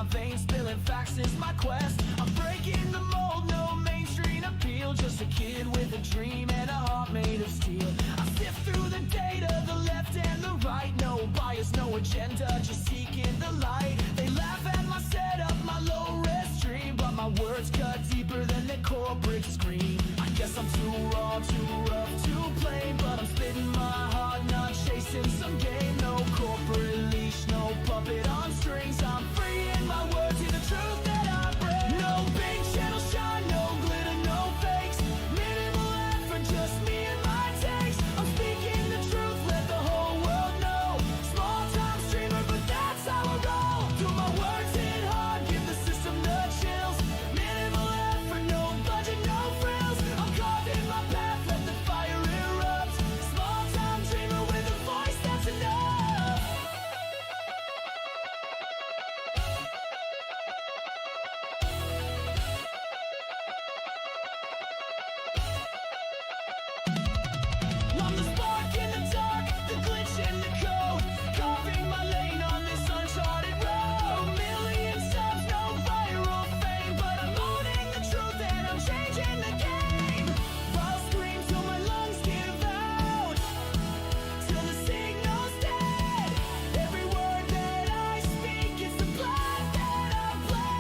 my veins, spilling facts is my quest. I'm breaking the mold, no mainstream appeal. Just a kid with a dream and a heart made of steel. I sift through the data, the left and the right. No bias, no agenda, just seeking the light. They laugh at my setup, my low-res stream, but my words cut deeper than the corporate screen. I guess I'm too raw, too rough, too plain, but I'm spitting my heart, not chasing some game. No corporate leash, no puppet on strings. I'm free in my words, hear the truth that I bring. No big channel shine, no glitter, no fakes. Minimal effort, just me and my takes. I'm speaking the truth, let the whole world know. Small time streamer, but that's how I roll. Do my words hit hard, give the system the chills. Minimal effort, no budget, no frills. I'm carving my path, let the fire erupt. Small time dreamer with a voice that's enough. I'm the spark in the dark, the glitch in the code. Carving my lane on this uncharted road. Million subs, no viral fame, but I'm owning the truth and I'm changing the game. I'll scream till my lungs give out, till the signal's dead. Every word that I speak is the blood that I bled.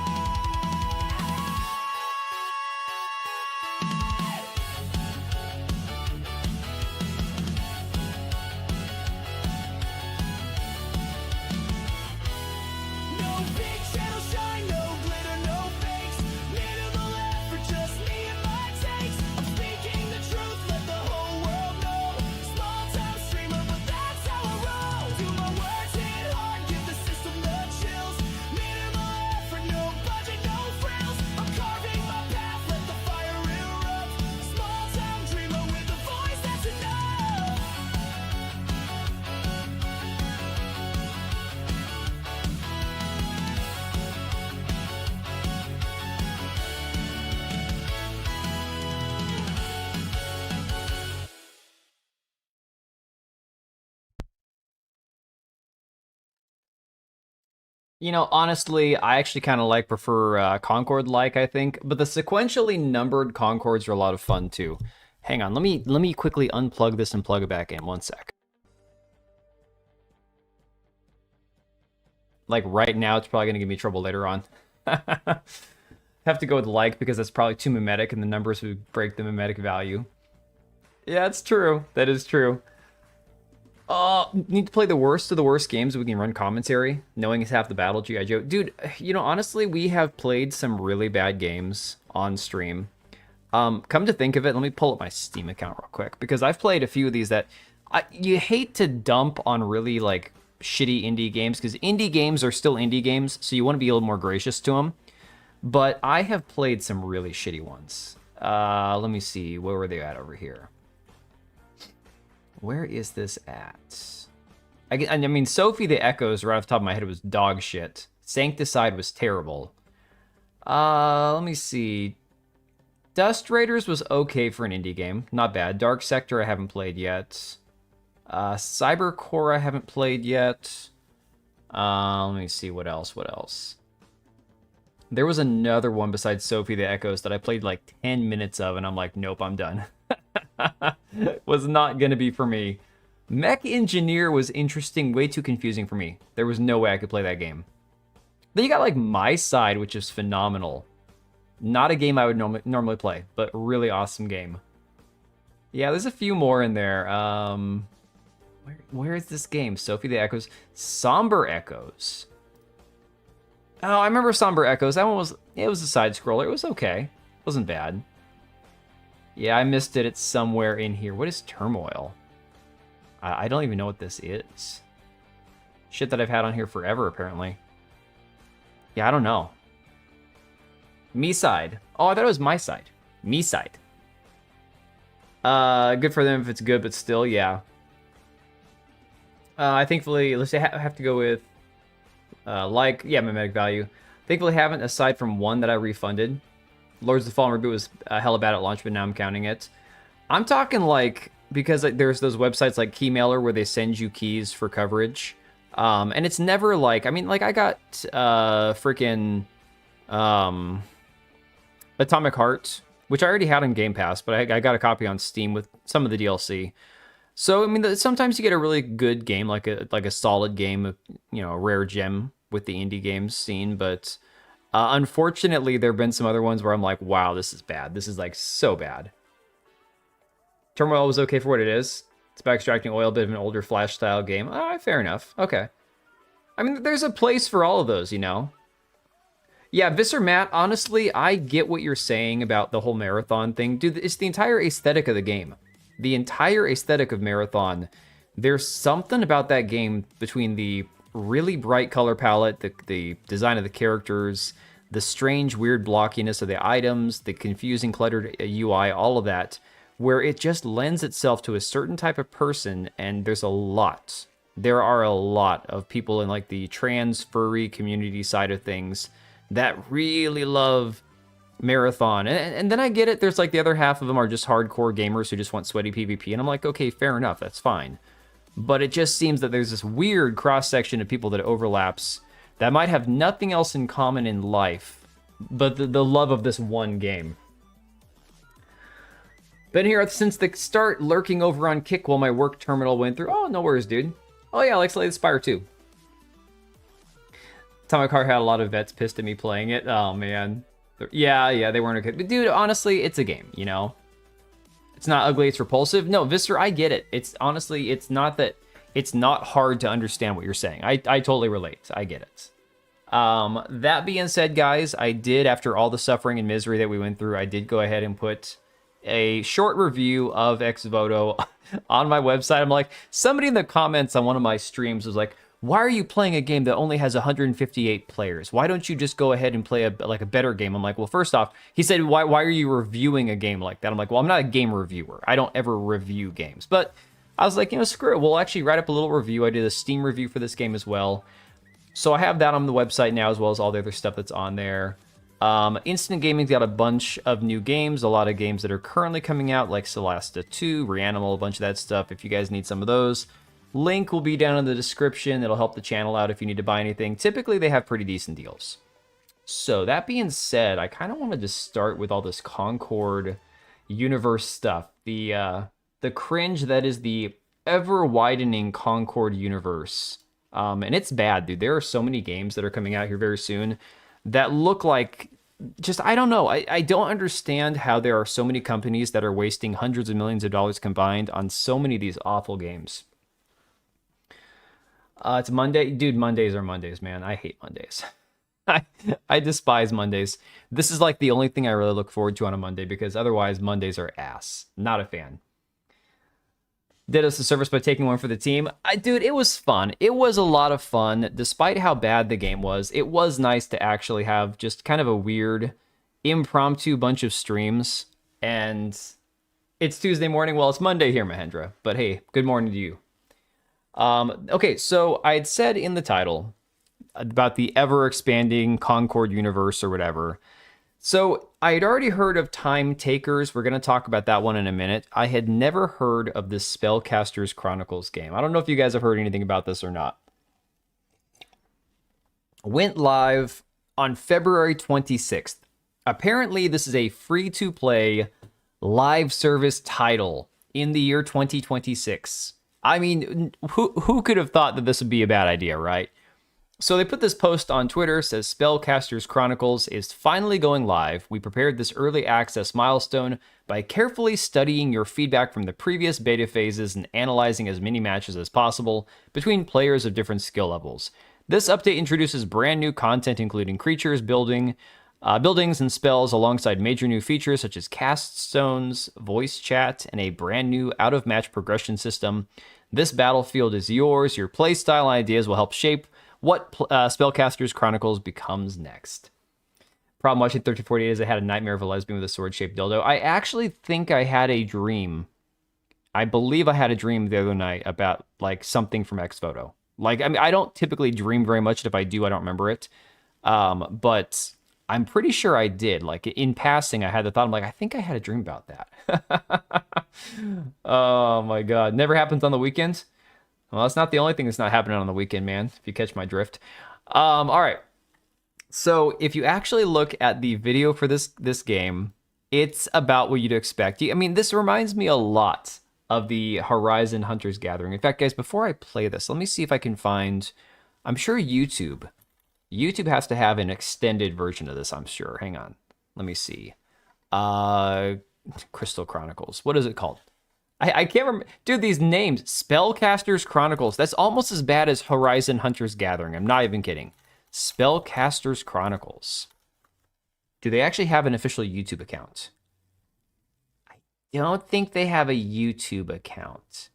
No big channel shine, no glitter, no fakes. Minimal effort, just me and my takes. I'm speaking the truth, let the whole world know. Small time streamer, but that's how I roll. Do my words hit hard, give the system the chills. Minimal effort, no budget, no frills. I'm carving my path, let the fire erupt. Small time dreamer with a voice that's enough. You know, honestly, I actually kind of prefer Concord I think, but the sequentially numbered Concords are a lot of fun too. Hang on, let me quickly unplug this and plug it back in. One sec. Like right now, it's probably gonna give me trouble later on. Have to go with like because that's probably too mimetic, and the numbers would break the mimetic value. Yeah, it's true. That is true. Need to play the worst of the worst games so we can run commentary, knowing it's half the battle, G.I. Joe. Dude, you know, honestly, we have played some really bad games on stream. Come to think of it, let me pull up my Steam account real quick, because I've played a few of these that you hate to dump on really, like, shitty indie games, because indie games are still indie games, so you want to be a little more gracious to them. But I have played some really shitty ones. Let me see, where were they at over here? Where is this at? I mean, Sophie the Echoes, right off the top of my head, was dog shit. Sancticide was terrible. Let me see. Dust Raiders was okay for an indie game. Not bad. Dark Sector I haven't played yet. Cybercore I haven't played yet. Let me see, what else? There was another one besides Sophie the Echoes that I played like 10 minutes of, and I'm like, nope, I'm done. Was not gonna be for me. Mech Engineer was interesting, way too confusing for me. There was no way I could play that game. Then you got like My Side, which is phenomenal. Not a game I would normally play, but really awesome game. Yeah, there's a few more in there. Where is this game? Sophie the Echoes. Somber Echoes. Oh, I remember Somber Echoes. That one was a side scroller. It was okay. It wasn't bad. Yeah, I missed it. It's somewhere in here. What is Turmoil? I don't even know what this is. Shit that I've had on here forever, apparently. Yeah, I don't know. Me Side. Oh, I thought it was My Side. Me Side. Good for them if it's good, but still, yeah. Thankfully, let's say I have to go with, mimetic value. Thankfully, haven't, aside from one that I refunded. Lords of the Fallen reboot was hella bad at launch, but now I'm counting it. I'm talking like, because there's those websites like Keymailer where they send you keys for coverage. And it's never like, I mean, like I got freaking Atomic Heart, which I already had on Game Pass, but I got a copy on Steam with some of the DLC. So I mean, sometimes you get a really good game, like a solid game, a rare gem with the indie games scene. But unfortunately, there have been some other ones where I'm like, wow, this is bad. This is like so bad. Turmoil was okay for what it is. It's about extracting oil, a bit of an older Flash style game. Fair enough. Okay. I mean, there's a place for all of those, you know. Yeah, Visser Matt, honestly, I get what you're saying about the whole marathon thing. Dude, it's the entire aesthetic of the game. The entire aesthetic of Marathon. There's something about that game between the really bright color palette, the design of the characters, the strange, weird blockiness of the items, the confusing, cluttered UI, all of that, where it just lends itself to a certain type of person, and there are a lot of people in like the trans furry community side of things that really love Marathon. And then I get it, there's like the other half of them are just hardcore gamers who just want sweaty PvP, and I'm like, okay, fair enough, that's fine. But it just seems that there's this weird cross-section of people that overlaps that might have nothing else in common in life but the love of this one game. Been here since the start, lurking over on Kick while my work terminal went through. Oh, no worries, dude. Oh yeah, like Slay the Spire too. Atomic Heart had a lot of vets pissed at me playing it. Oh man. Yeah, they weren't okay. But dude, honestly, it's a game, you know? It's not ugly, it's repulsive. No, Visser, I get it. It's honestly, it's not hard to understand what you're saying. I totally relate. I get it. That being said, guys, I did, after all the suffering and misery that we went through, I did go ahead and put a short review of Exvoto on my website. I'm like, somebody in the comments on one of my streams was like, why are you playing a game that only has 158 players? Why don't you just go ahead and play a better game? I'm like, well, first off, he said, why are you reviewing a game like that? I'm like, well, I'm not a game reviewer. I don't ever review games. But I was like, screw it. We'll actually write up a little review. I did a Steam review for this game as well. So I have that on the website now, as well as all the other stuff that's on there. Instant Gaming's got a bunch of new games, a lot of games that are currently coming out, like Celesta 2, Reanimal, a bunch of that stuff. If you guys need some of those, link will be down in the description. It'll help the channel out if you need to buy anything. Typically, they have pretty decent deals. So that being said, I kind of wanted to start with all this Concord universe stuff. The cringe that is the ever-widening Concord universe. And it's bad, dude. There are so many games that are coming out here very soon that look like I don't know. I don't understand how there are so many companies that are wasting hundreds of millions of dollars combined on so many of these awful games. It's Monday. Dude, Mondays are Mondays, man. I hate Mondays. I despise Mondays. This is like the only thing I really look forward to on a Monday, because otherwise Mondays are ass. Not a fan. Did us a service by taking one for the team. Dude, it was fun. It was a lot of fun. Despite how bad the game was, it was nice to actually have just kind of a weird, impromptu bunch of streams. And it's Tuesday morning. Well, it's Monday here, Mahendra. But hey, good morning to you. Okay, so I had said in the title about the ever-expanding Concord universe or whatever. So I had already heard of Time Takers. We're going to talk about that one in a minute. I had never heard of this Spellcasters Chronicles game. I don't know if you guys have heard anything about this or not. Went live on February 26th. Apparently, this is a free-to-play live service title in the year 2026. I mean, who could have thought that this would be a bad idea, right? So they put this post on Twitter, says Spellcasters Chronicles is finally going live. We prepared this early access milestone by carefully studying your feedback from the previous beta phases and analyzing as many matches as possible between players of different skill levels. This update introduces brand new content, including creatures, buildings, and spells, alongside major new features such as cast stones, voice chat, and a brand new out-of-match progression system. This battlefield is yours. Your playstyle ideas will help shape what Spellcasters Chronicles becomes next. Problem watching 1348 is I had a nightmare of a lesbian with a sword-shaped dildo. I actually think I had a dream. I believe I had a dream the other night about like something from Xphoto. Like, I mean, I don't typically dream very much. And if I do, I don't remember it. But I'm pretty sure I did. Like in passing, I had the thought, I'm like, I think I had a dream about that. Oh my God. Never happens on the weekends. Well, that's not the only thing that's not happening on the weekend, man, if you catch my drift. All right. So if you actually look at the video for this game, it's about what you'd expect. I mean, this reminds me a lot of the Horizon Hunters Gathering. In fact, guys, before I play this, let me see if I can find... I'm sure YouTube has to have an extended version of this, I'm sure. Hang on. Let me see. Crystal Chronicles. What is it called? I can't remember. Dude, these names. Spellcasters Chronicles. That's almost as bad as Horizon Hunters Gathering. I'm not even kidding. Spellcasters Chronicles. Do they actually have an official YouTube account? I don't think they have a YouTube account.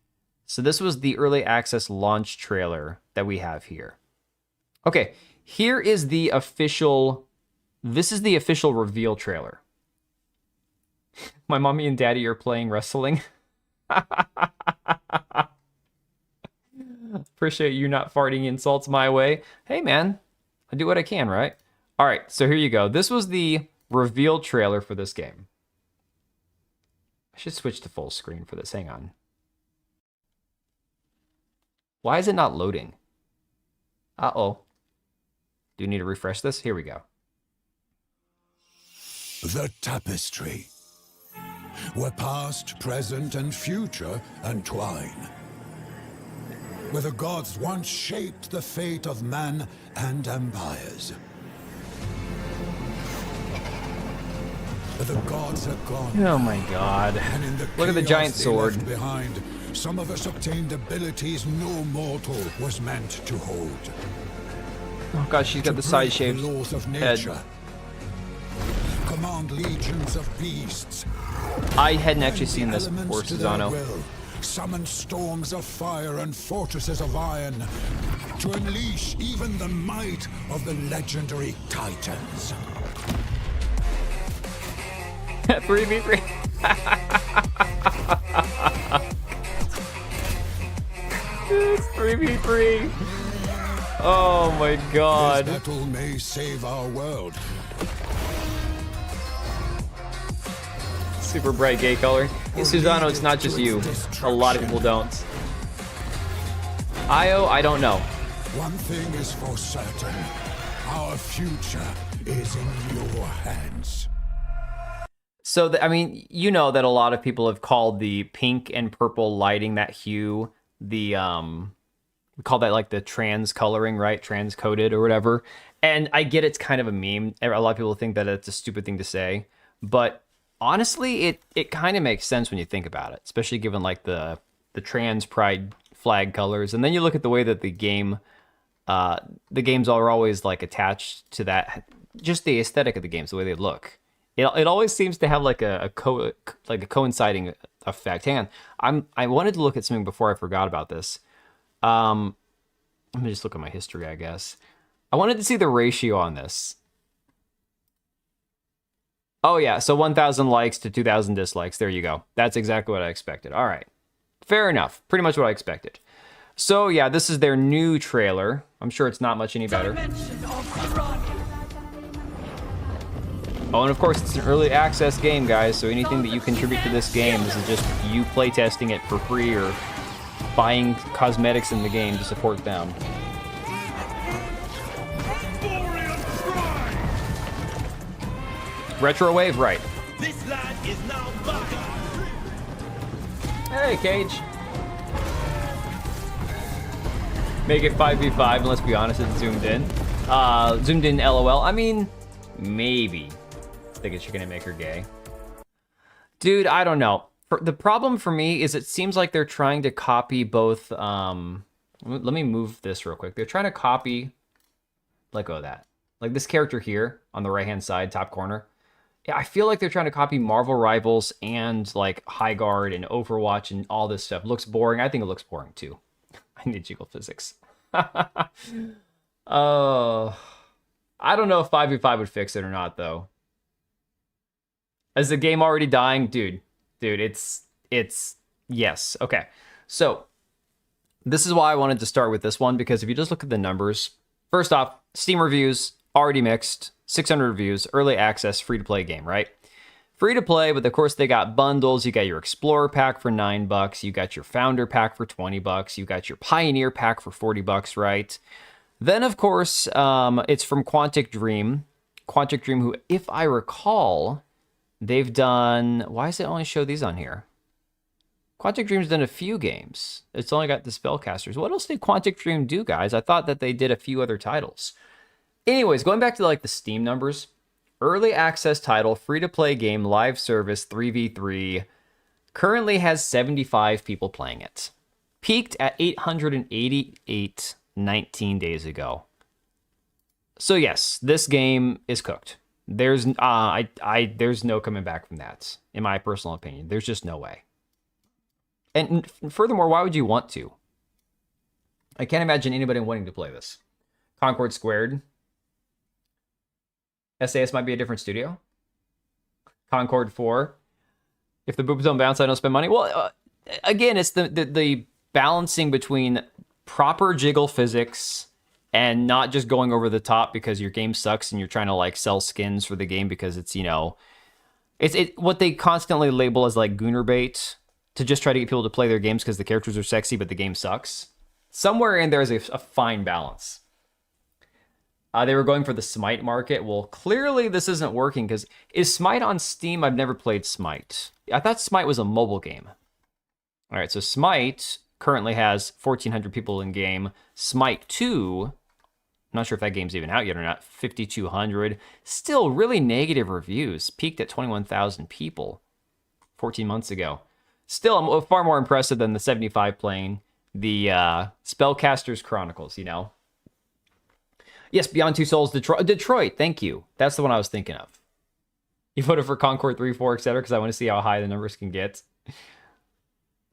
So this was the early access launch trailer that we have here. Okay, here is the official... This is the official reveal trailer. My mommy and daddy are playing wrestling. Appreciate you not farting insults my way. Hey, man. I do what I can, right? All right, so here you go. This was the reveal trailer for this game. I should switch to full screen for this. Hang on. Why is it not loading? Uh-oh. Do you need to refresh this? Here we go. The tapestry, where past, present, and future entwine. Where the gods once shaped the fate of man and empires. Where the gods are gone. Oh my god. Look at the giant sword. Behind, some of us obtained abilities no mortal was meant to hold. Oh god, she's got the side shaved laws of head. nature. Command legions of beasts. I hadn't actually seen this before, Susano. Summon storms of fire and fortresses of iron to unleash even the might of the legendary titans. 3v3. It's 3v3. Oh my god. This battle may save our world. Super bright gay color. Hey, Susano, it's not just you. A lot of people don't. Io, I don't know. One thing is for certain. Our future is in your hands. So, I mean, you know that a lot of people have called the pink and purple lighting, that hue, the, we call that like the trans coloring, right? Transcoded or whatever. And I get it's kind of a meme. A lot of people think that it's a stupid thing to say. But honestly, it kind of makes sense when you think about it, especially given like the trans pride flag colors. And then you look at the way that the games are always like attached to that, just the aesthetic of the games, the way they look. It always seems to have like a coinciding effect. Hang on, I wanted to look at something before I forgot about this. Let me just look at my history, I guess. I wanted to see the ratio on this. Oh yeah, so 1,000 likes to 2,000 dislikes. There you go. That's exactly what I expected. All right, fair enough. Pretty much what I expected. So yeah, this is their new trailer. I'm sure it's not much any better. Oh, and of course, it's an early access game, guys, so anything that you contribute to this game, this is just you playtesting it for free or buying cosmetics in the game to support them. Retrowave, right. This line is now mine. Hey, Cage. Make it 5v5, and let's be honest, it's zoomed in. Zoomed in LOL. I mean, maybe. Thinking she's gonna make her gay. Dude, I don't know. The problem for me is it seems like they're trying to copy both, let me move this real quick. They're trying to copy, let go of that. Like this character here on the right-hand side, top corner. Yeah, I feel like they're trying to copy Marvel Rivals and like High Guard and Overwatch and all this stuff. Looks boring. I think it looks boring too. I need jiggle physics. Oh, I don't know if 5v5 would fix it or not though. Is the game already dying? Dude, it's yes. Okay. So this is why I wanted to start with this one, because if you just look at the numbers, first off, Steam reviews already mixed, 600 reviews, early access, free to play game, right? Free to play, but of course they got bundles. You got your Explorer pack for $9. You got your Founder pack for $20. You got your Pioneer pack for $40, right? Then, of course, it's from Quantic Dream. Quantic Dream, who, if I recall, they've done... Why does it only show these on here? Quantic Dream's done a few games. It's only got the Spellcasters. What else did Quantic Dream do, guys? I thought that they did a few other titles. Anyways, going back to like the Steam numbers. Early access title, free-to-play game, live service, 3v3. Currently has 75 people playing it. Peaked at 888 19 days ago. So yes, this game is cooked. There's there's no coming back from that, in my personal opinion. There's just no way. And furthermore, why would you want to? I can't imagine anybody wanting to play this. Concord Squared. SAS might be a different studio. Concord 4. If the boobs don't bounce, I don't spend money. Well, again, it's the balancing between proper jiggle physics and not just going over the top because your game sucks and you're trying to like sell skins for the game because it's, you know, it's what they constantly label as like gooner bait to just try to get people to play their games because the characters are sexy but the game sucks. Somewhere in there is a fine balance. They were going for the Smite market. Well, clearly this isn't working because is Smite on Steam? I've never played Smite. I thought Smite was a mobile game. All right, so Smite currently has 1,400 people in game. Smite 2, I'm not sure if that game's even out yet or not, 5,200. Still really negative reviews. Peaked at 21,000 people 14 months ago. Still far more impressive than the 75 playing the Spellcasters Chronicles, you know? Yes, Beyond Two Souls, Detroit, thank you. That's the one I was thinking of. You voted for Concord 3, 4, etc. because I want to see how high the numbers can get.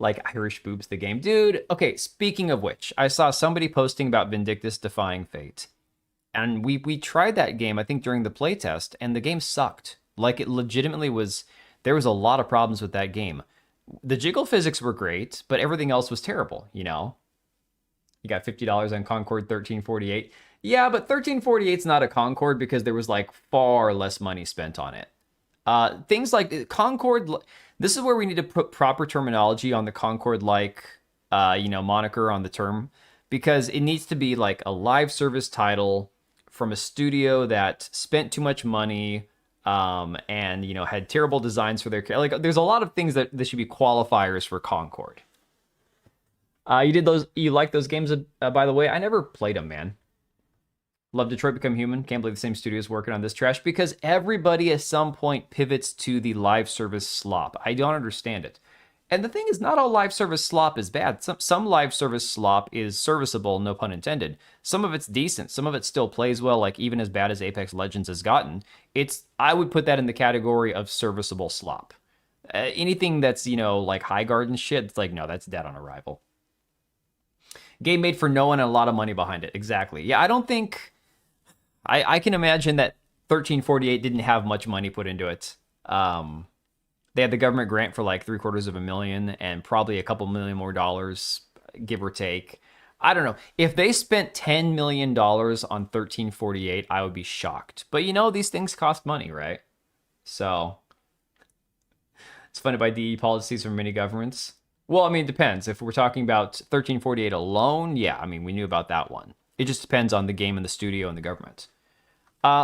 Like Irish boobs, the game. Dude, okay, speaking of which, I saw somebody posting about Vindictus Defying Fate. And we tried that game, I think, during the playtest, and the game sucked. Like, it legitimately was... There was a lot of problems with that game. The jiggle physics were great, but everything else was terrible, you know? You got $50 on Concord 1348. Yeah, but 1348's not a Concord because there was, like, far less money spent on it. Things like Concord... This is where we need to put proper terminology on the Concord-like, moniker on the term. Because it needs to be, like, a live service title from a studio that spent too much money... and, you know, had terrible designs for their... Like, there's a lot of things that should be qualifiers for Concord. You like those games, by the way? I never played them, man. Love Detroit Become Human. Can't believe the same studio is working on this trash because everybody at some point pivots to the live service slop. I don't understand it. And the thing is, not all live service slop is bad. Some live service slop is serviceable, no pun intended. Some of it's decent. Some of it still plays well, like even as bad as Apex Legends has gotten. I would put that in the category of serviceable slop. Anything that's, you know, like High Garden shit, it's like, no, that's dead on arrival. Game made for no one and a lot of money behind it. Exactly. Yeah, I don't think... I can imagine that 1348 didn't have much money put into it. They had the government grant for like $750,000 and probably a couple million more dollars, give or take. I don't know. If they spent $10 million on 1348, I would be shocked. But you know, these things cost money, right? So it's funded by DE policies from many governments. Well, I mean, it depends. If we're talking about 1348 alone, yeah, I mean, we knew about that one. It just depends on the game and the studio and the government.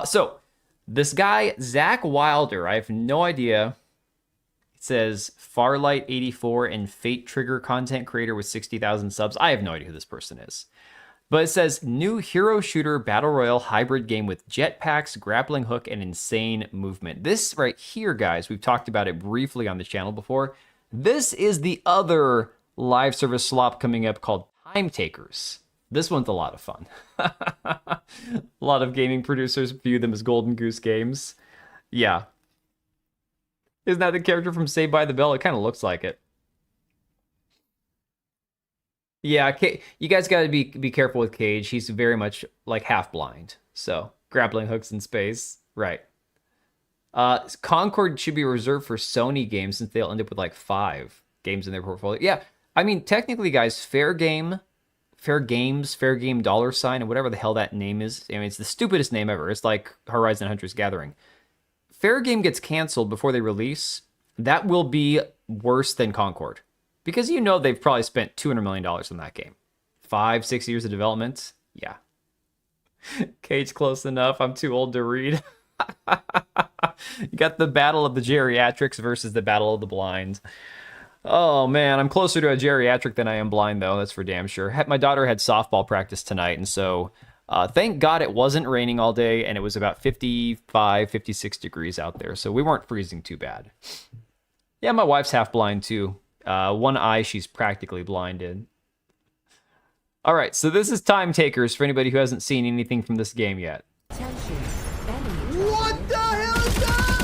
So this guy, Zach Wilder, I have no idea. It says Farlight84 and Fate Trigger content creator with 60,000 subs. I have no idea who this person is. But it says new hero shooter battle royale hybrid game with jetpacks, grappling hook, and insane movement. This right here, guys, we've talked about it briefly on the channel before. This is the other live service slop coming up called Time Takers. This one's a lot of fun. A lot of gaming producers view them as Golden Goose games. Yeah. Isn't that the character from Saved by the Bell? It kind of looks like it. Yeah, you guys got to be careful with Cage. He's very much like half blind. So, grappling hooks in space. Right. Concord should be reserved for Sony games since they'll end up with like 5 games in their portfolio. Yeah, I mean, technically, guys, Fair Game $, and whatever the hell that name is. I mean, it's the stupidest name ever. It's like Horizon Hunter's Gathering. Fair Game gets canceled before they release, that will be worse than Concord. Because you know they've probably spent $200 million on that game. 5-6 years of development? Yeah. Cage close enough. I'm too old to read. You got the battle of the geriatrics versus the battle of the blind. Oh, man. I'm closer to a geriatric than I am blind, though. That's for damn sure. My daughter had softball practice tonight, and so thank God it wasn't raining all day, and it was about 55, 56 degrees out there, so we weren't freezing too bad. Yeah, my wife's half blind, too. One eye, she's practically blinded. All right, so this is Time Takers for anybody who hasn't seen anything from this game yet. What the hell is that?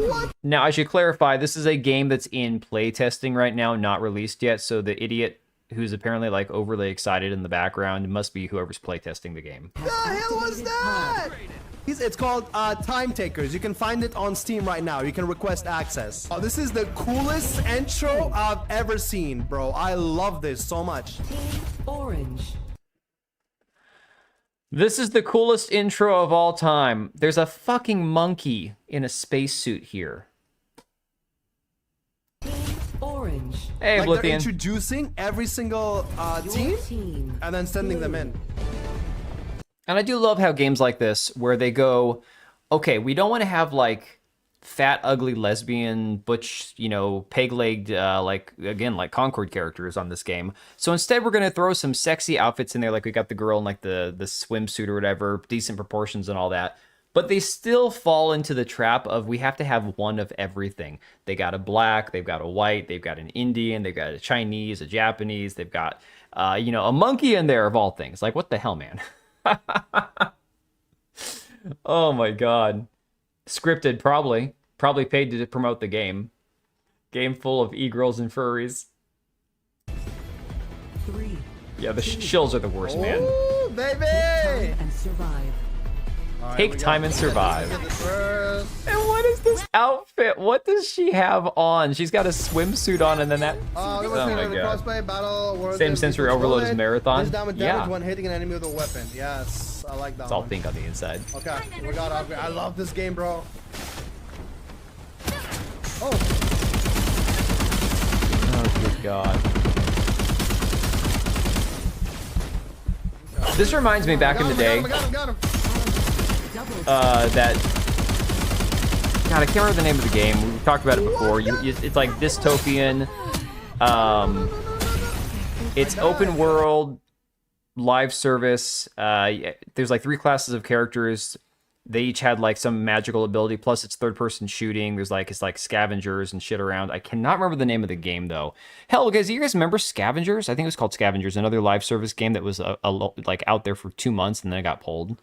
What? Now, I should clarify, this is a game that's in playtesting right now, not released yet, so the idiot who's apparently like overly excited in the background must be whoever's playtesting the game. What the hell was that? It's called Time Takers. You can find it on Steam right now. You can request access. Oh, this is the coolest intro I've ever seen, bro. I love this so much. Team Orange. This is the coolest intro of all time. There's a fucking monkey in a spacesuit here. Team Orange. Hey, Like they're Oblivion. introducing every single team and then sending them in. And I do love how games like this, where they go, okay, we don't want to have like fat, ugly, lesbian, butch, you know, peg-legged, like Concord characters on this game. So instead, we're going to throw some sexy outfits in there, like we got the girl in like the swimsuit or whatever, decent proportions and all that. But they still fall into the trap of we have to have one of everything. They got a black, they've got a white, they've got an Indian, they've got a Chinese, a Japanese, they've got, you know, a monkey in there of all things. Like, what the hell, man? Oh my god. Scripted, probably paid to promote the game. Game full of e-girls and furries. 3. Yeah, the shills are the worst, man. Ooh, baby! And survive. Take time and survive. Get this first. And what is this outfit? What does she have on? She's got a swimsuit on and then that... Oh my my God. Crossplay battle. World Same sensory overload as Marathon? This damage Yeah. when hitting an enemy with a weapon. Yes, I like that It's all one. pink on the inside. Okay, we got upgrade. I love this game, bro. Oh, Oh, good god. This reminds me back in the day... Got him. that God, I can't remember the name of the game. We've talked about it before. It's like dystopian. It's open world, live service. There's like 3 classes of characters. They each had like some magical ability. Plus, it's third-person shooting. It's like scavengers and shit around. I cannot remember the name of the game though. Hell, guys, do you guys remember Scavengers? I think it was called Scavengers. Another live service game that was like out there for 2 months and then it got pulled.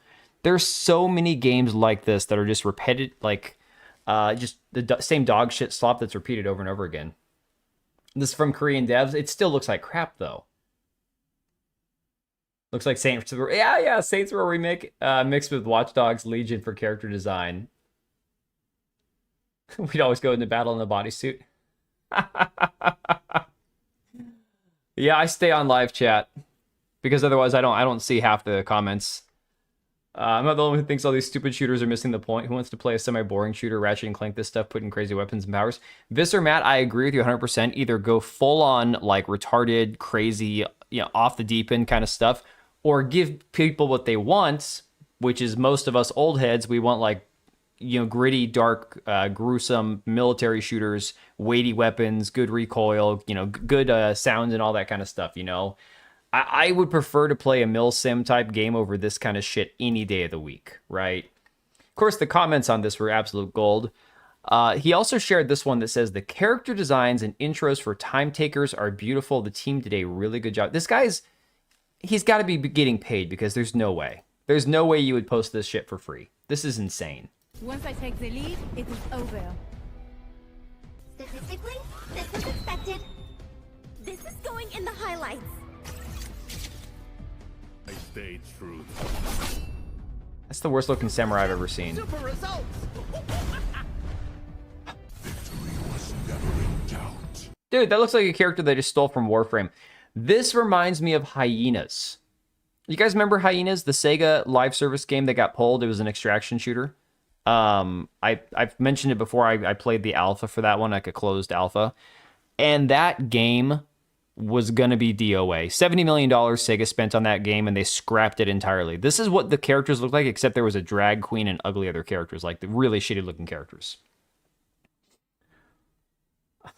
There's so many games like this that are just repeated, like just the same dog shit slop that's repeated over and over again. This is from Korean devs. It still looks like crap though. Looks like Saints Row. Yeah, Saints Row remake mixed with Watch Dogs Legion for character design. We'd always go into battle in a bodysuit. Yeah, I stay on live chat because otherwise I don't see half the comments. I'm not the only one who thinks all these stupid shooters are missing the point. Who wants to play a semi-boring shooter, Ratchet and Clank this stuff, put in crazy weapons and powers? Vis or Matt, I agree with you 100%. Either go full-on, like, retarded, crazy, you know, off the deep end kind of stuff, or give people what they want, which is most of us old heads. We want, like, you know, gritty, dark, gruesome military shooters, weighty weapons, good recoil, you know, good sounds and all that kind of stuff, you know? I would prefer to play a milsim type game over this kind of shit any day of the week, right? Of course, the comments on this were absolute gold. He also shared this one that says, the character designs and intros for Time Takers are beautiful. The team did a really good job. This guy's, he's got to be getting paid because there's no way. There's no way you would post this shit for free. This is insane. Once I take the lead, it is over. Statistically, this is expected. This is going in the highlights. I stayed true. That's the worst looking samurai I've ever seen. Super results. Dude, that looks like a character they just stole from Warframe. This reminds me of Hyenas. You guys remember Hyenas, the Sega live service game that got pulled? It was an extraction shooter. I've mentioned it before. I played the alpha for that one, like a closed alpha, and that game was going to be DOA. $70 million Sega spent on that game, and they scrapped it entirely. This is what the characters look like, except there was a drag queen and ugly other characters, like the really shitty looking characters.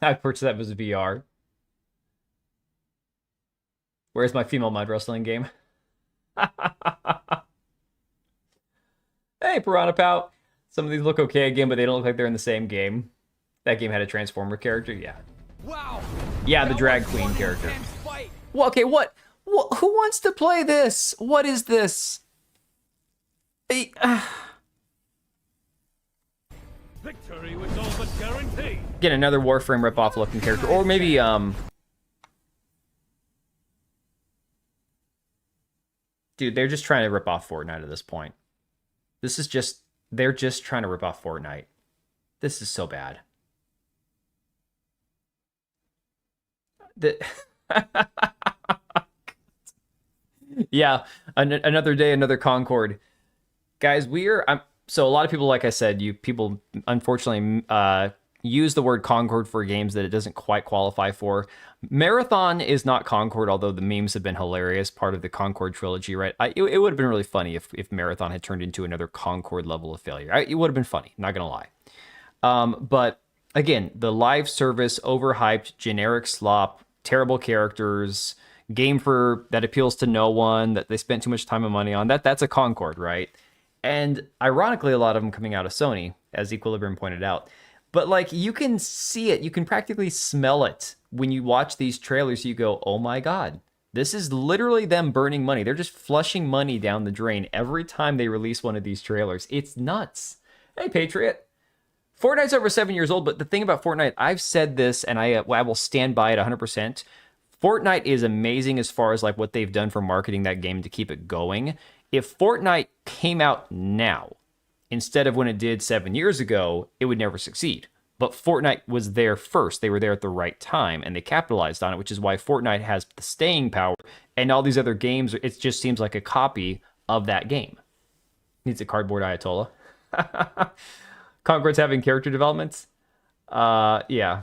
I purchased that as a VR. Where's my female mud wrestling game? Hey, Piranha Pout. Some of these look okay again, but they don't look like they're in the same game. That game had a Transformer character, yeah. Wow. Yeah, the drag queen character. Well, okay, what? Who wants to play this? What is this? Victory was all but guaranteed. Get another Warframe ripoff looking character, or maybe dude, they're just trying to rip off Fortnite at this point. They're just trying to rip off Fortnite. This is so bad. Yeah, another day, another Concord. Guys, so a lot of people, like I said, people unfortunately use the word Concord for games that it doesn't quite qualify for. Marathon is not Concord, although the memes have been hilarious, part of the Concord trilogy, right? It would have been really funny if Marathon had turned into another Concord level of failure. It would have been funny, not gonna lie. But again, the live service, overhyped, generic slop, terrible characters, game that appeals to no one, that they spent too much time and money on, that's a Concord, right? And ironically, a lot of them coming out of Sony, as Equilibrium pointed out. But like, you can see it, you can practically smell it when you watch these trailers. You go, oh my god, this is literally them burning money. They're just flushing money down the drain every time they release one of these trailers. It's nuts. Hey, Patriot. Fortnite's over 7 years old, but the thing about Fortnite, I've said this, and I will stand by it 100%. Fortnite is amazing as far as like what they've done for marketing that game to keep it going. If Fortnite came out now, instead of when it did 7 years ago, it would never succeed. But Fortnite was there first. They were there at the right time, and they capitalized on it, which is why Fortnite has the staying power. And all these other games, it just seems like a copy of that game. Needs a cardboard Ayatollah. Concord's having character developments. Yeah.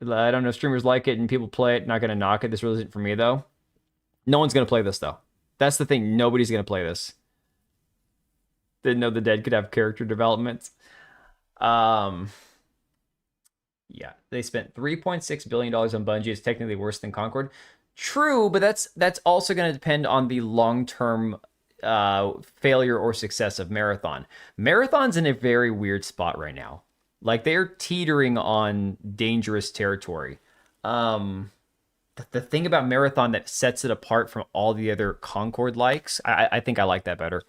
I don't know if streamers like it and people play it. Not going to knock it. This really isn't for me, though. No one's going to play this, though. That's the thing. Nobody's going to play this. Didn't know the dead could have character developments. Yeah. They spent $3.6 billion on Bungie. It's technically worse than Concord. True, but that's also going to depend on the long-term failure or success of Marathon. Marathon's in a very weird spot right now. Like, they're teetering on dangerous territory. The thing about Marathon that sets it apart from all the other Concord likes, I think I like that better,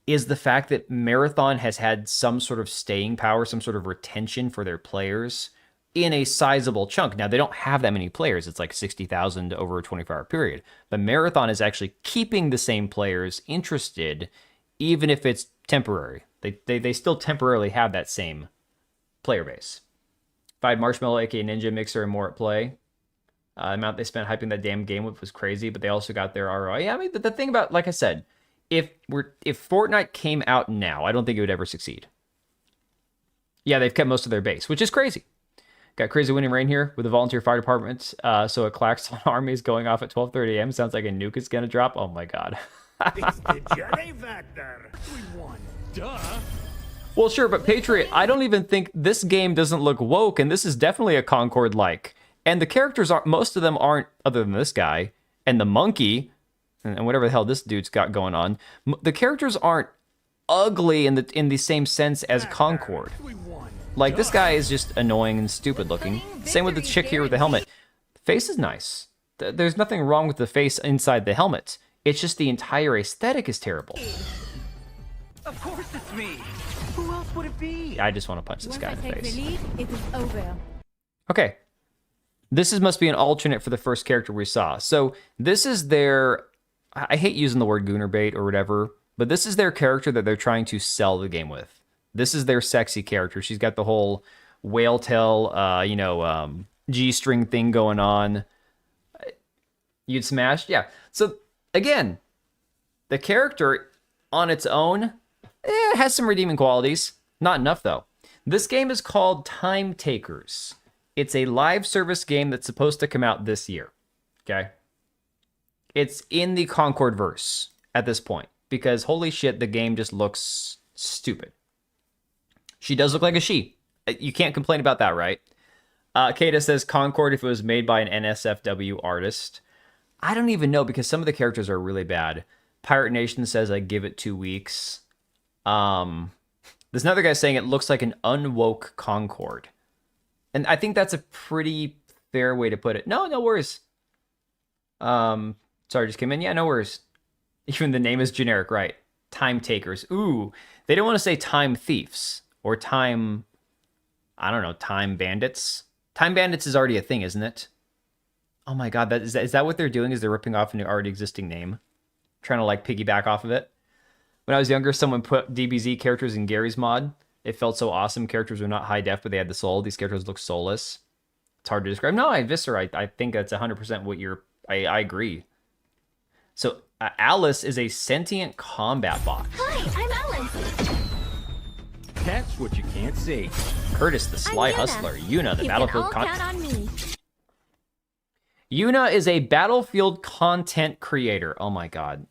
is the fact that Marathon has had some sort of staying power, some sort of retention for their players in a sizable chunk. Now, they don't have that many players. It's like 60,000 over a 24-hour period. But Marathon is actually keeping the same players interested, even if it's temporary. They still temporarily have that same player base. If I had Marshmallow, aka Ninja Mixer, and more at play, the amount they spent hyping that damn game with was crazy, but they also got their ROI. Yeah, I mean, the thing about, like I said, if Fortnite came out now, I don't think it would ever succeed. Yeah, they've kept most of their base, which is crazy. Got Crazy Winning Rain here with the volunteer fire department. So a Klaxon army is going off at 12:30 a.m. Sounds like a nuke is going to drop. Oh my god. It's the Jedi Factor. We won. Duh. Well, sure, but Patriot, I don't even think this game doesn't look woke, and this is definitely a Concord-like. And the characters aren't, most of them aren't, other than this guy, and the monkey, and whatever the hell this dude's got going on. The characters aren't ugly in the same sense as Concord. Like, this guy is just annoying and stupid looking. Same with the chick here with the helmet. The face is nice. There's nothing wrong with the face inside the helmet. It's just the entire aesthetic is terrible. Of course it's me. Who else would it be? I just want to punch this Once guy I in the take face. the lead, it is over. Okay. Must be an alternate for the first character we saw. So this is their, I hate using the word gooner bait or whatever, but this is their character that they're trying to sell the game with. This is their sexy character. She's got the whole whale tail, G-string thing going on. You'd smash? Yeah. So, again, the character on its own has some redeeming qualities. Not enough, though. This game is called Time Takers. It's a live service game that's supposed to come out this year. Okay? It's in the Concordverse at this point. Because, holy shit, the game just looks stupid. She does look like a she. You can't complain about that, right? Kata says Concord if it was made by an NSFW artist. I don't even know because some of the characters are really bad. Pirate Nation says I give it 2 weeks. There's another guy saying it looks like an unwoke Concord. And I think that's a pretty fair way to put it. No worries. Sorry, just came in. Yeah, no worries. Even the name is generic, right? Time Takers. Ooh, they don't want to say Time Thieves or Time, I don't know, Time Bandits. Time Bandits is already a thing, isn't it? Oh my god, is that what they're doing? Is they're ripping off an already existing name? Trying to like piggyback off of it? When I was younger, someone put DBZ characters in Gary's mod. It felt so awesome. Characters were not high def, but they had the soul. These characters look soulless. It's hard to describe. No, Viscera, I think that's 100% what you're... I agree. So, Alice is a sentient combat bot. Hi, I'm Alice. That's what you can't see. Curtis, the sly Yuna. hustler. Yuna, the You battlefield can all count on me. Yuna is a battlefield content creator. Oh my god.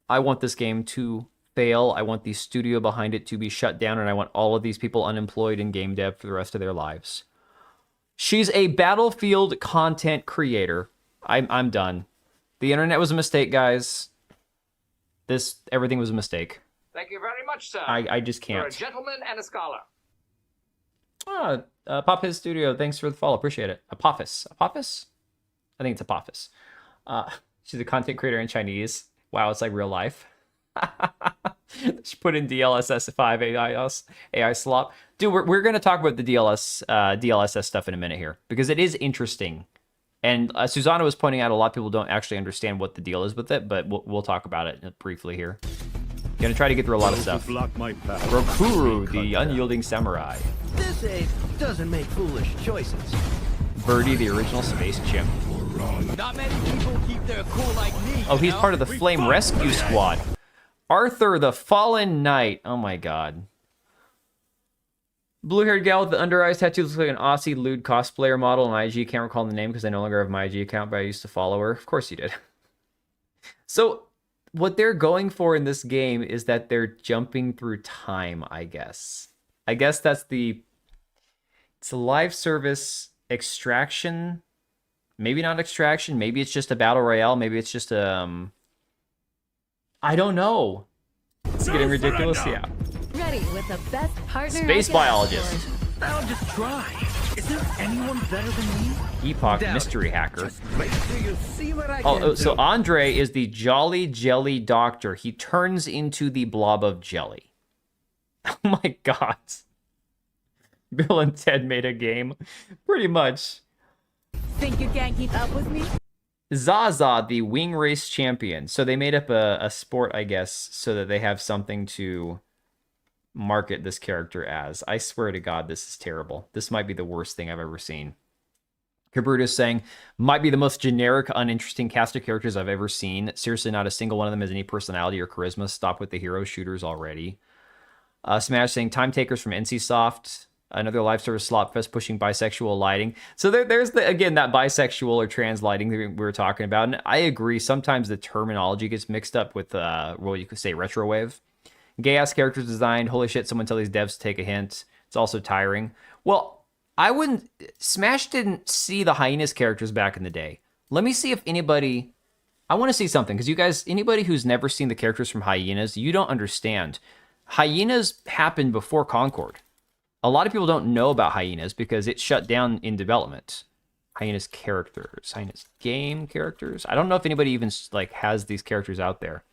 I want this game to fail. I want the studio behind it to be shut down, and I want all of these people unemployed in game dev for the rest of their lives. She's a battlefield content creator. I'm done. The internet was a mistake, guys. Everything was a mistake. Thank you very much, sir. I just You're a can't. gentleman and a scholar. Pop Studio, thanks for the follow. Appreciate it. Apophis? I think it's Apophis. She's a content creator in Chinese. Wow, it's like real life. She put in DLSS 5 AI slop. Dude, we're going to talk about the DLSS stuff in a minute here because it is interesting. And Susanna was pointing out a lot of people don't actually understand what the deal is with it, but we'll talk about it briefly here. Gonna try to get through a lot of stuff. Rokuru, the unyielding samurai. This age doesn't make foolish choices. Birdie, the original space chimp. Not many people keep their cool like me. Oh, he's part of the Flame Rescue Squad. Arthur, the Fallen Knight. Oh my god. Blue-haired gal with the under-eyes tattoo looks like an Aussie lewd cosplayer model on IG. Can't recall the name because I no longer have my IG account, but I used to follow her. Of course you did. So, what they're going for in this game is that they're jumping through time, I guess. I guess that's it's a live service extraction. Maybe not extraction. Maybe it's just a battle royale. Maybe it's just I don't know. It's getting ridiculous, yeah. Ready with the best partner. Space biologist. I'll just try. Is there anyone better than me? Epoch Doubt mystery it. hacker. Just wait till you see what I Oh, can so do. Andre is the Jolly Jelly Doctor. He turns into the blob of jelly. Oh my god. Bill and Ted made a game. Pretty much. Think you can't keep up with me? Zaza, the wing race champion. So they made up a sport, I guess, so that they have something to market this character as. I swear to God, this is terrible. This might be the worst thing I've ever seen. Kabrutus saying, might be the most generic, uninteresting cast of characters I've ever seen. Seriously, not a single one of them has any personality or charisma. Stop with the hero shooters already. Smash saying, Time Takers from NCSoft. Another live service slopfest pushing bisexual lighting. So there's again that bisexual or trans lighting that we were talking about. And I agree. Sometimes the terminology gets mixed up with you could say retrowave. Gay ass characters designed. Holy shit! Someone tell these devs to take a hint. It's also tiring. Well, I wouldn't. Smash didn't see the hyenas characters back in the day. Let me see if anybody. I want to see something because you guys, anybody who's never seen the characters from hyenas, you don't understand. Hyenas happened before Concord. A lot of people don't know about hyenas because it shut down in development. Hyenas characters, hyenas game characters. I don't know if anybody even like has these characters out there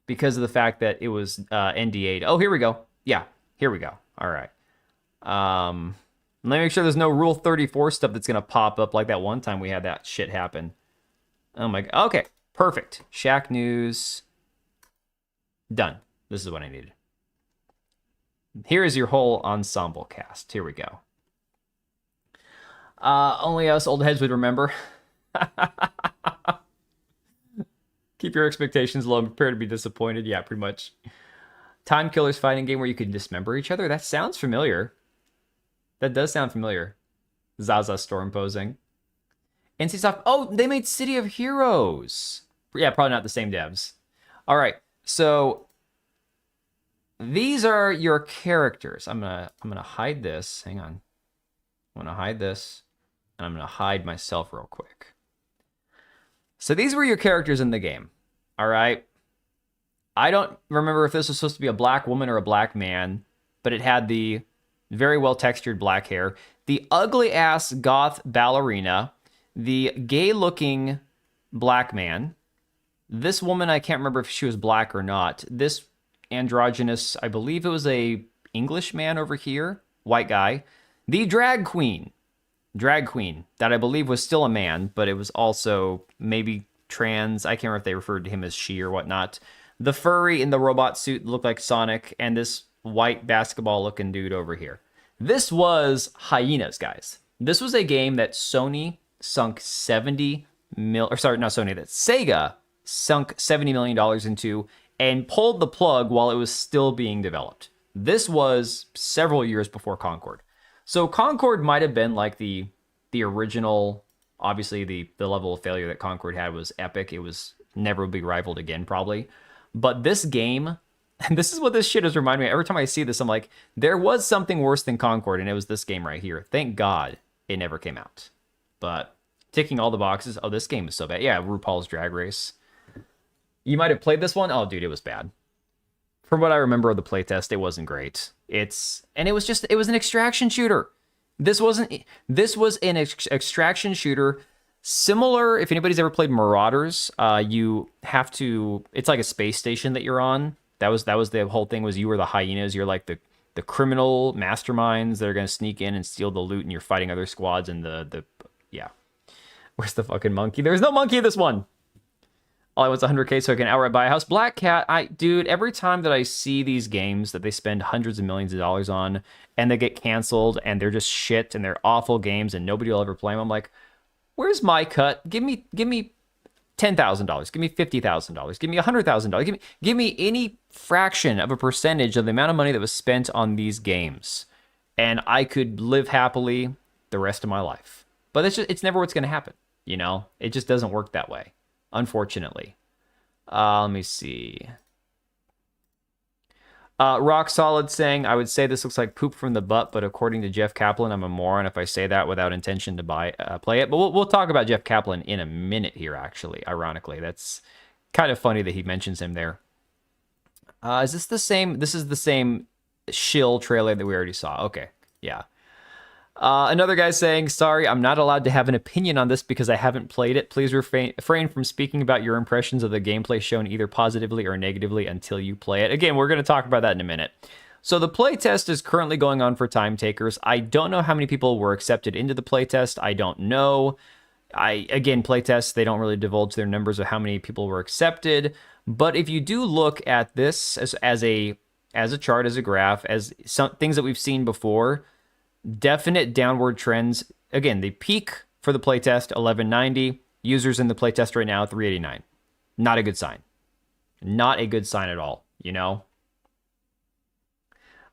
because of the fact that it was NDA'd. Oh, here we go. Yeah, here we go. All right. Let me make sure there's no Rule 34 stuff that's gonna pop up like that one time we had that shit happen. Oh my god. Okay, perfect. Shaq news. Done. This is what I needed. Here is your whole ensemble cast. Here we go. Only us old heads would remember. Keep your expectations low and prepare to be disappointed. Yeah, pretty much. Time Killer's fighting game where you could dismember each other? That sounds familiar. That does sound familiar. Zaza Storm posing. NCSoft. Oh, they made City of Heroes. Yeah, probably not the same devs. All right, so these are your characters. I'm gonna hide this. Hang on. I'm gonna hide this, and I'm gonna hide myself real quick. So these were your characters in the game. All right. I don't remember if this was supposed to be a black woman or a black man, but it had the very well textured black hair, the ugly ass goth ballerina, the gay looking black man. This woman, I can't remember if she was black or not. This androgynous, I believe it was a English man over here, white guy. The drag queen that I believe was still a man, but it was also maybe trans. I can't remember if they referred to him as she or whatnot. The furry in the robot suit looked like Sonic, and this white basketball-looking dude over here. This was Hyenas, guys. This was a game that Sony sunk that Sega sunk $70 million into and pulled the plug while it was still being developed. This was several years before Concord. So Concord might have been like the original. Obviously, the level of failure that Concord had was epic. It was never will be rivaled again, probably. But this game, and this is what this shit has reminded me. Every time I see this, I'm like, there was something worse than Concord, and it was this game right here. Thank God it never came out. But ticking all the boxes. Oh, this game is so bad. Yeah, RuPaul's Drag Race. You might have played this one. Oh, dude, it was bad. From what I remember of the playtest, it wasn't great. It was an extraction shooter. This was an extraction shooter. Similar, if anybody's ever played Marauders, it's like a space station that you're on. That was the whole thing, was you were the hyenas. You're like the criminal masterminds that are going to sneak in and steal the loot, and you're fighting other squads, and yeah. Where's the fucking monkey? There's no monkey in this one. All I want's 100K so I can outright buy a house. Black Cat, dude, every time that I see these games that they spend hundreds of millions of dollars on and they get canceled and they're just shit and they're awful games and nobody will ever play them, I'm like, where's my cut? Give me $10,000. Give me $50,000. Give me $100,000. Give me any fraction of a percentage of the amount of money that was spent on these games, and I could live happily the rest of my life. But it's never what's going to happen. You know, it just doesn't work that way, unfortunately. Let me see. Rock Solid saying, I would say this looks like poop from the butt, but according to Jeff Kaplan, I'm a moron if I say that without intention to play it. But we'll talk about Jeff Kaplan in a minute here, actually, ironically. That's kind of funny that he mentions him there. Is this the same? This is the same shill trailer that we already saw. Okay, yeah. Another guy saying, sorry, I'm not allowed to have an opinion on this because I haven't played it. Please refrain from speaking about your impressions of the gameplay shown either positively or negatively until you play it. Again, we're going to talk about that in a minute. So the playtest is currently going on for Time Takers. I don't know how many people were accepted into the playtest. I don't know. Again, playtests, they don't really divulge their numbers of how many people were accepted. But if you do look at this as a chart, as a graph, as some things that we've seen before, definite downward trends. Again, the peak for the playtest, 1190. Users in the playtest right now, 389. Not a good sign. Not a good sign at all, you know?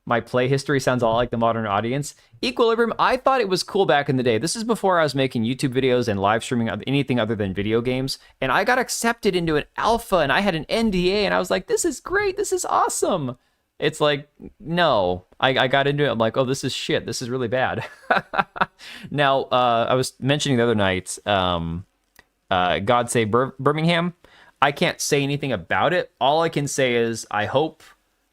My play history sounds all like the modern audience. Equilibrium, I thought it was cool back in the day. This is before I was making YouTube videos and live streaming anything other than video games. And I got accepted into an alpha and I had an NDA and I was like, this is great. This is awesome. It's like, no, I got into it. I'm like, oh, this is shit. This is really bad. Now, I was mentioning the other night, God Save Birmingham. I can't say anything about it. All I can say is I hope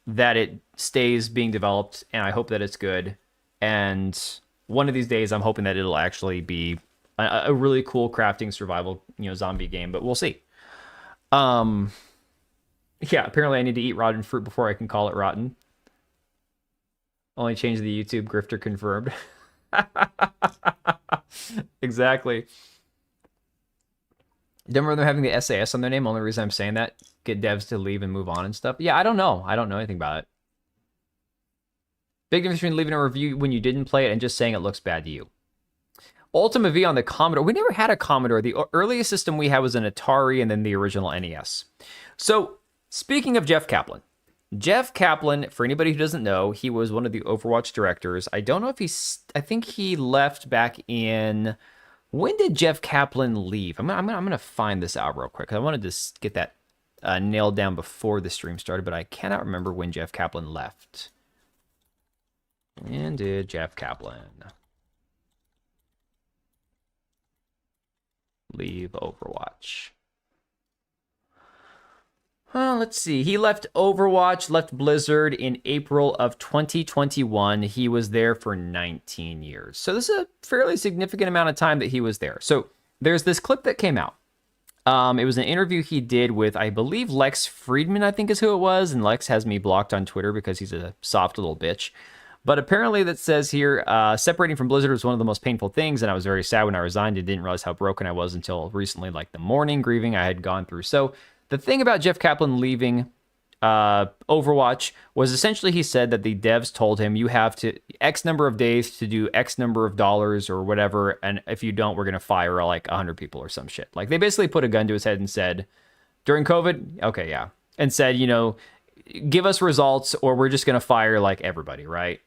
that it stays being developed, and I hope that it's good. And one of these days, I'm hoping that it'll actually be a really cool crafting survival, zombie game. But we'll see. Yeah, apparently I need to eat rotten fruit before I can call it rotten. Only change the YouTube grifter confirmed. Exactly. Don't remember them having the SAS on their name. Only reason I'm saying that, get devs to leave and move on and stuff. Yeah, I don't know. I don't know anything about it. Big difference between leaving a review when you didn't play it and just saying it looks bad to you. Ultima V on the Commodore. We never had a Commodore. The earliest system we had was an Atari and then the original NES. So, speaking of Jeff Kaplan, Jeff Kaplan, for anybody who doesn't know, he was one of the Overwatch directors. I don't know if I think he left back in... When did Jeff Kaplan leave? I'm gonna find this out real quick. I wanted to get that nailed down before the stream started, but I cannot remember when Jeff Kaplan left. When did Jeff Kaplan leave Overwatch? Let's see. He left Overwatch, left Blizzard in April of 2021. He was there for 19 years. So this is a fairly significant amount of time that he was there. So there's this clip that came out. It was an interview he did with, I believe, Lex Friedman, I think is who it was. And Lex has me blocked on Twitter because he's a soft little bitch. But apparently that says here, separating from Blizzard was one of the most painful things. And I was very sad when I resigned and didn't realize how broken I was until recently, like the mourning, grieving I had gone through. So the thing about Jeff Kaplan leaving Overwatch was essentially he said that the devs told him you have to X number of days to do X number of dollars or whatever, and if you don't, we're going to fire like 100 people or some shit. Like they basically put a gun to his head and said, during COVID, okay, yeah, and said, you know, give us results or we're just going to fire like everybody, right?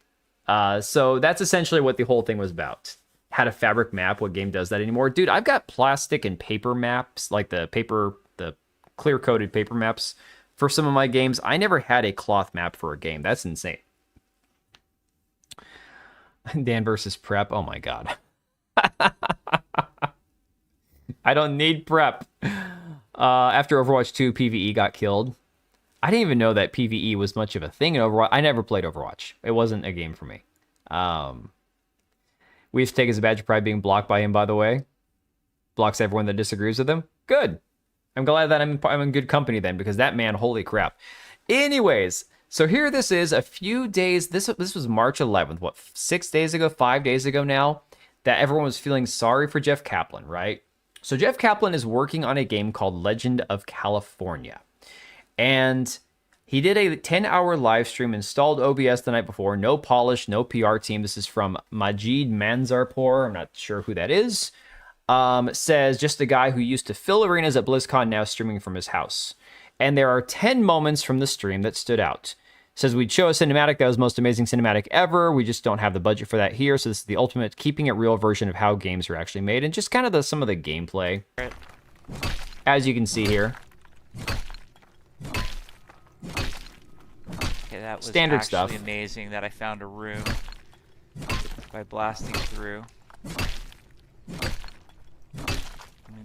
So that's essentially what the whole thing was about. Had a fabric map. What game does that anymore? Dude, I've got plastic and paper maps, like the clear-coated paper maps for some of my games. I never had a cloth map for a game. That's insane. Dan versus prep. Oh my god. I don't need prep. After Overwatch 2, PvE got killed. I didn't even know that PvE was much of a thing in Overwatch. I never played Overwatch. It wasn't a game for me. We used to take as a badge of pride being blocked by him, by the way. Blocks everyone that disagrees with him. Good. I'm glad that I'm in good company then, because that man, holy crap. Anyways, so here this is a few days. This was March 11th. What, 6 days ago, 5 days ago now, that everyone was feeling sorry for Jeff Kaplan, right? So Jeff Kaplan is working on a game called Legend of California. And he did a 10-hour live stream, installed OBS the night before. No polish, no PR team. This is from Majid Manzarpour. I'm not sure who that is. Says just a guy who used to fill arenas at BlizzCon, now streaming from his house. And there are 10 moments from the stream that stood out. Says we'd show a cinematic that was the most amazing cinematic ever. We just don't have the budget for that here. So this is the ultimate keeping it real version of how games are actually made. And just kind of some of the gameplay. As you can see here. Okay, that was standard actually stuff. Amazing that I found a room by blasting through.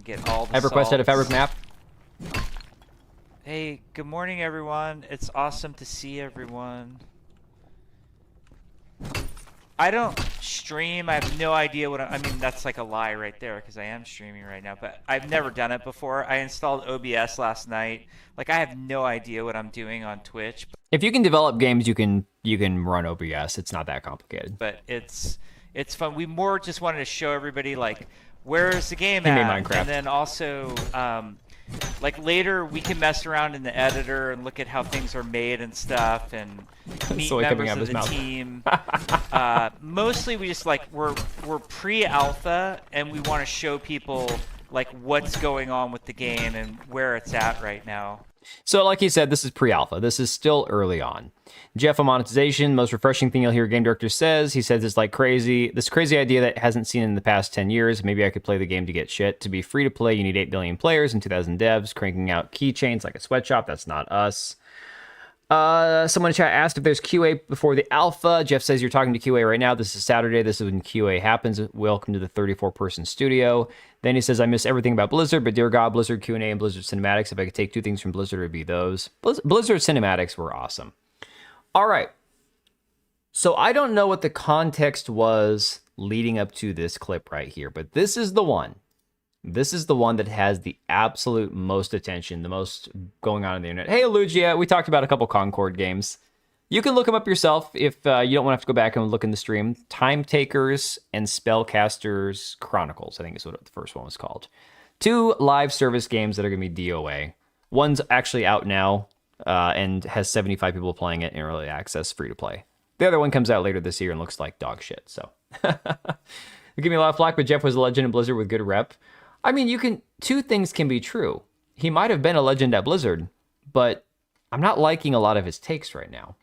Get all the I've requested a fabric salts. map. Hey, good morning, everyone. It's awesome to see everyone. I don't stream. I have no idea what I mean, that's like a lie right there because I am streaming right now, but I've never done it before. I installed OBS last night. Like, I have no idea what I'm doing on Twitch. If you can develop games, you can run OBS. It's not that complicated. But it's fun. We more just wanted to show everybody, like, where's the game He made at? Minecraft. And then also, like, later we can mess around in the editor and look at how things are made and stuff, and meet Soy coming members out of of his the mouth. team. Mostly we just, like, we're pre-alpha, and we want to show people, like, what's going on with the game and where it's at right now. So like he said, this is pre-alpha. This is still early on. Jeff on monetization, most refreshing thing you'll hear a game director says. He says it's like this crazy idea that hasn't seen in the past 10 years. Maybe I could play the game to get shit. To be free to play, you need 8 billion players and 2,000 devs cranking out keychains like a sweatshop. That's not us. Someone in chat asked if there's QA before the alpha. Jeff says you're talking to QA right now. This is Saturday. This is when QA happens. Welcome to the 34-person studio. Then he says, I miss everything about Blizzard, but dear God, Blizzard Q&A and Blizzard Cinematics. If I could take two things from Blizzard, it would be those. Blizzard Cinematics were awesome. All right. So I don't know what the context was leading up to this clip right here, but this is the one. This is the one that has the absolute most attention, the most going on the internet. Hey, Lugia, we talked about a couple Concord games. You can look them up yourself if you don't want to have to go back and look in the stream. Time Takers and Spellcasters Chronicles, I think is what the first one was called. 2 live service games that are going to be DOA. One's actually out now and has 75 people playing it in early access, free to play. The other one comes out later this year and looks like dog shit, so. Give me a lot of flack, but Jeff was a legend in Blizzard with good rep. I mean, two things can be true. He might have been a legend at Blizzard, but I'm not liking a lot of his takes right now.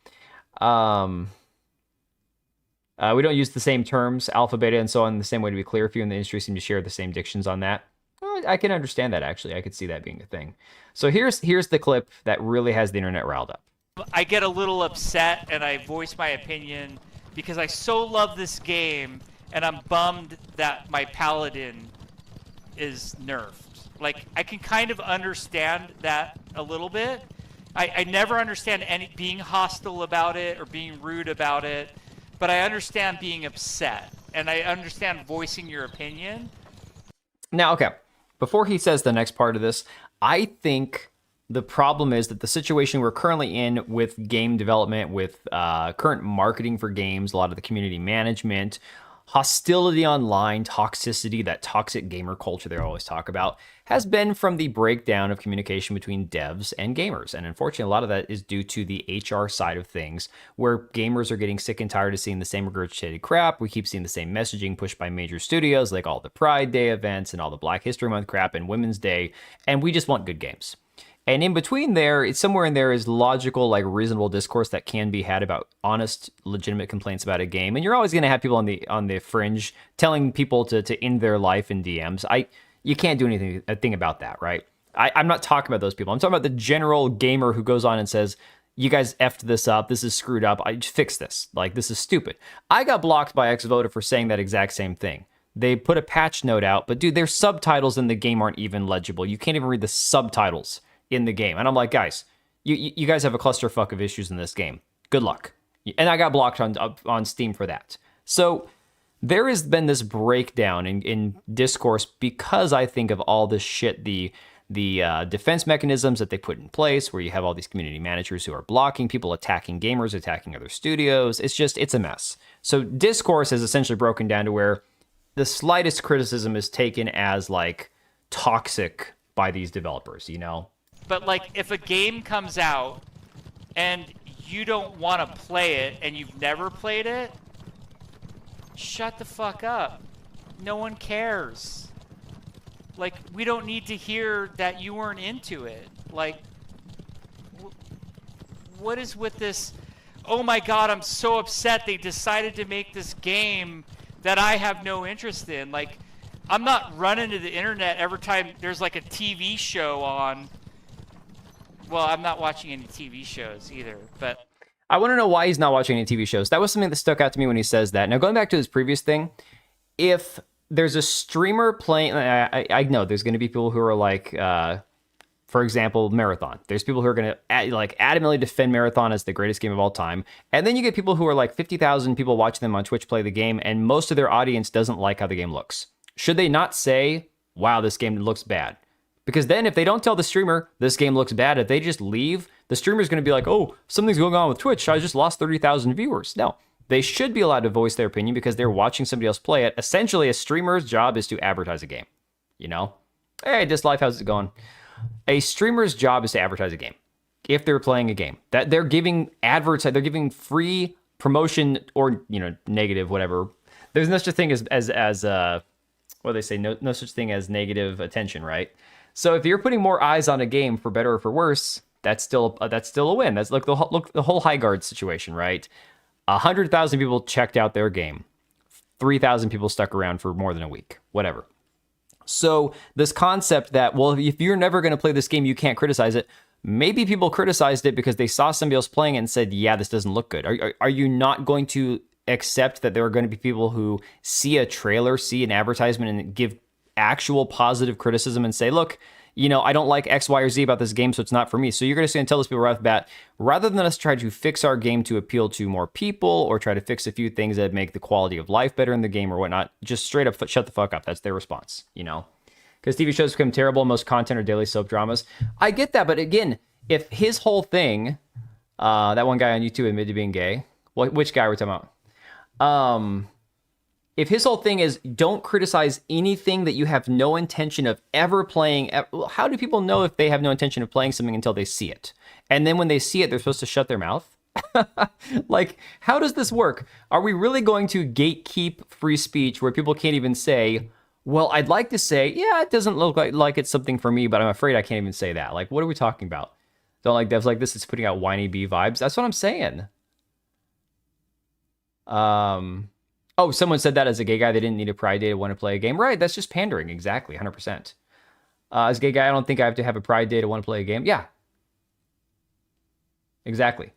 We don't use the same terms, alpha, beta, and so on, in the same way. To be clear, if you in the industry seem to share the same dictions on that. I can understand that, actually. I could see that being a thing. So here's the clip that really has the internet riled up. I get a little upset and I voice my opinion because I so love this game and I'm bummed that my paladin is nerfed. Like, I can kind of understand that a little bit. I never understand being hostile about it or being rude about it, but I understand being upset and I understand voicing your opinion. Now, okay, before he says the next part of this, I think the problem is that the situation we're currently in with game development, with current marketing for games, a lot of the community management, hostility online, toxicity, that toxic gamer culture they always talk about, has been from the breakdown of communication between devs and gamers. And unfortunately, a lot of that is due to the HR side of things, where gamers are getting sick and tired of seeing the same regurgitated crap. We keep seeing the same messaging pushed by major studios, like all the Pride Day events and all the Black History Month crap and Women's Day, and we just want good games. And in between there, it's somewhere in there is logical, like reasonable discourse that can be had about honest, legitimate complaints about a game. And you're always going to have people on the fringe telling people to end their life in DMs. You can't do a thing about that, right? I'm not talking about those people. I'm talking about the general gamer who goes on and says, you guys effed this up. This is screwed up. I just fix this. Like, this is stupid. I got blocked by Xvoda for saying that exact same thing. They put a patch note out, but dude, their subtitles in the game aren't even legible. You can't even read the subtitles in the game. And I'm like, guys, you guys have a clusterfuck of issues in this game. Good luck. And I got blocked on Steam for that. So there has been this breakdown in discourse because I think of all this shit, the defense mechanisms that they put in place, where you have all these community managers who are blocking people, attacking gamers, attacking other studios. It's a mess. So discourse is essentially broken down to where the slightest criticism is taken as like toxic by these developers, you know? But like, if a game comes out and you don't want to play it and you've never played it, shut the fuck up. No one cares. Like, we don't need to hear that you weren't into it. Like, what is with this? Oh my god, I'm so upset they decided to make this game that I have no interest in. Like, I'm not running to the internet every time there's like a TV show on. Well, I'm not watching any TV shows either, but I want to know why he's not watching any TV shows. That was something that stuck out to me when he says that. Now, going back to his previous thing, if there's a streamer playing, I know there's going to be people who are like, for example, Marathon. There's people who are going to adamantly defend Marathon as the greatest game of all time. And then you get people who are like 50,000 people watching them on Twitch play the game, and most of their audience doesn't like how the game looks. Should they not say, wow, this game looks bad? Because then if they don't tell the streamer this game looks bad, if they just leave, the streamer's going to be like, oh, something's going on with Twitch. I just lost 30,000 viewers. No, they should be allowed to voice their opinion because they're watching somebody else play it. Essentially, a streamer's job is to advertise a game. You know? Hey, This Life, how's it going? A streamer's job is to advertise a game. If they're playing a game. That they're giving they're giving free promotion or, negative, whatever. There's no such thing as what do they say? No such thing as negative attention, right? So if you're putting more eyes on a game, for better or for worse, that's still a win. That's like the whole High Guard situation, right? 100,000 people checked out their game. 3,000 people stuck around for more than a week, whatever. So this concept that, well, if you're never going to play this game, you can't criticize it. Maybe people criticized it because they saw somebody else playing it and said, yeah, this doesn't look good. Are you not going to accept that there are going to be people who see a trailer, see an advertisement, and give actual positive criticism and say, look, I don't like X, Y, or Z about this game, so it's not for me. So you're going to tell those people right off the bat, rather than us try to fix our game to appeal to more people or try to fix a few things that make the quality of life better in the game or whatnot, just straight up shut the fuck up. That's their response, Because TV shows become terrible. Most content are daily soap dramas. I get that, but again, if his whole thing, that one guy on YouTube admitted to being gay, which guy are we talking about? If his whole thing is don't criticize anything that you have no intention of ever playing, how do people know if they have no intention of playing something until they see it? And then when they see it, they're supposed to shut their mouth? Like, how does this work? Are we really going to gatekeep free speech where people can't even say, well, I'd like to say, yeah, it doesn't look like it's something for me, but I'm afraid I can't even say that. Like, what are we talking about? Don't like devs like this. It's putting out whiny bee vibes. That's what I'm saying. Oh, someone said that as a gay guy, they didn't need a pride day to want to play a game. Right, that's just pandering. Exactly, 100%. As a gay guy, I don't think I have to have a pride day to want to play a game. Yeah. Exactly.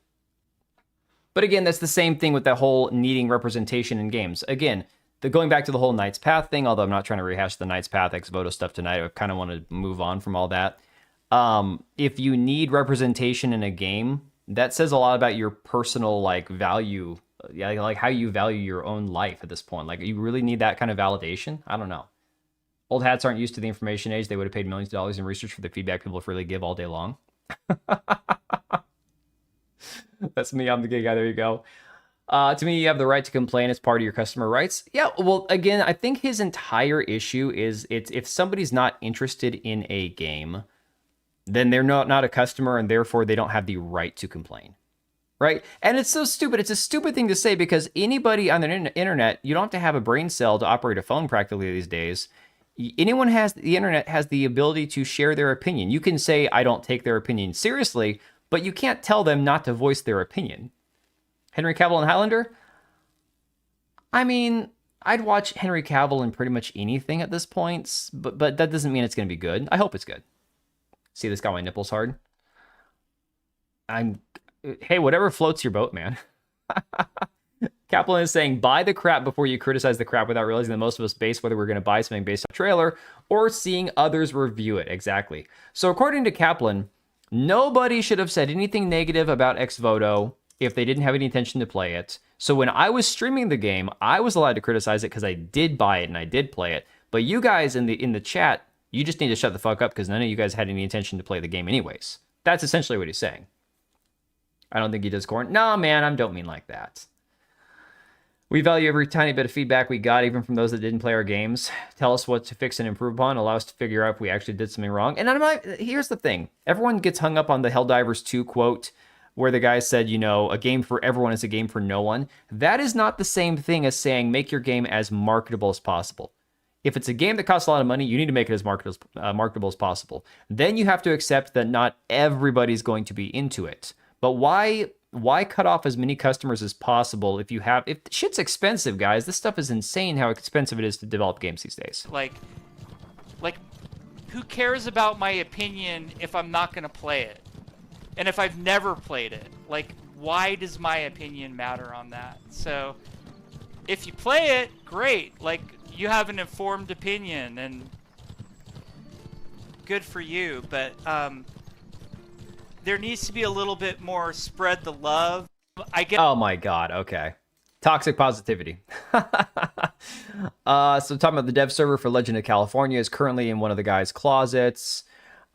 But again, that's the same thing with that whole needing representation in games. Again, going back to the whole Knight's Path thing, although I'm not trying to rehash the Knight's Path ex voto stuff tonight, I kind of want to move on from all that. If you need representation in a game, that says a lot about your personal like value, like how you value your own life at this point. Like, you really need that kind of validation? I don't know. Old hats aren't used to the information age. They would have paid millions of dollars in research for the feedback people freely give all day long. That's me. I'm the gay guy. There you go. To me, you have the right to complain as part of your customer rights. Yeah, well, again, I think his entire issue is if somebody's not interested in a game, then they're not a customer, and therefore they don't have the right to complain, right? And it's so stupid. It's a stupid thing to say, because anybody on the internet, you don't have to have a brain cell to operate a phone practically these days. Anyone has the internet has the ability to share their opinion. You can say, I don't take their opinion seriously, but you can't tell them not to voice their opinion. Henry Cavill and Highlander? I mean, I'd watch Henry Cavill in pretty much anything at this point, but that doesn't mean it's going to be good. I hope it's good. See, this got my nipples hard. Hey, whatever floats your boat, man. Kaplan is saying, buy the crap before you criticize the crap, without realizing that most of us base whether we're going to buy something based on a trailer or seeing others review it. Exactly. So according to Kaplan, nobody should have said anything negative about Ex Voto if they didn't have any intention to play it. So when I was streaming the game, I was allowed to criticize it because I did buy it and I did play it. But you guys in the chat, you just need to shut the fuck up, because none of you guys had any intention to play the game anyways. That's essentially what he's saying. I don't think he does corn. Nah, man, I don't mean like that. We value every tiny bit of feedback we got, even from those that didn't play our games. Tell us what to fix and improve upon. Allow us to figure out if we actually did something wrong. And here's the thing. Everyone gets hung up on the Helldivers 2 quote, where the guy said, you know, a game for everyone is a game for no one. That is not the same thing as saying make your game as marketable as possible. If it's a game that costs a lot of money, you need to make it as marketable as possible. Then you have to accept that not everybody's going to be into it. But why cut off as many customers as possible if shit's expensive, guys? This stuff is insane how expensive it is to develop games these days. Like who cares about my opinion if I'm not going to play it? And if I've never played it? Like, why does my opinion matter on that? So, if you play it, great. Like, you have an informed opinion, and good for you. But, there needs to be a little bit more spread the love. Oh my god, okay. Toxic positivity. So talking about the dev server for Legend of California is currently in one of the guys' closets.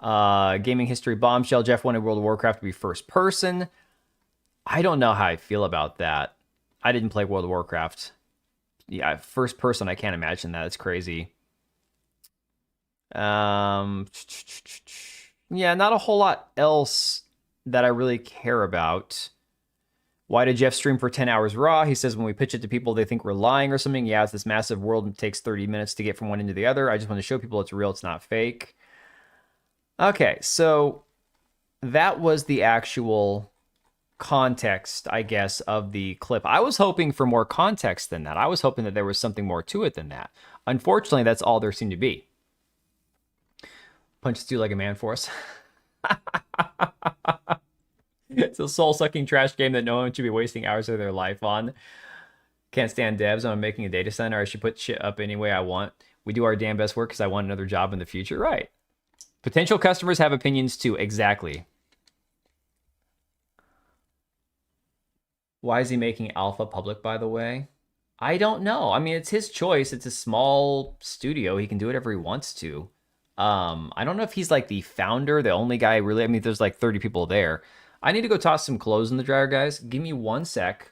Gaming history bombshell. Jeff wanted World of Warcraft to be first person. I don't know how I feel about that. I didn't play World of Warcraft. Yeah, first person, I can't imagine that. It's crazy. Yeah, not a whole lot else that I really care about. Why did Jeff stream for 10 hours raw? He says when we pitch it to people, they think we're lying or something. Yeah, it's this massive world and it takes 30 minutes to get from one end to the other. I just want to show people it's real, it's not fake. Okay, so that was the actual context, I guess, of the clip. I was hoping for more context than that. I was hoping that there was something more to it than that. Unfortunately, that's all there seemed to be. Punch Stu like a man for us. It's a soul-sucking trash game that no one should be wasting hours of their life on. Can't stand devs. I'm making a data center. I should put shit up any way I want. We do our damn best work because I want another job in the future. Right. Potential customers have opinions too. Exactly. Why is he making alpha public, by the way? I don't know. I mean, it's his choice. It's a small studio. He can do whatever he wants to. I don't know if he's like the founder, the only guy really. I mean, there's like 30 people there. I need to go toss some clothes in the dryer, guys. Give me 1 sec.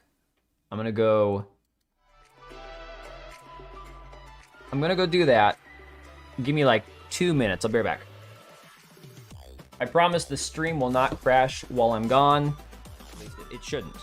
I'm gonna go do that. Give me like 2 minutes. I'll be right back. I promise the stream will not crash while I'm gone. At least it shouldn't.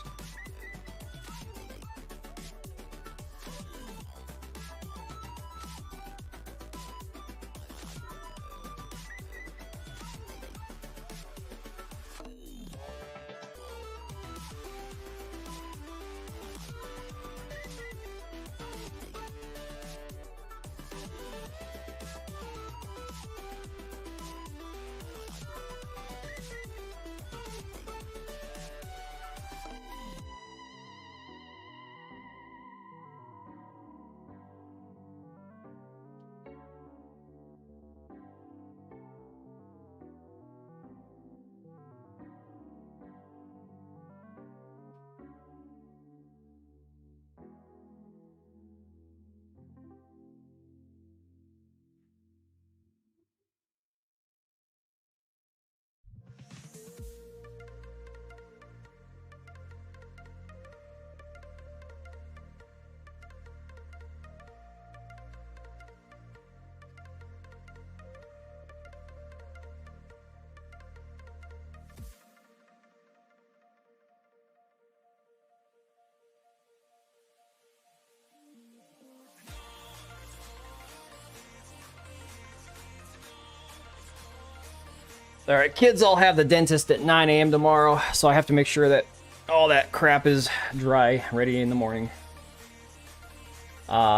All right, kids all have the dentist at 9 a.m. tomorrow, so I have to make sure that all that crap is dry, ready in the morning.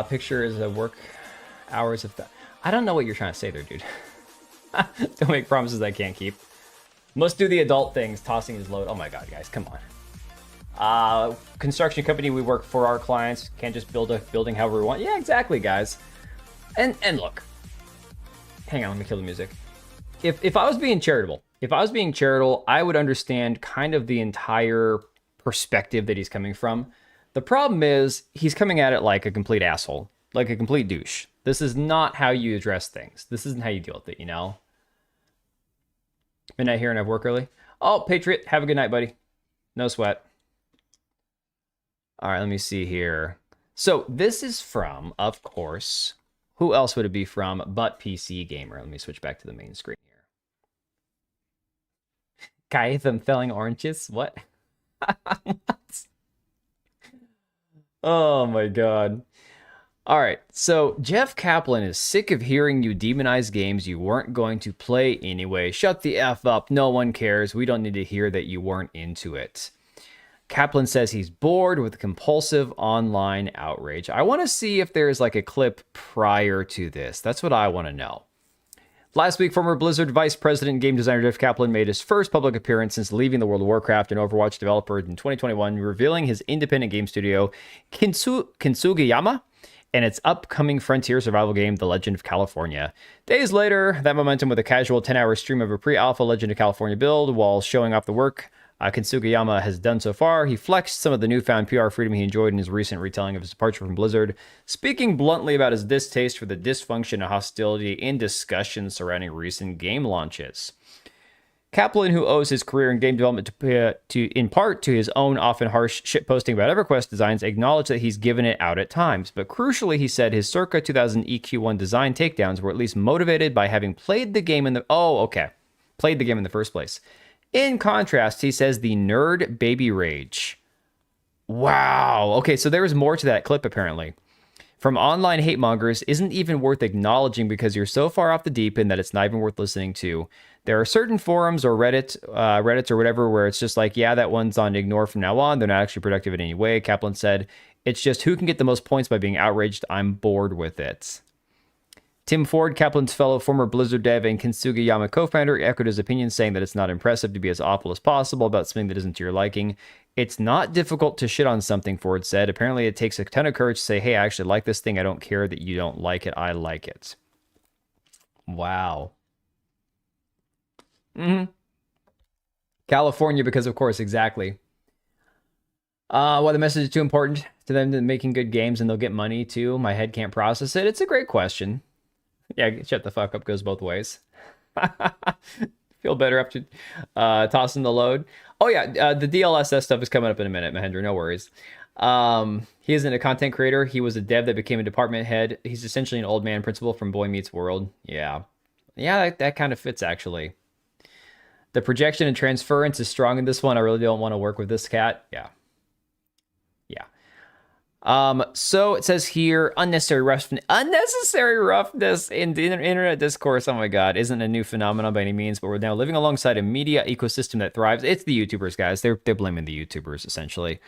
Picture is a work hours of... I don't know what you're trying to say there, dude. Don't make promises I can't keep. Must do the adult things, tossing his load. Oh my god, guys, come on. Construction company, we work for our clients. Can't just build a building however we want. Yeah, exactly, guys. And look. Hang on, let me kill the music. If I was being charitable, I would understand kind of the entire perspective that he's coming from. The problem is he's coming at it like a complete asshole, like a complete douche. This is not how you address things. This isn't how you deal with it, you know? Midnight here and I have work early. Oh, Patriot, have a good night, buddy. No sweat. All right, let me see here. So this is from, of course, who else would it be from but PC Gamer? Let me switch back to the main screen here. Guy, them felling oranges? What? What? Oh my god. All right, so Jeff Kaplan is sick of hearing you demonize games you weren't going to play anyway. Shut the F up. No one cares. We don't need to hear that you weren't into it. Kaplan says he's bored with compulsive online outrage. I want to see if there's like a clip prior to this. That's what I want to know. Last week, former Blizzard Vice President and game designer Jeff Kaplan made his first public appearance since leaving the World of Warcraft and Overwatch developer in 2021, revealing his independent game studio, Kintsugi and its upcoming frontier survival game, The Legend of California. Days later, that momentum with a casual 10-hour stream of a pre-alpha Legend of California build while showing off the work Kintsugi has done so far. He flexed some of the newfound PR freedom he enjoyed in his recent retelling of his departure from Blizzard, speaking bluntly about his distaste for the dysfunction and hostility in discussions surrounding recent game launches. Kaplan, who owes his career in game development in part to his own often harsh shitposting about EverQuest designs, acknowledged that he's given it out at times. But crucially, he said his circa 2000 EQ1 design takedowns were at least motivated by having played the game in the first place. In contrast, he says the nerd baby rage. Wow. Okay, so there was more to that clip, apparently. From online hate mongers isn't even worth acknowledging because you're so far off the deep end that it's not even worth listening to. There are certain forums or Reddits or whatever where it's just like, yeah, that one's on ignore from now on. They're not actually productive in any way. Kaplan said, it's just who can get the most points by being outraged. I'm bored with it. Tim Ford, Kaplan's fellow former Blizzard dev and Kintsugi co-founder, echoed his opinion, saying that it's not impressive to be as awful as possible about something that isn't to your liking. It's not difficult to shit on something, Ford said. Apparently, it takes a ton of courage to say, hey, I actually like this thing. I don't care that you don't like it. I like it. Wow. California, because of course, exactly. Why the message is too important to them to making good games and they'll get money too. My head can't process it. It's a great question. Yeah, shut the fuck up goes both ways. Feel better after tossing the load. Oh yeah, the DLSS stuff is coming up in a minute, Mahendra, no worries. He isn't a content creator. He was a dev that became a department head. He's essentially an old man principal from Boy Meets World. Yeah, that kind of fits actually. The projection and transference is strong in this one. I really don't want to work with this cat. Yeah. So it says here, unnecessary roughness in the internet discourse. Oh my god, isn't a new phenomenon by any means, but we're now living alongside a media ecosystem that thrives. It's the YouTubers, guys. They're blaming the YouTubers essentially.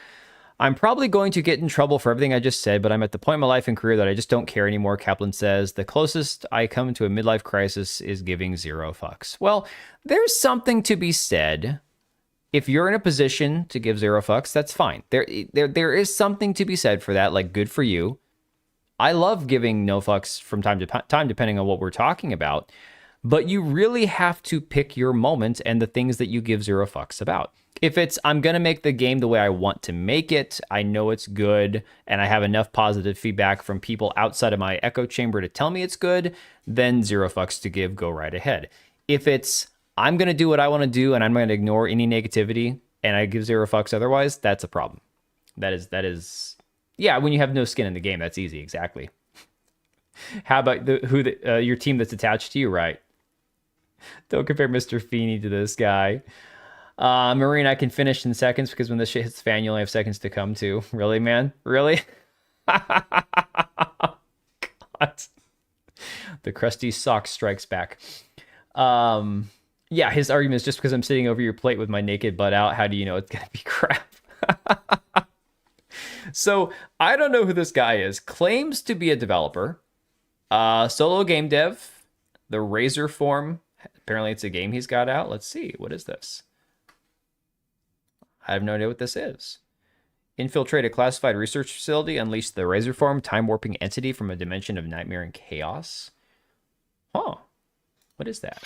I'm probably going to get in trouble for everything I just said, but I'm at the point in my life and career that I just don't care anymore, Kaplan says. The closest I come to a midlife crisis is giving zero fucks. Well, there's something to be said. If you're in a position to give zero fucks, that's fine. There is something to be said for that, like good for you. I love giving no fucks from time to time, depending on what we're talking about. But you really have to pick your moment and the things that you give zero fucks about. If it's, I'm going to make the game the way I want to make it, I know it's good, and I have enough positive feedback from people outside of my echo chamber to tell me it's good, then zero fucks to give, go right ahead. If it's, I'm going to do what I want to do and I'm going to ignore any negativity and I give zero fucks otherwise, that's a problem. That is, yeah, when you have no skin in the game, that's easy, exactly. How about your team that's attached to you, right? Don't compare Mr. Feeney to this guy. Marine, I can finish in seconds because when this shit hits the fan, you only have seconds to come to. Really, man? Really? God. The crusty sock strikes back. Yeah, his argument is just because I'm sitting over your plate with my naked butt out, how do you know it's going to be crap? So, I don't know who this guy is. Claims to be a developer. Solo game dev. The Razor form. Apparently it's a game he's got out. Let's see. What is this? I have no idea what this is. Infiltrate a classified research facility. Unleash the Razor form. Time warping entity from a dimension of nightmare and chaos. Huh. What is that?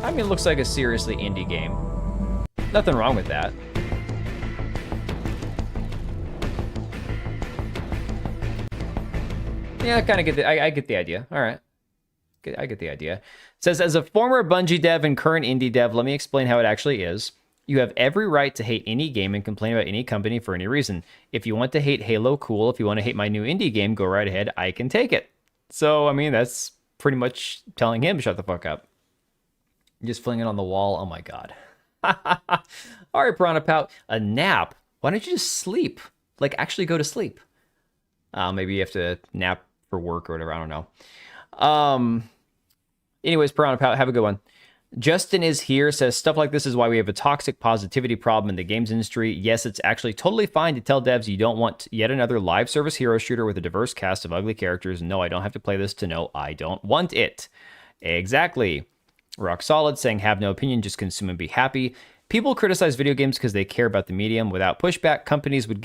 I mean, it looks like a seriously indie game. Nothing wrong with that. Yeah, I kind of get I get the idea. All right. I get the idea. It says, as a former Bungie dev and current indie dev, let me explain how it actually is. You have every right to hate any game and complain about any company for any reason. If you want to hate Halo, cool. If you want to hate my new indie game, go right ahead. I can take it. So, I mean, that's pretty much telling him, shut the fuck up. Just fling it on the wall. Oh my god. All right, Piranha Pout. A nap. Why don't you just sleep? Like, actually go to sleep. Maybe you have to nap for work or whatever. I don't know. Anyways, Piranha Pout, have a good one. Justin is here, says, stuff like this is why we have a toxic positivity problem in the games industry. Yes, it's actually totally fine to tell devs you don't want yet another live service hero shooter with a diverse cast of ugly characters. No, I don't have to play this to know I don't want it. Exactly. Rock Solid saying, have no opinion, just consume and be happy. People criticize video games because they care about the medium. Without pushback, companies would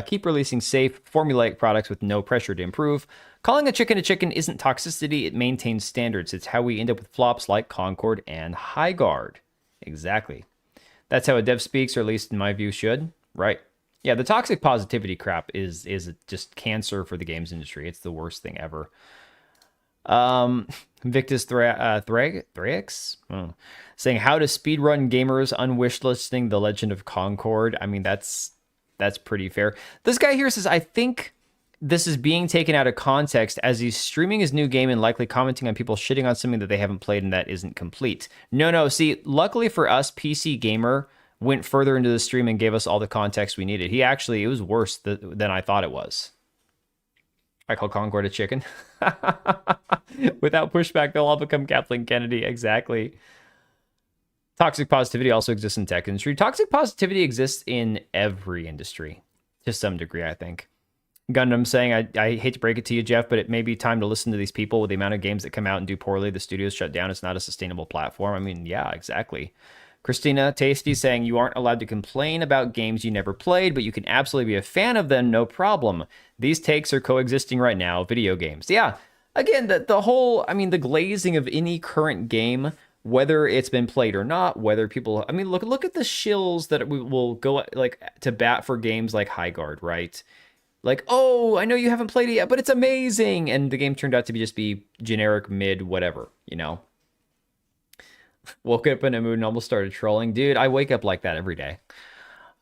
keep releasing safe, formulaic products with no pressure to improve. Calling a chicken isn't toxicity, it maintains standards. It's how we end up with flops like Concord and Highguard. Exactly. That's how a dev speaks, or at least in my view should. Right. Yeah, the toxic positivity crap is just cancer for the games industry. It's the worst thing ever. Victus Thrax saying, how to speedrun gamers unwishlisting The Legend of Concord. I mean, that's pretty fair. This guy here says, I think this is being taken out of context as he's streaming his new game and likely commenting on people shitting on something that they haven't played and that isn't complete. No, see, luckily for us, PC Gamer went further into the stream and gave us all the context we needed. It was worse than I thought it was. I call Concord a chicken. Without pushback, they'll all become Kaplan Kennedy. Exactly. Toxic positivity also exists in tech industry. Toxic positivity exists in every industry to some degree, I think. Gundam saying, I hate to break it to you, Jeff, but it may be time to listen to these people. With the amount of games that come out and do poorly, the studios shut down. It's not a sustainable platform. I mean, yeah, exactly. Christina Tasty saying, you aren't allowed to complain about games you never played, but you can absolutely be a fan of them, no problem. These takes are coexisting right now, video games. Yeah, again, the whole, I mean, the glazing of any current game, whether it's been played or not, whether people, I mean, look at the shills that we will go like to bat for games like Highguard, right? Like, oh, I know you haven't played it yet, but it's amazing. And the game turned out to be generic mid, whatever, you know? Woke up in a mood and almost started trolling. Dude, I wake up like that every day.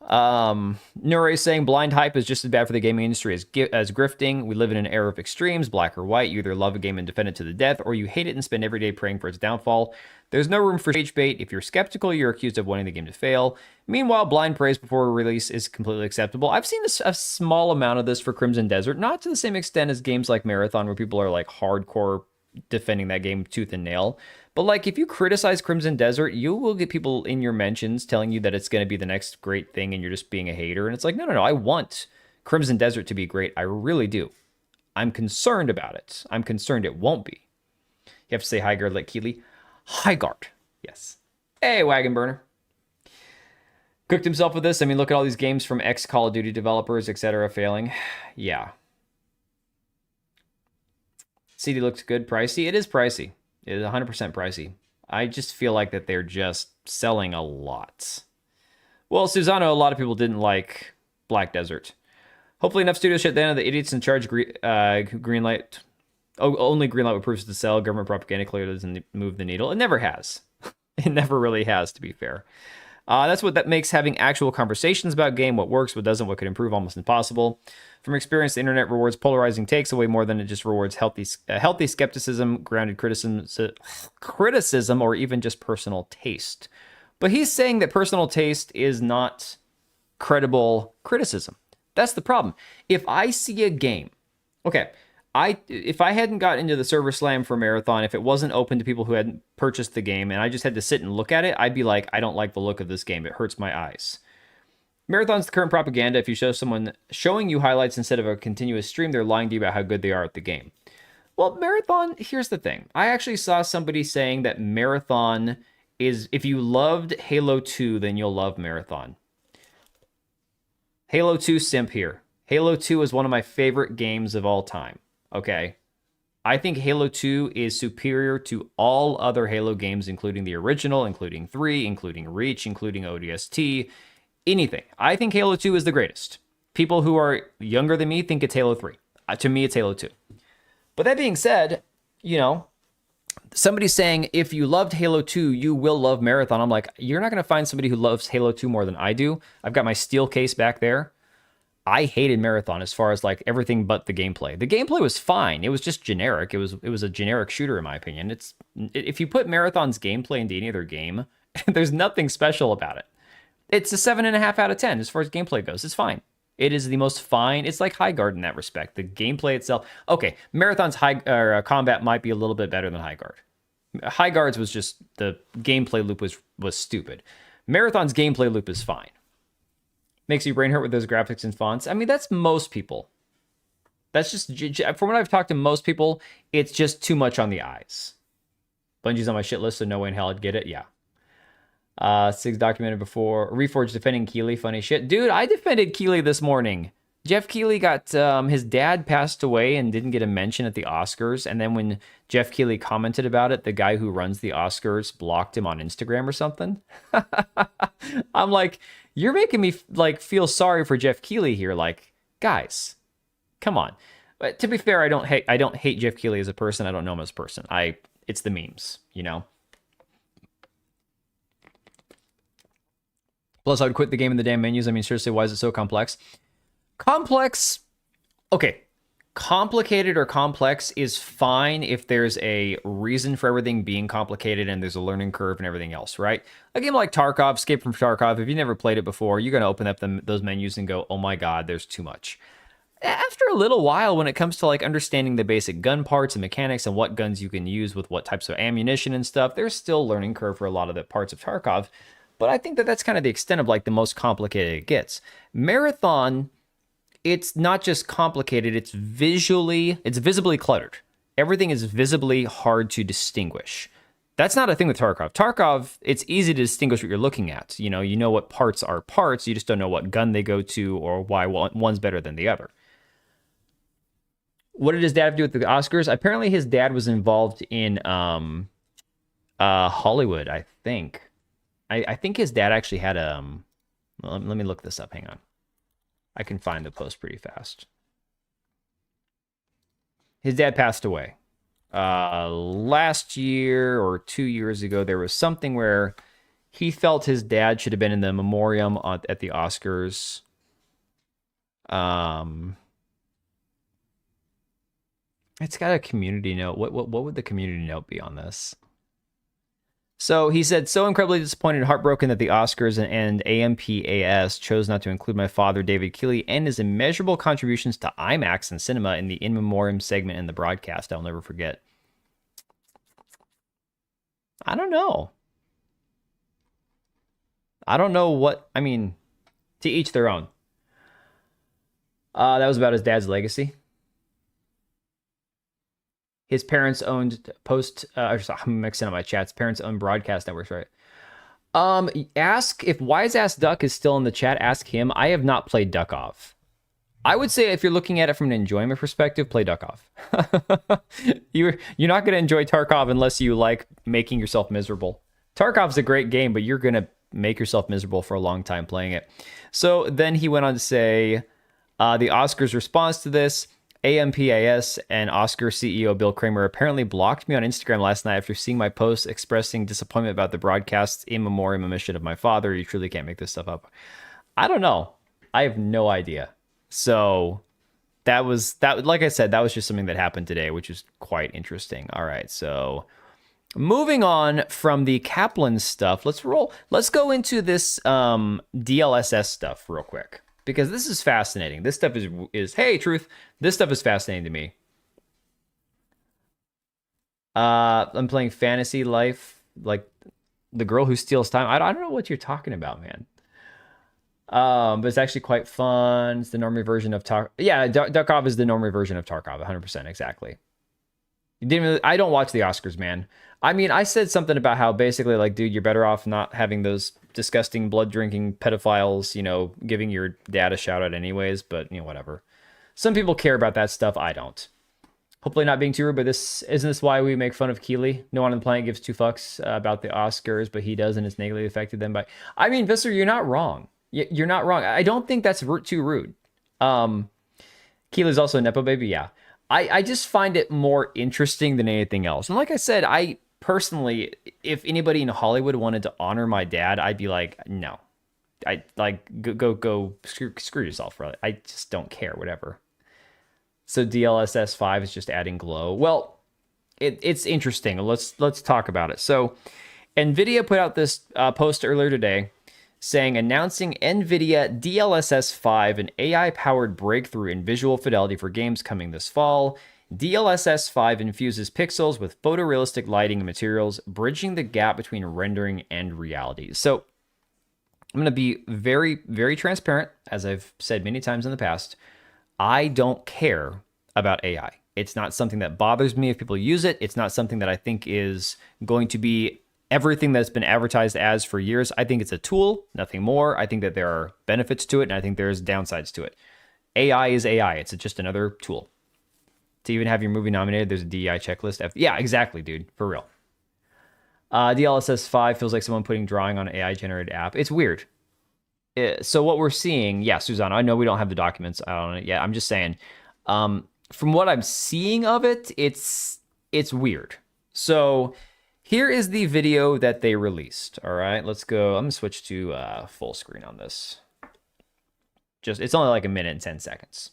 Nure saying blind hype is just as bad for the gaming industry as grifting. We live in an era of extremes, black or white. You either love a game and defend it to the death, or you hate it and spend every day praying for its downfall. There's no room for stage bait. If you're skeptical, you're accused of wanting the game to fail. Meanwhile, blind praise before release is completely acceptable. I've seen a small amount of this for Crimson Desert, not to the same extent as games like Marathon, where people are like hardcore defending that game tooth and nail. But like, if you criticize Crimson Desert, you will get people in your mentions telling you that it's going to be the next great thing and you're just being a hater. And it's like, no, I want Crimson Desert to be great. I really do. I'm concerned about it. I'm concerned it won't be. You have to say Highguard like Keeley. Highguard. Yes. Hey, Wagon Burner. Cooked himself with this. I mean, look at all these games from ex-Call of Duty developers, etc. failing. Yeah. CD looks good. Pricey. It is pricey. It is 100% pricey. I just feel like that they're just selling a lot. Well, Susano, a lot of people didn't like Black Desert. Hopefully enough studios shut down the idiots in charge greenlight. Only greenlight approves to sell. Government propaganda clearly doesn't move the needle. It never has. It never really has, to be fair. That's what that makes having actual conversations about game, what works, what doesn't, what could improve, almost impossible. From experience, the internet rewards polarizing takes away more than it just rewards healthy skepticism, grounded criticism, or even just personal taste. But he's saying that personal taste is not credible criticism. That's the problem. If I see a game, okay, if I hadn't got into the server slam for Marathon, if it wasn't open to people who hadn't purchased the game and I just had to sit and look at it, I'd be like, I don't like the look of this game. It hurts my eyes. Marathon's the current propaganda. If you show someone showing you highlights instead of a continuous stream, they're lying to you about how good they are at the game. Well, Marathon, here's the thing. I actually saw somebody saying that Marathon is, if you loved Halo 2, then you'll love Marathon. Halo 2 simp here. Halo 2 is one of my favorite games of all time. Okay? I think Halo 2 is superior to all other Halo games, including the original, including 3, including Reach, including ODST, anything. I think Halo 2 is the greatest. People who are younger than me think it's Halo 3. To me, it's Halo 2. But that being said, you know, somebody saying, if you loved Halo 2, you will love Marathon. I'm like, you're not going to find somebody who loves Halo 2 more than I do. I've got my steel case back there. I hated Marathon as far as like everything but the gameplay. The gameplay was fine. It was just generic. It was a generic shooter in my opinion. If you put Marathon's gameplay into any other game, there's nothing special about it. It's a 7.5 out of 10 as far as gameplay goes. It's fine. It is the most fine. It's like High Guard in that respect. The gameplay itself. Okay, Marathon's combat might be a little bit better than High Guard. High Guard's was just the gameplay loop was stupid. Marathon's gameplay loop is fine. Makes your brain hurt with those graphics and fonts. I mean, that's most people. That's just, from what I've talked to most people, it's just too much on the eyes. Bungie's on my shit list, so no way in hell I'd get it. Yeah. Sig's documented before. Reforged defending Keeley. Funny shit. Dude, I defended Keeley this morning. Jeff Keeley got, his dad passed away and didn't get a mention at the Oscars. And then when Jeff Keeley commented about it, the guy who runs the Oscars blocked him on Instagram or something. I'm like, you're making me like feel sorry for Jeff Keeley here. Like, guys, come on. But to be fair, I don't hate Jeff Keeley as a person. I don't know him as a person. It's the memes, you know? Plus, I would quit the game in the damn menus. I mean, seriously, why is it so complex? Complex, okay. Complicated or complex is fine if there's a reason for everything being complicated and there's a learning curve and everything else, right? A game like Tarkov, Escape from Tarkov, if you never played it before, you're going to open up those menus and go, oh my god, there's too much. After a little while, when it comes to like understanding the basic gun parts and mechanics and what guns you can use with what types of ammunition and stuff, there's still a learning curve for a lot of the parts of Tarkov. But I think that that's kind of the extent of like the most complicated it gets. Marathon, it's not just complicated, it's visibly cluttered. Everything is visibly hard to distinguish. That's not a thing with Tarkov. Tarkov, it's easy to distinguish what you're looking at. You know what parts are parts, you just don't know what gun they go to or why one's better than the other. What did his dad do with the Oscars? Apparently his dad was involved in Hollywood, I think. I think his dad actually had let me look this up, hang on. I can find the post pretty fast. His dad passed away. Last year or 2 years ago, there was something where he felt his dad should have been in the memoriam at the Oscars. It's got a community note. What would the community note be on this? So he said, so incredibly disappointed and heartbroken that the Oscars and AMPAS chose not to include my father, David Keeley, and his immeasurable contributions to IMAX and cinema in the in memoriam segment in the broadcast. I'll never forget. I don't know. I mean, to each their own. That was about his dad's legacy. His parents owned I'm mixing up my chats. Parents owned broadcast networks, right? Ask if Wise Ass Duck is still in the chat. Ask him. I have not played Duck Off. I would say if you're looking at it from an enjoyment perspective, play Duck Off. You're not going to enjoy Tarkov unless you like making yourself miserable. Tarkov's a great game, but you're going to make yourself miserable for a long time playing it. So then he went on to say, the Oscars' response to this, AMPAS and Oscar CEO Bill Kramer apparently blocked me on Instagram last night after seeing my post expressing disappointment about the broadcast's in memoriam omission of my father. You truly can't make this stuff up. I don't know. I have no idea. So that like I said, that was just something that happened today, which is quite interesting. All right, so moving on from the Kaplan stuff, let's go into this DLSS stuff real quick, because this is fascinating. This stuff is hey, truth, this stuff is fascinating to me. I'm playing Fantasy Life, like the girl who steals time. I don't know what you're talking about, man. But it's actually quite fun. It's the normie version of Tarkov. Yeah, Tarkov is the normie version of Tarkov, 100% exactly. I don't watch the Oscars, man. I mean, I said something about how basically, like, dude, you're better off not having those disgusting blood-drinking pedophiles, you know, giving your dad a shout-out anyways, but, you know, whatever. Some people care about that stuff. I don't. Hopefully not being too rude, but isn't this why we make fun of Keeley? No one on the planet gives two fucks about the Oscars, but he does, and it's negatively affected them by... I mean, Visser, you're not wrong. You're not wrong. I don't think that's too rude. Keeley's also a Nepo baby, yeah. I just find it more interesting than anything else. And like I said, I personally, if anybody in Hollywood wanted to honor my dad, I'd be like, no. I like go screw yourself, brother. I just don't care, whatever. So DLSS 5 is just adding glow. Well, it's interesting. Let's talk about it. So Nvidia put out this post earlier today saying announcing Nvidia DLSS 5, an AI-powered breakthrough in visual fidelity for games coming this fall. DLSS 5 infuses pixels with photorealistic lighting and materials, bridging the gap between rendering and reality. So I'm going to be very, very transparent, as I've said many times in the past. I don't care about AI. It's not something that bothers me if people use it. It's not something that I think is going to be everything that's been advertised as for years. I think it's a tool, nothing more. I think that there are benefits to it, and I think there's downsides to it. AI is AI. It's just another tool. To even have your movie nominated, there's a DEI checklist. Yeah, exactly, dude. For real. DLSS 5 feels like someone putting drawing on an AI-generated app. It's weird. So what we're seeing, yeah, Susanna, I know we don't have the documents on it yet. I'm just saying, from what I'm seeing of it, it's weird. So here is the video that they released. All right, let's go. I'm gonna switch to full screen on this. It's only like a minute and 10 seconds.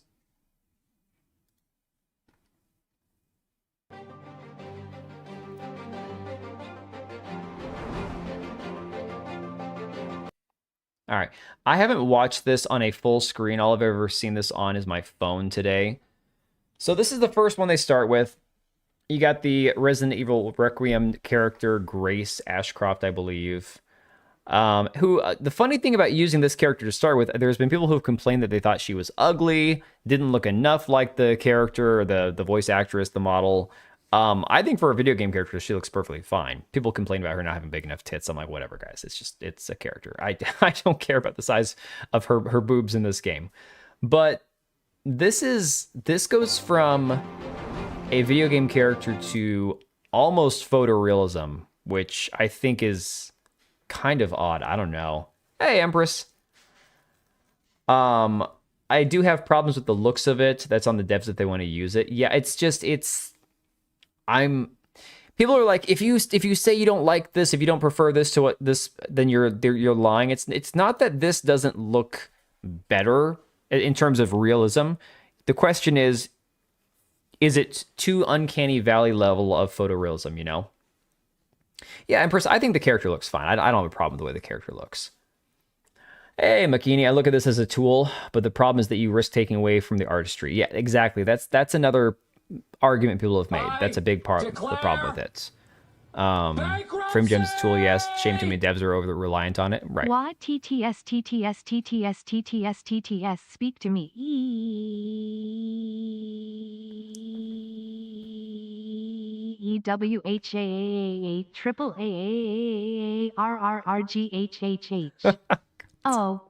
All right, I haven't watched this on a full screen. All I've ever seen this on is my phone today. So this is the first one they start with. You got the Resident Evil Requiem character, Grace Ashcroft, I believe. The funny thing about using this character to start with, there's been people who have complained that they thought she was ugly, didn't look enough like the character, or the voice actress, the model. I think for a video game character, she looks perfectly fine. People complain about her not having big enough tits. I'm like, whatever, guys. It's a character. I don't care about the size of her boobs in this game. But this goes from a video game character to almost photorealism, which I think is kind of odd. I don't know. Hey, Empress. I do have problems with the looks of it. That's on the devs if they want to use it. Yeah, people are like, if you say you don't like this, if you don't prefer this to what this, then you're lying. It's not that this doesn't look better in terms of realism. The question is it too uncanny valley level of photorealism, you know? Yeah, Empress, I think the character looks fine. I don't have a problem with the way the character looks. Hey, Makini, I look at this as a tool, but the problem is that you risk taking away from the artistry. Yeah, exactly. That's another argument people have made. That's a big part of the problem with it. Frame Gem's tool, yes. Shame too many devs are over reliant on it. Right. Why TTS TTS TTS TTS TTS speak to me. EWHA triple ARRRGHHH. Oh.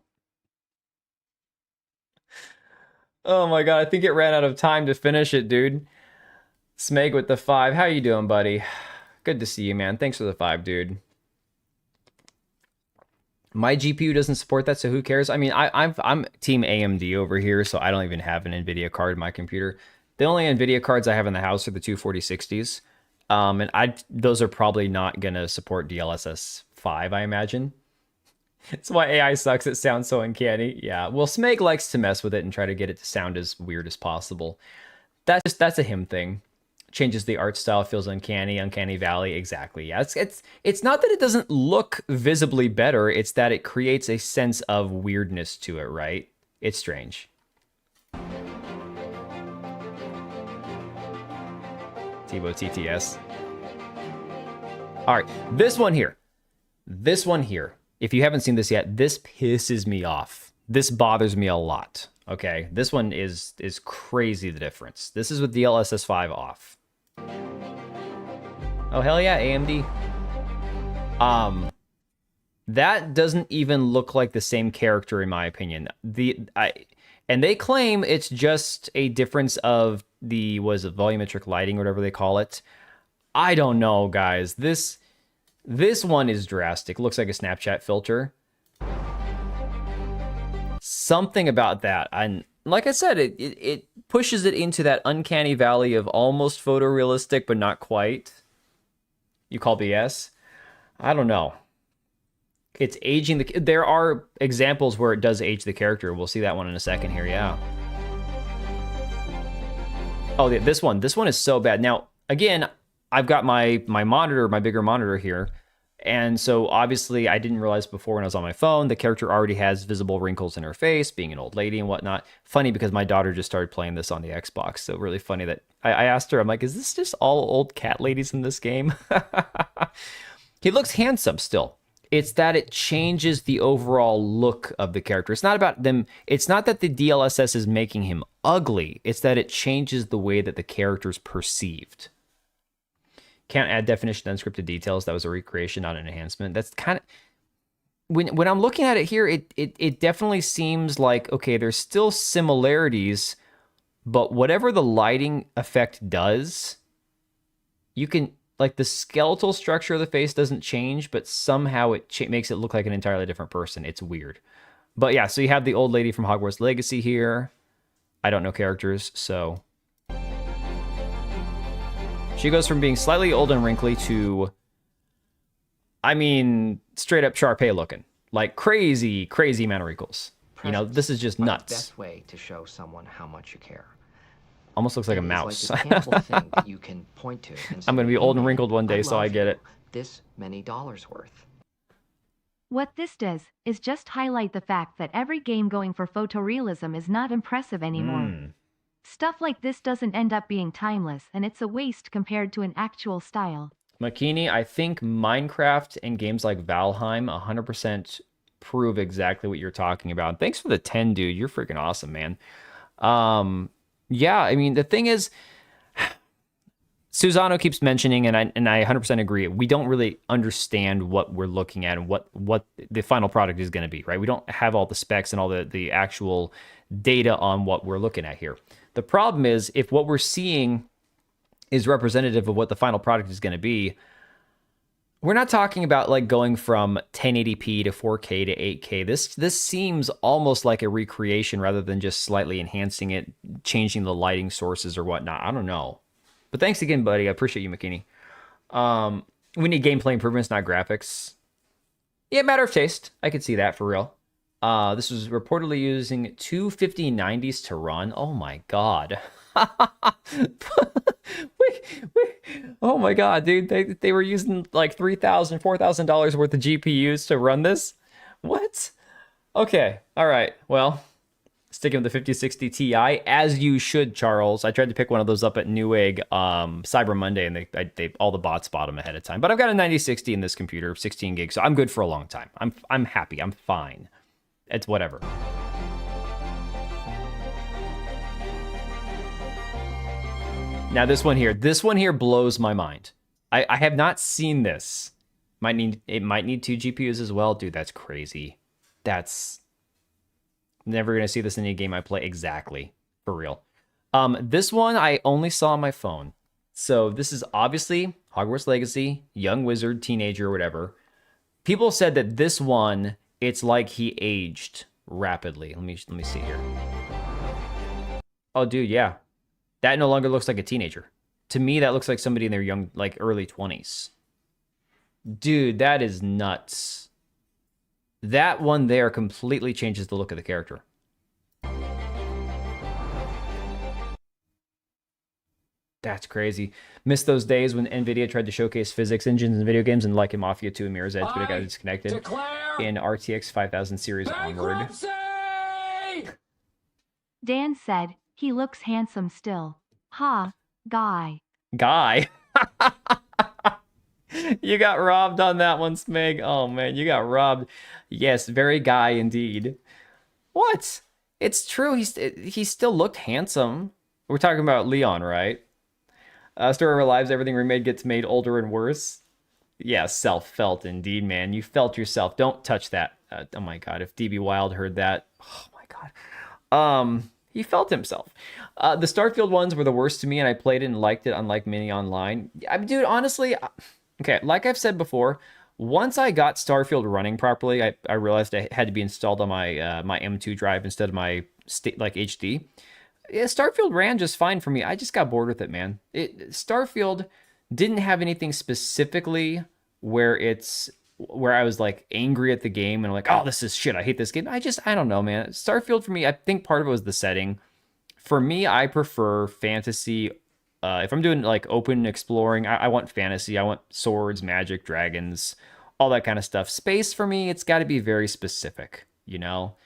Oh my god, I think it ran out of time to finish it, dude. Smeg with the 5. How you doing, buddy? Good to see you, man. Thanks for the 5, dude. My GPU doesn't support that, so who cares? I mean, I'm team AMD over here, so I don't even have an Nvidia card in my computer. The only Nvidia cards I have in the house are the 24060s. And those are probably not gonna support DLSS 5, I imagine. That's why AI sucks. It sounds so uncanny. Yeah. Well, Smeg likes to mess with it and try to get it to sound as weird as possible. That's a him thing. Changes the art style, feels uncanny valley. Exactly. Yeah. It's not that it doesn't look visibly better. It's that it creates a sense of weirdness to it, right? It's strange. Tebow TTS. All right, this one here. This one here. If you haven't seen this yet, this pisses me off. This bothers me a lot. Okay, this one is crazy, the difference. This is with DLSS 5 off. Oh, hell yeah, AMD. That doesn't even look like the same character, in my opinion. And they claim it's just a difference of the, volumetric lighting, or whatever they call it. I don't know, guys. This one is drastic. Looks like a Snapchat filter. Something about that. And like I said, it pushes it into that uncanny valley of almost photorealistic, but not quite. You call BS? I don't know. It's aging there are examples where it does age the character. We'll see that one in a second here, yeah. Oh, this one is so bad. Now, again, I've got my monitor, my bigger monitor here. And so obviously I didn't realize before when I was on my phone, the character already has visible wrinkles in her face, being an old lady and whatnot. Funny because my daughter just started playing this on the Xbox. So really funny that I asked her, I'm like, is this just all old cat ladies in this game? He looks handsome still. It's that it changes the overall look of the character. It's not about them. It's not that the DLSS is making him ugly. It's that it changes the way that the character's perceived. Can't add definition to unscripted details. That was a recreation, not an enhancement. That's kind of... When I'm looking at it here, it definitely seems like, okay, there's still similarities, but whatever the lighting effect does, you can... Like, the skeletal structure of the face doesn't change, but somehow it makes it look like an entirely different person. It's weird. But yeah, so you have the old lady from Hogwarts Legacy here. I don't know characters, so... She goes from being slightly old and wrinkly to... I mean, straight up Sharpay looking. Like, crazy, crazy amount of wrinkles. You know, this is just nuts. The best way to show someone how much you care. Almost looks like a mouse. Like tangible thing that you can point to and say, I'm going to be old and wrinkled one day, so I get it. This many dollars worth. What this does is just highlight the fact that every game going for photorealism is not impressive anymore. Stuff like this doesn't end up being timeless, and it's a waste compared to an actual style. Makini, I think Minecraft and games like Valheim 100% prove exactly what you're talking about. Thanks for the 10, dude. You're freaking awesome, man. Yeah, I mean, the thing is, Susano keeps mentioning, and I 100% agree, we don't really understand what we're looking at and what the final product is going to be, right? We don't have all the specs and all the actual data on what we're looking at here. The problem is, if what we're seeing is representative of what the final product is going to be, we're not talking about like going from 1080p to 4K to 8K. This seems almost like a recreation rather than just slightly enhancing it, changing the lighting sources or whatnot. I don't know. But thanks again, buddy. I appreciate you, McKinney. We need gameplay improvements, not graphics. Yeah, matter of taste. I could see that for real. This was reportedly using two 5090s to run. Oh my god. Oh my god, dude. They were using like $3,000, $4,000 worth of GPUs to run this? What? Okay. All right. Well, sticking with the 5060 Ti, as you should, Charles. I tried to pick one of those up at Newegg Cyber Monday, and they all the bots bought them ahead of time. But I've got a 9060 in this computer, 16 gigs, so I'm good for a long time. I'm happy. I'm fine. It's whatever. Now this one here blows my mind. I have not seen this. It might need 2 GPUs as well. Dude, that's crazy. That's never gonna see this in any game I play. Exactly. For real. This one I only saw on my phone. So this is obviously Hogwarts Legacy, young wizard, teenager, whatever. People said that this one, it's like he aged rapidly. Let me see here. Oh, dude, yeah. That no longer looks like a teenager. To me, that looks like somebody in their young, like early 20s. Dude, that is nuts. That one there completely changes the look of the character. That's crazy. Missed those days when Nvidia tried to showcase physics engines in video games and like in Mafia 2 and Mirror's Edge, but it got disconnected. In RTX 5000 series onward. Dan said, he looks handsome still. Ha, guy. Guy? You got robbed on that one, Smeg. Oh man, you got robbed. Yes, very guy indeed. What? It's true. He still looked handsome. We're talking about Leon, right? Story of our lives, everything remade gets made older and worse. Yeah, self-felt indeed, man. You felt yourself. Don't touch that. Oh my god, if DB Wild heard that. Oh my god. He felt himself. The Starfield ones were the worst to me, and I played it and liked it, unlike many online. Dude, honestly, okay, like I've said before, once I got Starfield running properly, I realized it had to be installed on my my M2 drive instead of my HD. Yeah, Starfield ran just fine for me. I just got bored with it, man. Starfield didn't have anything specifically where I was like angry at the game and like, oh, this is shit. I hate this game. I don't know, man. Starfield for me, I think part of it was the setting. For me, I prefer fantasy. If I'm doing like open exploring, I want fantasy. I want swords, magic, dragons, all that kind of stuff. Space for me, it's got to be very specific, you know?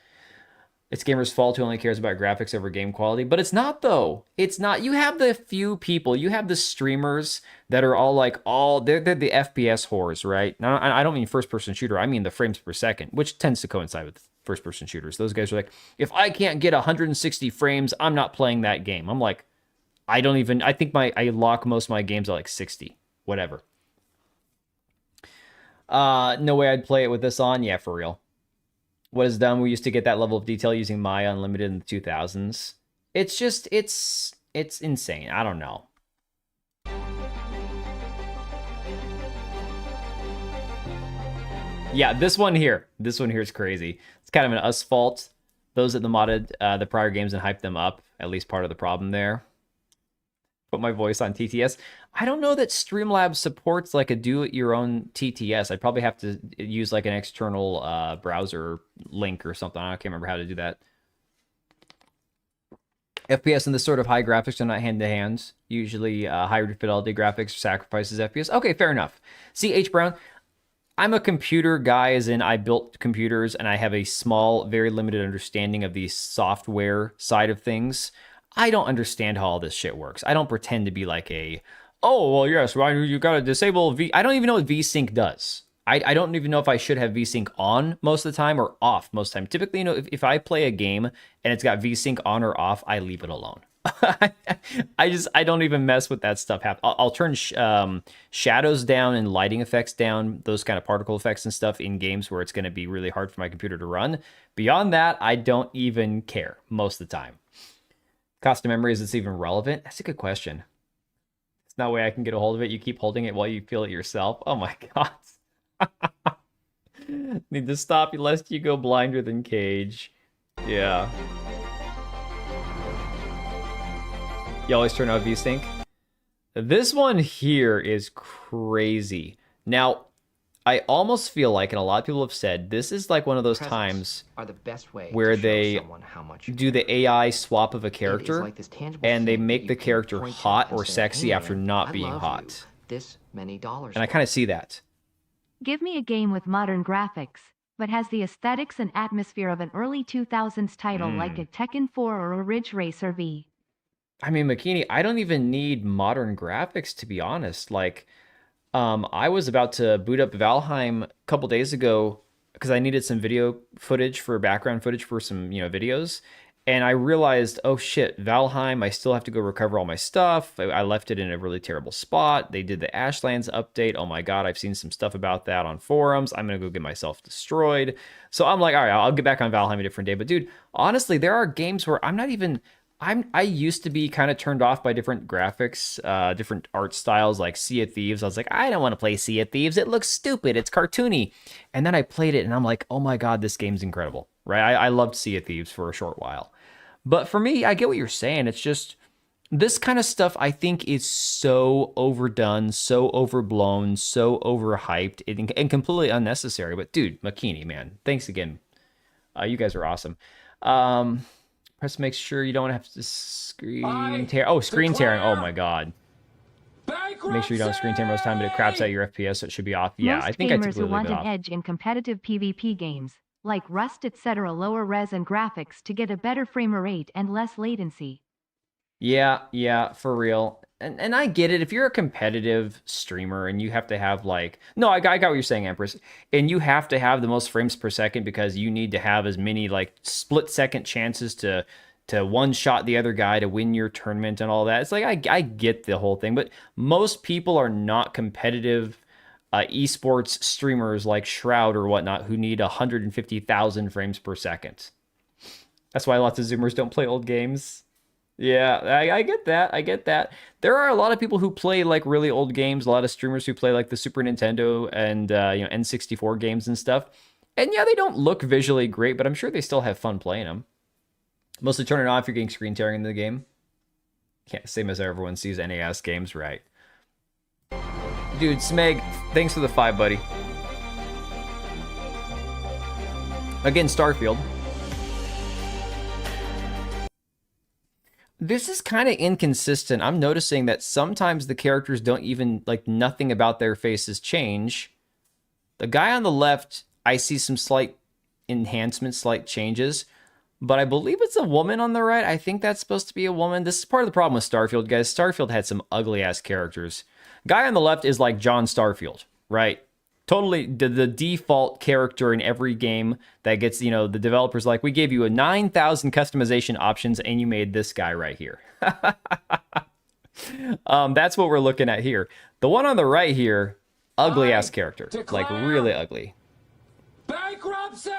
It's gamers' fault who only cares about graphics over game quality, but it's not though. It's not. You have the few people, you have the streamers that are all like, they're the FPS whores, right? Now, I don't mean first-person shooter. I mean the frames per second, which tends to coincide with first-person shooters. Those guys are like, if I can't get 160 frames, I'm not playing that game. I'm like, I think I lock most of my games at like 60, whatever. No way I'd play it with this on. Yeah, for real. What is dumb? We used to get that level of detail using My Unlimited in the 2000s. It's just, it's insane. I don't know. Yeah, this one here is crazy. It's kind of an us fault. Those that modded the prior games and hyped them up, at least part of the problem there. Put my voice on TTS. I don't know that Streamlabs supports like a do-it-your-own TTS. I'd probably have to use like an external browser link or something. I can't remember how to do that. FPS and this sort of high graphics are not hand-to-hand. Usually higher fidelity graphics sacrifices FPS. Okay, fair enough. See, H. Brown, I'm a computer guy, as in I built computers and I have a small, very limited understanding of the software side of things. I don't understand how all this shit works. I don't pretend to be like oh, well, yes, you got to disable I don't even know what VSync does. I don't even know if I should have VSync on most of the time or off most of the time. Typically, you know, if I play a game and it's got VSync on or off, I leave it alone. I don't even mess with that stuff. I'll turn shadows down and lighting effects down, those kind of particle effects and stuff in games where it's going to be really hard for my computer to run. Beyond that, I don't even care most of the time. Cost of memory, is this even relevant? That's a good question. There's no way I can get a hold of it. You keep holding it while you feel it yourself. Oh my god. Need to stop you lest you go blinder than Cage. Yeah. You always turn out VSync. This one here is crazy. Now, I almost feel like, and a lot of people have said, this is like one of those times where they do the AI swap of a character and they make the character hot or sexy after not being hot. And I kind of see that. Give me a game with modern graphics, but has the aesthetics and atmosphere of an early 2000s title like a Tekken 4 or a Ridge Racer V. I mean, Makini, I don't even need modern graphics, to be honest. Like, I was about to boot up Valheim a couple days ago because I needed some video footage for background footage for some, videos. And I realized, oh shit, Valheim, I still have to go recover all my stuff. I left it in a really terrible spot. They did the Ashlands update. Oh my god, I've seen some stuff about that on forums. I'm going to go get myself destroyed. So I'm like, all right, I'll get back on Valheim a different day. But dude, honestly, there are games where I used to be kind of turned off by different graphics, different art styles like Sea of Thieves. I was like, I don't want to play Sea of Thieves. It looks stupid. It's cartoony. And then I played it and I'm like, oh my god, this game's incredible, right? I loved Sea of Thieves for a short while. But for me, I get what you're saying. It's just this kind of stuff I think is so overdone, so overblown, so overhyped, and completely unnecessary. But dude, Makini, man, thanks again. You guys are awesome. Press make sure you don't have to screen tear. Oh, screen tearing. Oh my god. Make sure you don't screen tear most of the time, but it craps out your FPS, so it should be off. Yeah, I think I typically leave it off. Most gamers will want an edge in competitive PvP games, like Rust, etc., lower res and graphics to get a better frame rate and less latency. Yeah, for real. and I get it. If you're a competitive streamer and you have to have like, no, I got what you're saying, Empress. And you have to have the most frames per second because you need to have as many like split second chances to one shot the other guy to win your tournament and all that. It's like, I get the whole thing, but most people are not competitive esports streamers like Shroud or whatnot who need 150,000 frames per second. That's why lots of Zoomers don't play old games. Yeah, I get that. I get that. There are a lot of people who play like really old games. A lot of streamers who play like the Super Nintendo and N64 games and stuff. And yeah, they don't look visually great, but I'm sure they still have fun playing them. Mostly turn it on if you're getting screen tearing in the game. Yeah, same as everyone sees NAS games, right? Dude, Smeg, thanks for the 5, buddy. Again, Starfield. This is kind of inconsistent. I'm noticing that sometimes the characters don't even, like, nothing about their faces change. The guy on the left, I see some slight enhancements, slight changes. But I believe it's a woman on the right. I think that's supposed to be a woman. This is part of the problem with Starfield, guys. Starfield had some ugly-ass characters. Guy on the left is like John Starfield, right? Totally the default character in every game that gets, the developers like, we gave you a 9,000 customization options and you made this guy right here. That's what we're looking at here. The one on the right here, ugly-ass character. Like, really ugly. Bankruptcy!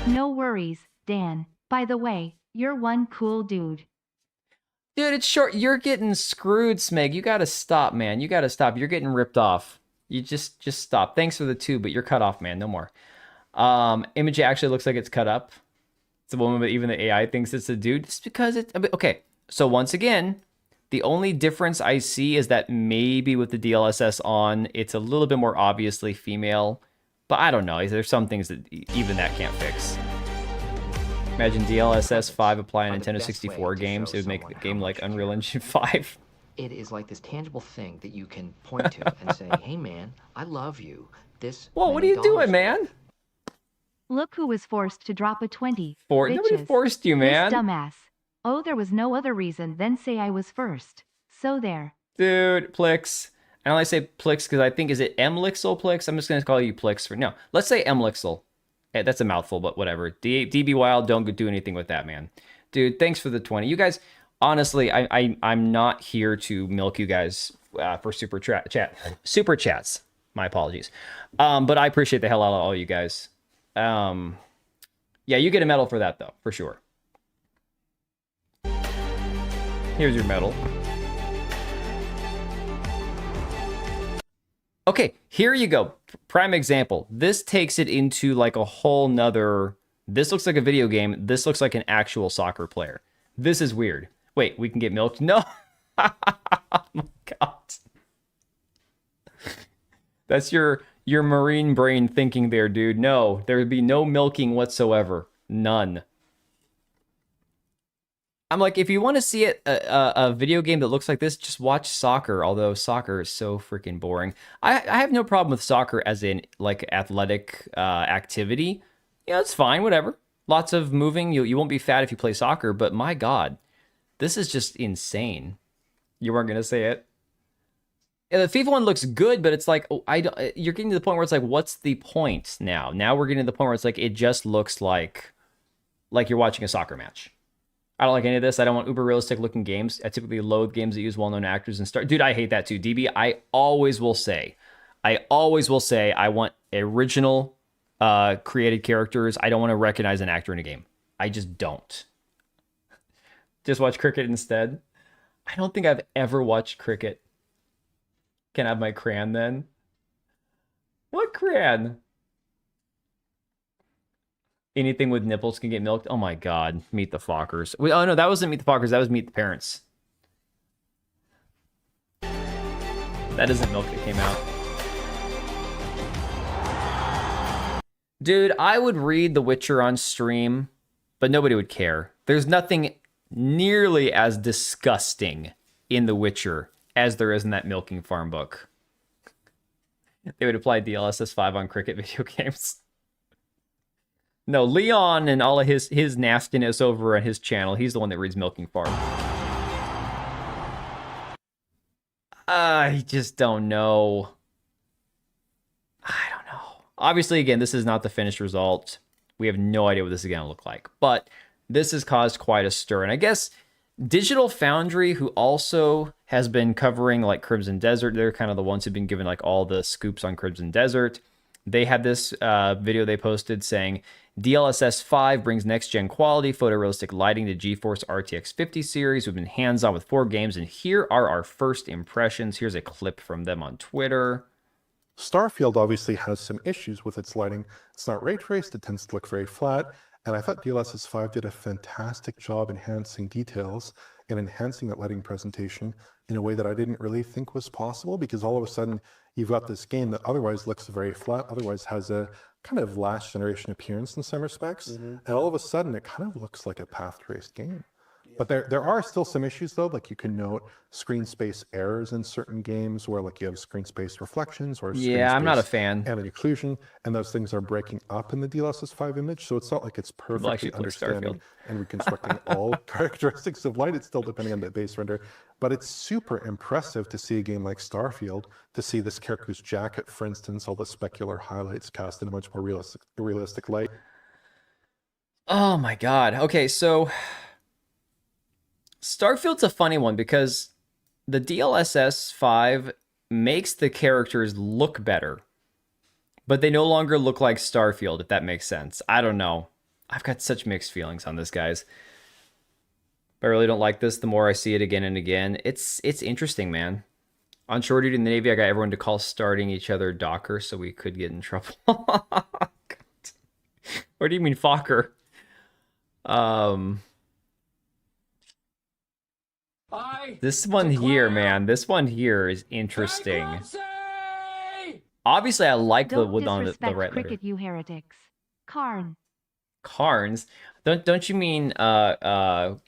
No worries, Dan. By the way, you're one cool dude. Dude, it's short. You're getting screwed, Smeg. You gotta stop, man. You gotta stop. You're getting ripped off. You just stop. Thanks for the 2, but you're cut off, man. No more. Image actually looks like it's cut up. It's a woman, but even the AI thinks it's a dude. It's because it's... Okay, so once again, the only difference I see is that maybe with the DLSS on, it's a little bit more obviously female. But I don't know. There's some things that even that can't fix. Imagine DLSS 5 apply on Nintendo 64 games. It would make the game like Unreal Engine 5. It is like this tangible thing that you can point to and say, hey man, I love you. This. Whoa, what are you doing, man? Look who was forced to drop a 20. Nobody forced you, man. This dumbass. Oh, there was no other reason than say I was first. So there. Dude, Plix. I only say Plix because I think, is it Mlixel Plix? I'm just going to call you Plix for... No, let's say Mlixel. Hey, that's a mouthful, but whatever. DB Wild, don't do anything with that, man. Dude, thanks for the 20. You guys, honestly, I'm not here to milk you guys for super chats. My apologies. But I appreciate the hell out of all you guys. Yeah, you get a medal for that, though, for sure. Here's your medal. Okay, here you go. Prime example. This takes it into like a whole nother... This looks like a video game. This looks like an actual soccer player. This is weird. Wait, we can get milked? No. Oh my God. That's your marine brain thinking there, dude. No, there would be no milking whatsoever. None. I'm like, if you want to see it, a video game that looks like this, just watch soccer. Although soccer is so freaking boring. I have no problem with soccer as in like athletic activity. Yeah, it's fine, whatever. Lots of moving. You won't be fat if you play soccer. But my God, this is just insane. You weren't gonna say it. Yeah, the FIFA one looks good, but it's like, you're getting to the point where it's like, what's the point now? Now we're getting to the point where it's like, it just looks like you're watching a soccer match. I don't like any of this. I don't want uber realistic looking games. I typically loathe games that use well-known actors and Dude, I hate that too. DB, I always will say I want original created characters. I don't want to recognize an actor in a game. I just don't. Just watch cricket instead. I don't think I've ever watched cricket. Can I have my crayon then? What crayon? Anything with nipples can get milked. Oh my God, Meet the Fockers. Oh no, that wasn't Meet the Fockers. That was Meet the Parents. That isn't milk that came out. Dude, I would read The Witcher on stream, but nobody would care. There's nothing nearly as disgusting in The Witcher as there is in that milking farm book. They would apply DLSS 5 on cricket video games. No, Leon and all of his nastiness over on his channel, he's the one that reads Milking Farm. I just don't know. I don't know. Obviously, again, this is not the finished result. We have no idea what this is going to look like. But this has caused quite a stir. And I guess Digital Foundry, who also has been covering like Crimson Desert, they're kind of the ones who've been given like all the scoops on Crimson Desert. They had this video they posted saying, DLSS 5 brings next-gen quality photorealistic lighting to GeForce RTX 50 series. We've been hands-on with 4 games, and here are our first impressions. Here's a clip from them on Twitter. Starfield obviously has some issues with its lighting. It's not ray traced, it tends to look very flat, and I thought DLSS 5 did a fantastic job enhancing details and enhancing that lighting presentation in a way that I didn't really think was possible, because all of a sudden you've got this game that otherwise looks very flat, otherwise has a kind of last generation appearance in some respects, and all of a sudden it kind of looks like a path traced game. But there are still some issues though, like you can note screen space errors in certain games where like you have screen space reflections or screen I'm not a space fan. and an occlusion, and those things are breaking up in the DLSS 5 image, so it's not like it's perfectly understanding and reconstructing all characteristics of light. It's still depending on the base render, but it's super impressive to see a game like Starfield, to see this character's jacket, for instance, all the specular highlights cast in a much more realistic light. Oh my god. Okay, so Starfield's a funny one because the DLSS 5 makes the characters look better, but they no longer look like Starfield, if that makes sense. I don't know. I've got such mixed feelings on this, guys. I really don't like this the more I see it again and again. It's interesting, man. On Short Duty in the Navy, I got everyone to call starting each other Docker so we could get in trouble. What do you mean, Fokker? This one here, man. This one here is interesting. Obviously, I like the wood on the right cricket, letter. you heretics. Karn. Carns? Don't you mean what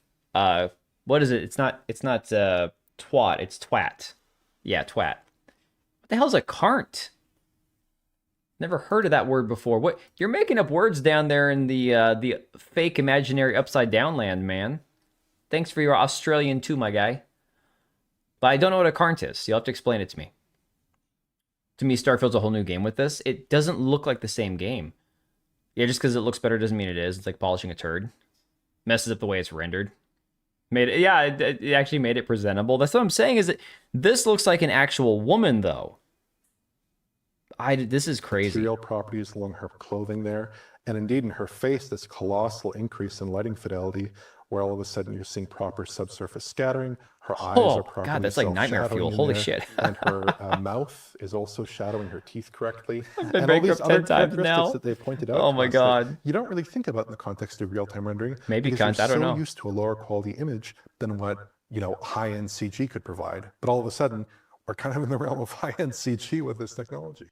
is it? It's not twat. It's twat. Yeah, twat. What the hell's a carnt? Never heard of that word before. What? You're making up words down there in the fake imaginary upside down land, man. Thanks for your Australian too, my guy. But I don't know what a carnt is. You'll have to explain it to me. To me, Starfield's a whole new game with this. It doesn't look like the same game. Yeah, just because it looks better doesn't mean it is. It's like polishing a turd. Messes up the way it's rendered. It actually made it presentable. That's what I'm saying, is that this looks like an actual woman, though. This is crazy. Material properties along her clothing there, and indeed in her face, this colossal increase in lighting fidelity, where all of a sudden you're seeing proper subsurface scattering. Her eyes are properly God, that's like nightmare fuel. Holy shit. And her mouth is also shadowing her teeth correctly. I've been and all these bankrupt other 10 times characteristics now. that they pointed out. Oh my God. You don't really think about in the context of real-time rendering. Maybe because cunt, I don't you're know. so used to a lower quality image than what, high-end CG could provide. But all of a sudden, we're kind of in the realm of high-end CG with this technology.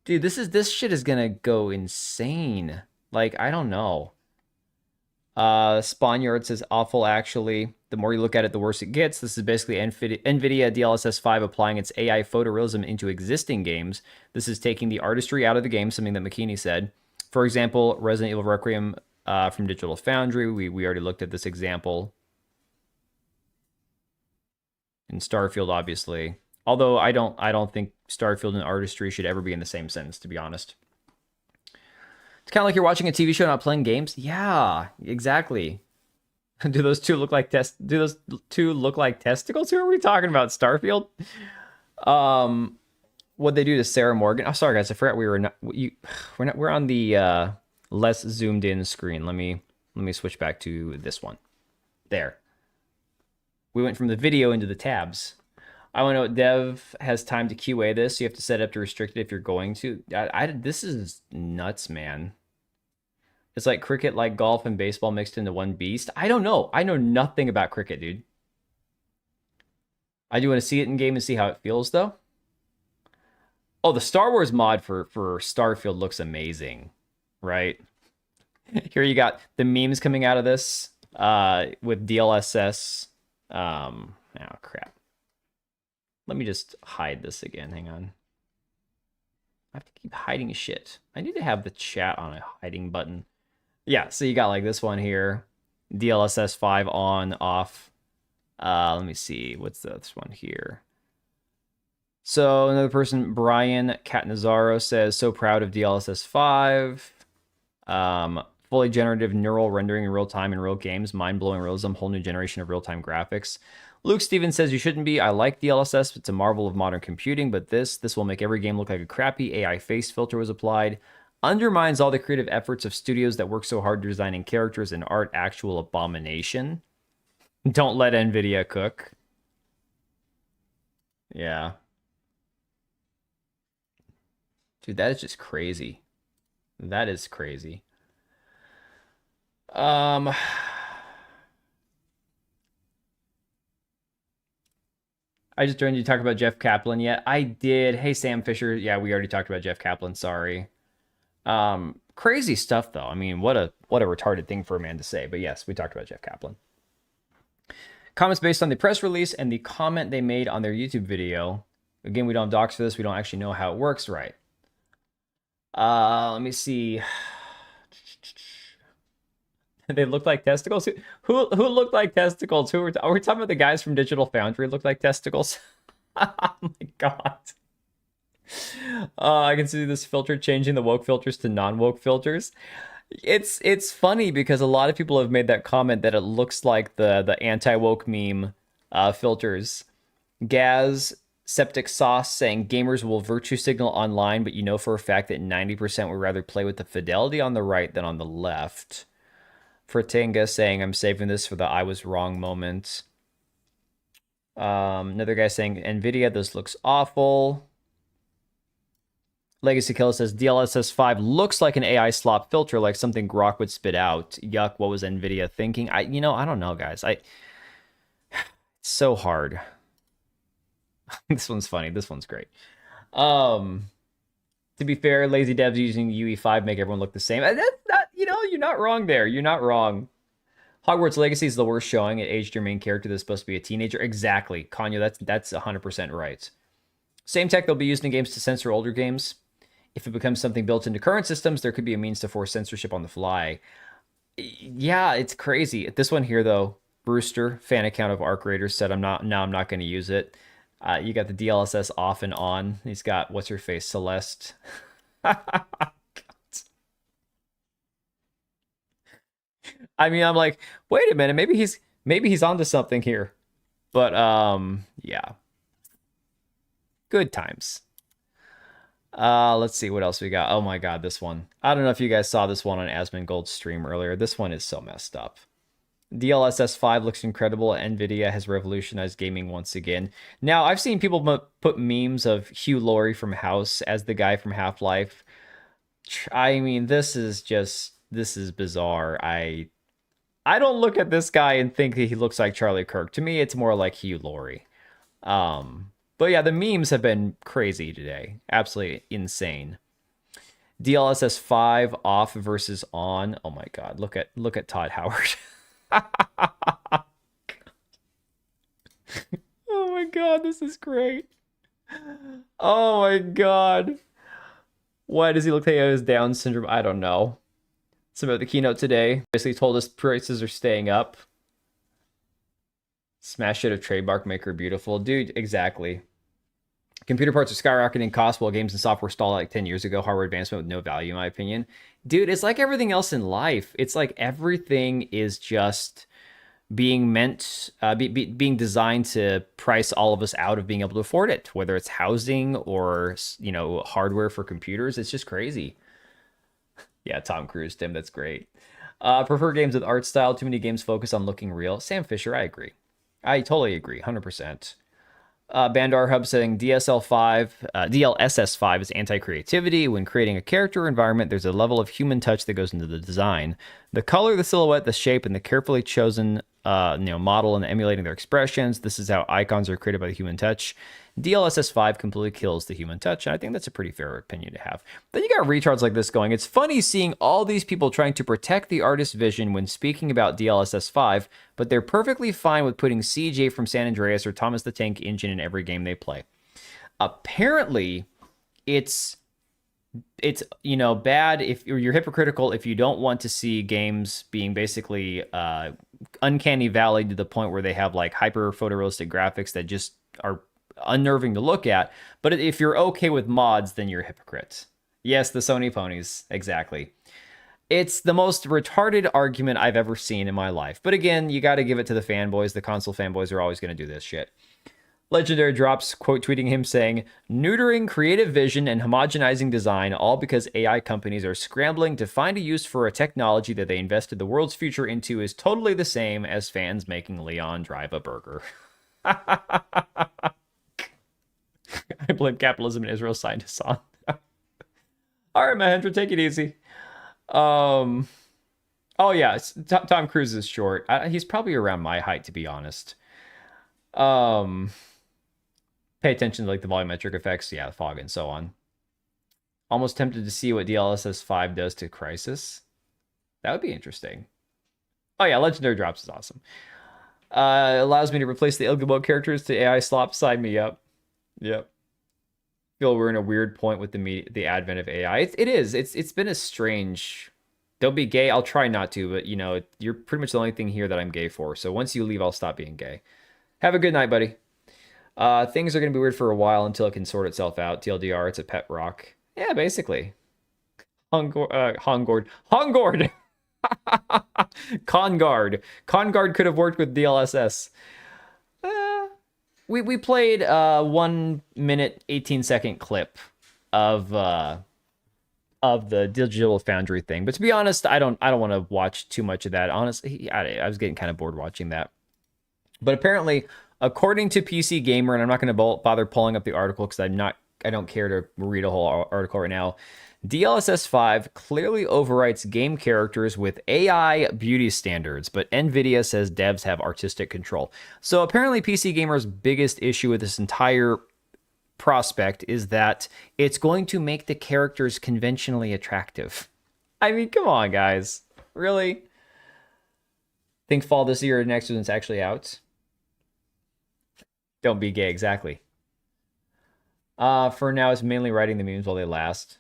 Dude, this shit is gonna go insane. Like, I don't know. Spawnyard says awful, actually. The more you look at it, the worse it gets. This is basically Nvidia DLSS 5 applying its AI photorealism into existing games. This is taking the artistry out of the game, something that McKinney said. For example, Resident Evil Requiem from Digital Foundry. We already looked at this example. And Starfield, obviously. Although I don't think Starfield and artistry should ever be in the same sentence, to be honest. It's kind of like you're watching a TV show, not playing games. Yeah, exactly. Do those two look like testicles? Who are we talking about? Starfield? What'd they do to Sarah Morgan? Oh, sorry guys, I forgot we're on the less zoomed in screen. Let me switch back to this one. There. We went from the video into the tabs. I want to know what dev has time to QA this. So you have to set it up to restrict it if you're going to. This is nuts, man. It's like cricket, like golf and baseball mixed into one beast. I don't know. I know nothing about cricket, dude. I do want to see it in game and see how it feels, though. Oh, the Star Wars mod for Starfield looks amazing, right? Here you got the memes coming out of this with DLSS. Oh, crap. Let me just hide this again. Hang on. I have to keep hiding shit. I need to have the chat on a hiding button. Yeah, so you got like this one here. DLSS 5 on, off. Let me see. What's this one here? So another person, Brian Catnazaro, says, so proud of DLSS 5. Fully generative neural rendering in real time in real games. Mind-blowing realism. Whole new generation of real-time graphics. Luke Stevens says, you shouldn't be. I like DLSS. It's a marvel of modern computing, but this will make every game look like a crappy AI face filter was applied. Undermines all the creative efforts of studios that work so hard designing characters and art. Actual abomination. Don't let Nvidia cook. Yeah. Dude, that is just crazy. That is crazy. I just joined you to talk about Jeff Kaplan yet. I did. Hey, Sam Fisher. Yeah, we already talked about Jeff Kaplan. Sorry. Crazy stuff, though. I mean, what a retarded thing for a man to say. But yes, we talked about Jeff Kaplan. Comments based on the press release and the comment they made on their YouTube video. Again, we don't have docs for this. We don't actually know how it works, right? Let me see. They look like testicles. Who looked like testicles? Are we talking about the guys from Digital Foundry look like testicles? Oh my god. I can see this filter changing the woke filters to non-woke filters. It's funny because a lot of people have made that comment that it looks like the anti-woke meme filters. Gaz Septic Sauce saying gamers will virtue signal online, but you know for a fact that 90% would rather play with the fidelity on the right than on the left. Fratinga saying I'm saving this for the I was wrong moment. Another guy saying Nvidia, this looks awful. Legacy Killer says DLSS 5 looks like an AI slop filter, like something Grok would spit out. Yuck, what was Nvidia thinking? I don't know, guys. It's so hard. This one's funny. This one's great. To be fair, lazy devs using UE5 make everyone look the same. That's not, you're not wrong there. You're not wrong. Hogwarts Legacy is the worst showing. It aged your main character that's supposed to be a teenager. Exactly. Kanye, that's 100% right. Same tech they'll be used in games to censor older games. If it becomes something built into current systems, there could be a means to force censorship on the fly. Yeah, it's crazy. This one here, though, Brewster, fan account of Arc Raiders, said I'm not going to use it. You got the DLSS off and on. He's got, what's her face, Celeste. I mean, I'm like, wait a minute, maybe he's onto something here. But yeah. Good times. Let's see what else we got. Oh my god, this one. I don't know if you guys saw this one on Asmongold's stream earlier. This one is so messed up. DLSS 5 looks incredible. Nvidia has revolutionized gaming once again. Now, I've seen people put memes of Hugh Laurie from House as the guy from Half-Life. I mean, this is bizarre. I don't look at this guy and think that he looks like Charlie Kirk. To me, it's more like Hugh Laurie. But yeah, the memes have been crazy today. Absolutely insane. DLSS 5 off versus on. Oh my god, look at Todd Howard. Oh my god, this is great. Oh my god. Why does he look like he has Down syndrome? I don't know. Some about the keynote today. Basically told us prices are staying up. Smash it of trademark maker beautiful. Dude, exactly. Computer parts are skyrocketing in cost while games and software stalled like 10 years ago. Hardware advancement with no value, in my opinion. Dude, it's like everything else in life. It's like everything is just being being designed to price all of us out of being able to afford it, whether it's housing or, hardware for computers. It's just crazy. Yeah, Tom Cruise, Tim, that's great. Prefer games with art style. Too many games focus on looking real. Sam Fisher, I agree. I totally agree, 100%. Bandar Hub saying DLSS 5 is anti-creativity. When creating a character or environment, there's a level of human touch that goes into the design. The color, the silhouette, the shape, and the carefully chosen model and emulating their expressions. This is how icons are created by the human touch. DLSS 5 completely kills the human touch, and I think that's a pretty fair opinion to have. Then you got retards like this going, it's funny seeing all these people trying to protect the artist's vision when speaking about DLSS 5, but they're perfectly fine with putting CJ from San Andreas or Thomas the Tank Engine in every game they play. Apparently, it's it's, you know, bad if you're hypocritical if you don't want to see games being basically uncanny valley to the point where they have like hyper photorealistic graphics that just are unnerving to look at. But if you're okay with mods, then you're a hypocrite. Yes, the Sony ponies, exactly. It's the most retarded argument I've ever seen in my life. But again, you got to give it to the fanboys. The console fanboys are always going to do this shit. Legendary drops quote tweeting him saying, neutering creative vision and homogenizing design, all because AI companies are scrambling to find a use for a technology that they invested the world's future into, is totally the same as fans making Leon drive a burger. I blame capitalism and Israel scientists on. All right, Mahendra, take it easy. Oh yeah, Tom Cruise is short. He's probably around my height, to be honest. Pay attention to like the volumetric effects, yeah, the fog and so on. Almost tempted to see what DLSS 5 does to Crysis. That would be interesting. Oh yeah, Legendary Drops is awesome. Allows me to replace the Ilgabo characters to AI slop. Sign me up. Yep. Feel we're in a weird point with the advent of AI. It is. It's been a strange. Don't be gay. I'll try not to, but you know, you're pretty much the only thing here that I'm gay for. So once you leave, I'll stop being gay. Have a good night, buddy. Things are going to be weird for a while until it can sort itself out. TLDR, it's a pet rock. Yeah, basically. Hongord. Concord. Concord could have worked with DLSS. We played a 1 minute, 18-second clip of the Digital Foundry thing. But to be honest, I don't want to watch too much of that. Honestly, I was getting kind of bored watching that. But apparently, according to PC Gamer, and I'm not going to bother pulling up the article because I don't care to read a whole article right now. DLSS 5 clearly overwrites game characters with AI beauty standards, but Nvidia says devs have artistic control. So apparently PC Gamer's biggest issue with this entire prospect is that it's going to make the characters conventionally attractive. I mean, come on, guys. Really? Think fall this year or next when it's actually out? Don't be gay, exactly. For now, it's mainly writing the memes while they last.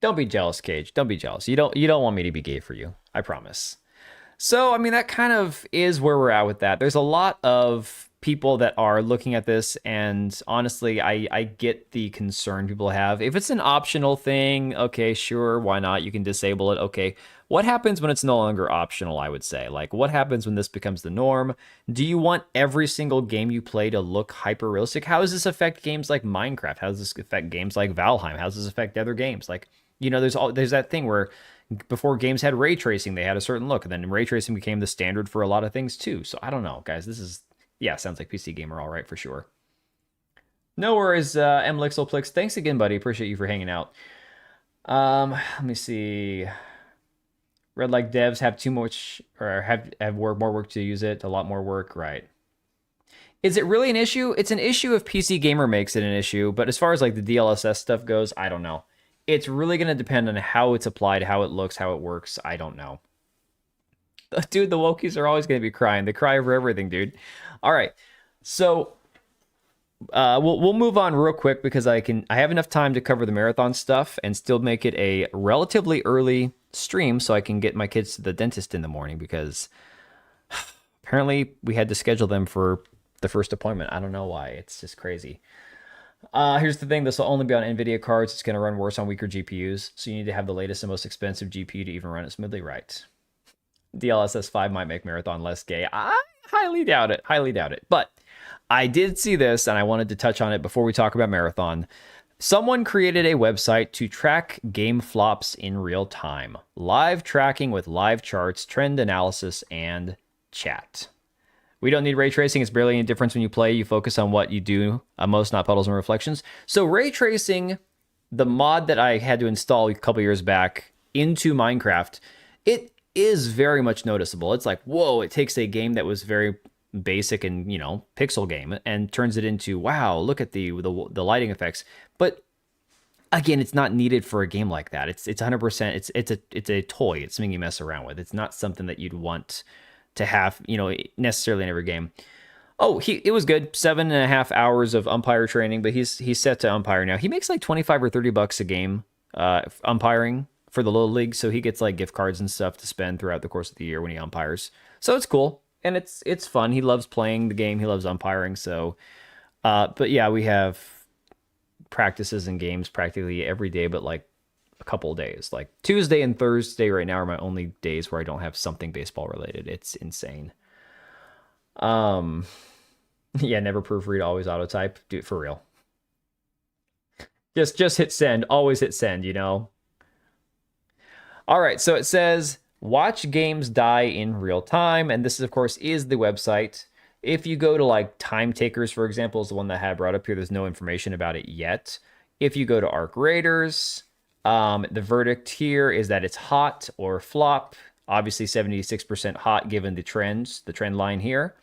Don't be jealous, Cage. Don't be jealous. You don't want me to be gay for you. I promise. So, I mean, that kind of is where we're at with that. There's a lot of people that are looking at this, and honestly, I get the concern people have. If it's an optional thing, okay, sure, why not? You can disable it, okay. What happens when it's no longer optional, I would say? Like, what happens when this becomes the norm? Do you want every single game you play to look hyper-realistic? How does this affect games like Minecraft? How does this affect games like Valheim? How does this affect other games? Like, you know, there's that thing where before games had ray tracing, they had a certain look, and then ray tracing became the standard for a lot of things too. So I don't know, guys. This is, yeah, sounds like PC Gamer all right for sure. No worries, MLixelplix. Thanks again, buddy. Appreciate you for hanging out. Let me see. Red like devs have too much, or have more work to use it. A lot more work, right? Is it really an issue? It's an issue if PC Gamer makes it an issue, but as far as like the DLSS stuff goes, I don't know. It's really going to depend on how it's applied, how it looks, how it works. I don't know. Dude, the wokies are always going to be crying. They cry over everything, dude. All right. So we'll move on real quick because I have enough time to cover the marathon stuff and still make it a relatively early stream so I can get my kids to the dentist in the morning because apparently we had to schedule them for the first appointment. I don't know why. It's just crazy. Here's the thing. This will only be on Nvidia cards. It's going to run worse on weaker GPUs. So you need to have the latest and most expensive GPU to even run it smoothly right. DLSS 5 might make Marathon less gay. I highly doubt it. Highly doubt it. But I did see this and I wanted to touch on it before we talk about Marathon. Someone created a website to track game flops in real time. Live tracking with live charts, trend analysis, and chat. We don't need ray tracing. It's barely any difference when you play. You focus on what you do most, not puddles and reflections. So ray tracing, the mod that I had to install a couple years back into Minecraft, it is very much noticeable. It's like, whoa, it takes a game that was very basic and, you know, pixel game and turns it into, wow, look at the lighting effects. But again, it's not needed for a game like that. It's 100%. It's a toy. It's something you mess around with. It's not something that you'd want to have, you know, necessarily in every game. Oh, it was good. 7.5 hours of umpire training, but he's set to umpire now. He makes like 25 or $30 a game umpiring for the little league, so he gets like gift cards and stuff to spend throughout the course of the year when he umpires. So it's cool and it's fun. He loves playing the game. He loves umpiring. So, but yeah, we have practices and games practically every day, but like a couple of days. Like Tuesday and Thursday right now are my only days where I don't have something baseball related. It's insane. Yeah, never proofread, always autotype. Do it for real. Just hit send. Always hit send, you know? All right, so it says, watch games die in real time. And this, of course, is the website. If you go to, like, Time Takers, for example, is the one that I had brought up here. There's no information about it yet. If you go to Arc Raiders, the verdict here is that it's hot or flop. Obviously, 76% hot given the trend line here.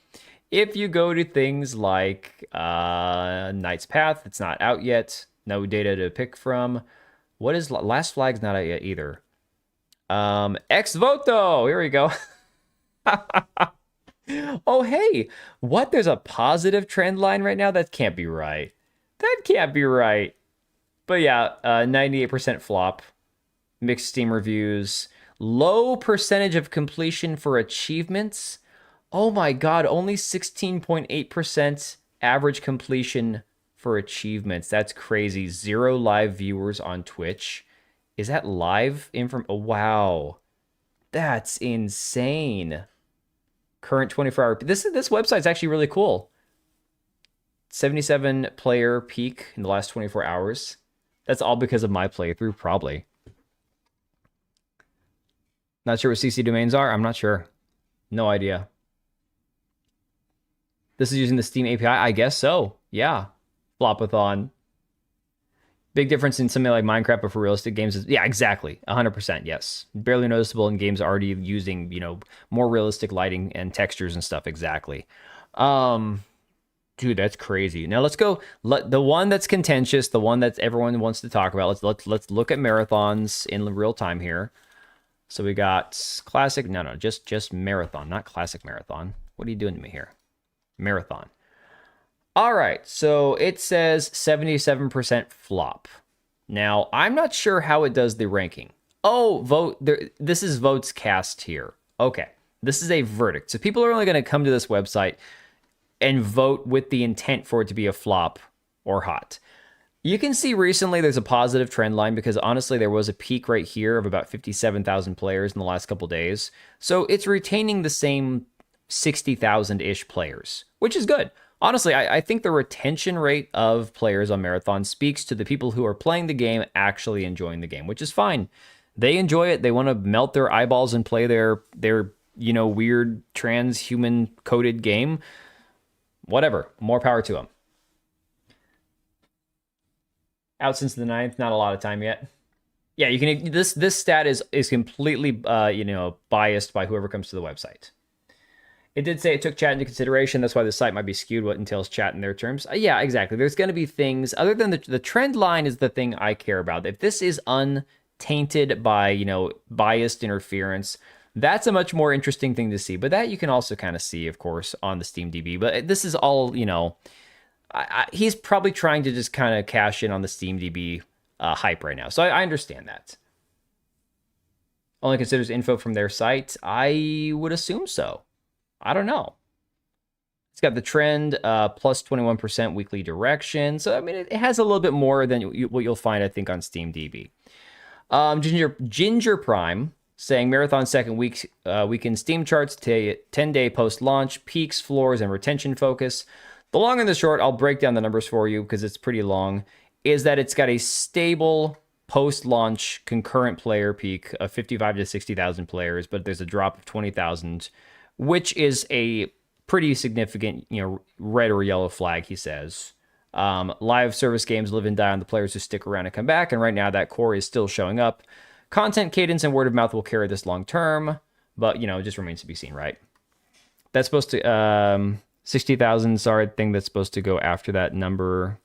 If you go to things like Knight's Path, it's not out yet. No data to pick from. What is Last Flag's not out yet either. Ex voto. Here we go. Oh, hey, what? There's a positive trend line right now? That can't be right. That can't be right. But yeah, 98% flop. Mixed Steam reviews. Low percentage of completion for achievements. Oh my god, only 16.8% average completion for achievements. That's crazy. 0 live viewers on Twitch. Is that live info? Oh, wow. That's insane. Current 24-hour... This website's actually really cool. 77 player peak in the last 24 hours. That's all because of my playthrough, probably. Not sure what CC domains are? I'm not sure. No idea. This is using the Steam API? I guess so. Yeah. Flopathon. Big difference in something like Minecraft, but for realistic games is... Yeah, exactly. 100%, yes. Barely noticeable in games already using, you know, more realistic lighting and textures and stuff. Exactly. Dude, that's crazy. Now let's go... The one that's contentious, the one that everyone wants to talk about. Let's look at marathons in real time here. So we got classic... No, just marathon, not classic marathon. What are you doing to me here? Marathon. All right, so it says 77% flop. Now, I'm not sure how it does the ranking. Oh, vote. This is votes cast here. Okay, this is a verdict. So people are only going to come to this website and vote with the intent for it to be a flop or hot. You can see recently there's a positive trend line because honestly there was a peak right here of about 57,000 players in the last couple days. So it's retaining the same 60,000-ish players, which is good. Honestly, I think the retention rate of players on Marathon speaks to the people who are playing the game actually enjoying the game, which is fine. They enjoy it. They want to melt their eyeballs and play their you know, weird transhuman coded game. Whatever. More power to them. Out since the 9th, not a lot of time yet. Yeah, you can. This stat is completely you know, biased by whoever comes to the website. It did say it took chat into consideration. That's why the site might be skewed what entails chat in their terms. Yeah, exactly. There's going to be things other than the trend line is the thing I care about. If this is untainted by, you know, biased interference, that's a much more interesting thing to see. But that you can also kind of see, of course, on the SteamDB. But this is all, you know, he's probably trying to just kind of cash in on the SteamDB hype right now. So I understand that. Only considers info from their site. I would assume so. I don't know. It's got the trend plus 21% weekly direction. So, I mean, it has a little bit more than what you'll find, I think, on SteamDB. Ginger Prime saying Marathon second weekend Steam charts, 10-day post-launch, peaks, floors, and retention focus. The long and the short, I'll break down the numbers for you because it's pretty long, is that it's got a stable post-launch concurrent player peak of 55 to 60,000 players, but there's a drop of 20,000, which is a pretty significant, you know, red or yellow flag, he says. Live service games live and die on the players who stick around and come back, and right now that core is still showing up. Content cadence and word of mouth will carry this long term, but, you know, it just remains to be seen, right? That's supposed to... 60,000, sorry, thing that's supposed to go after that number.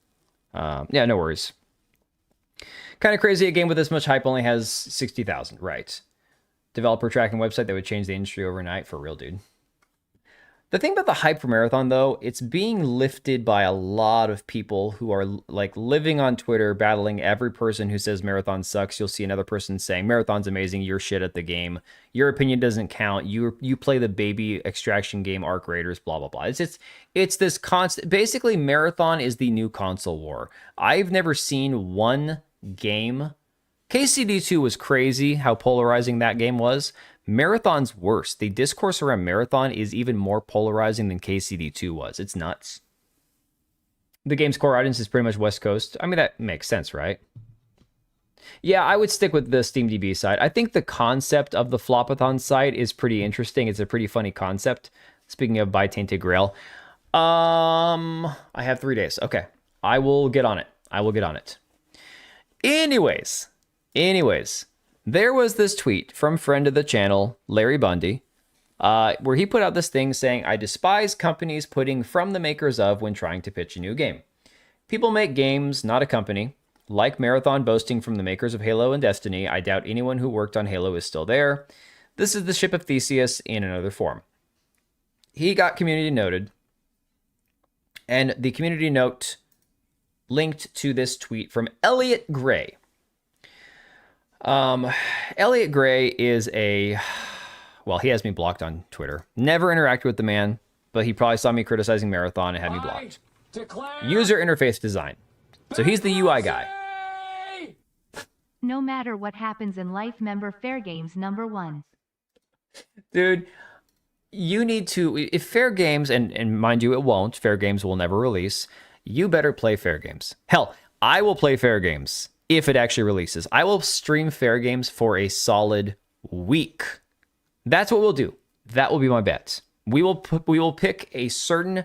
Yeah, no worries. Kind of crazy, a game with this much hype only has 60,000, right? Developer tracking website that would change the industry overnight, for real, dude. The thing about the hype for Marathon, though, it's being lifted by a lot of people who are like living on Twitter, battling every person who says Marathon sucks. You'll see another person saying Marathon's amazing. You're shit at the game. Your opinion doesn't count. You play the baby extraction game, Arc Raiders, blah blah blah. It's this constant. Basically, Marathon is the new console war. I've never seen one game. KCD2 was crazy how polarizing that game was. Marathon's worse. The discourse around Marathon is even more polarizing than KCD2 was. It's nuts. The game's core audience is pretty much West Coast. I mean, that makes sense, right? Yeah, I would stick with the SteamDB side. I think the concept of the Flopathon site is pretty interesting. It's a pretty funny concept. Speaking of Buy Tainted Grail. I have 3 days. Okay. I will get on it. Anyways. There was this tweet from friend of the channel, Larry Bungie, where he put out this thing saying, I despise companies putting from the makers of when trying to pitch a new game. People make games, not a company. Like Marathon boasting from the makers of Halo and Destiny, I doubt anyone who worked on Halo is still there. This is the ship of Theseus in another form. He got community noted, and the community note linked to this tweet from Elliot Gray. Elliot Gray is well, he has me blocked on Twitter. Never interacted with the man, but he probably saw me criticizing Marathon and had me blocked. User interface design. So he's the UI guy. No matter what happens in life, member Fair Games #1. Dude, you need to, if Fair Games, and mind you, it won't, Fair Games will never release, you better play Fair Games. Hell, I will play Fair Games if it actually releases. I will stream Fair Games for a solid week. That's what we'll do. That will be my bet. We will pick a certain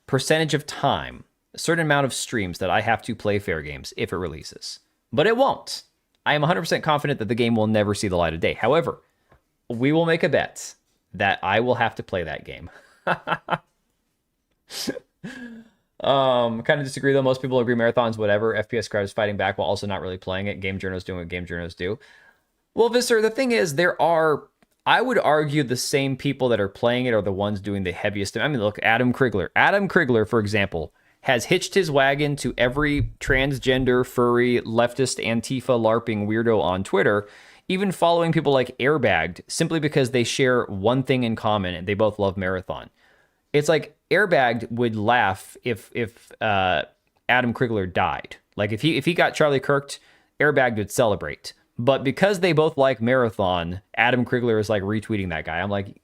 percentage of time, a certain amount of streams that I have to play Fair Games if it releases. But it won't. I am 100% confident that the game will never see the light of day. However, we will make a bet that I will have to play that game. Kind of disagree though. Most people agree Marathon's whatever. FPS crowd is fighting back while also not really playing it. Game journalists doing what game journalists do. Well, Visser, the thing is, I would argue the same people that are playing it are the ones doing the heaviest. I mean, look, Adam Krigler. Adam Krigler, for example, has hitched his wagon to every transgender, furry, leftist, Antifa, LARPing weirdo on Twitter, even following people like Airbagged, simply because they share one thing in common and they both love Marathon. It's like Airbagged would laugh if Adam Krigler died. Like if he got Charlie Kirked, Airbagged would celebrate. But because they both like Marathon, Adam Krigler is like retweeting that guy. I'm like,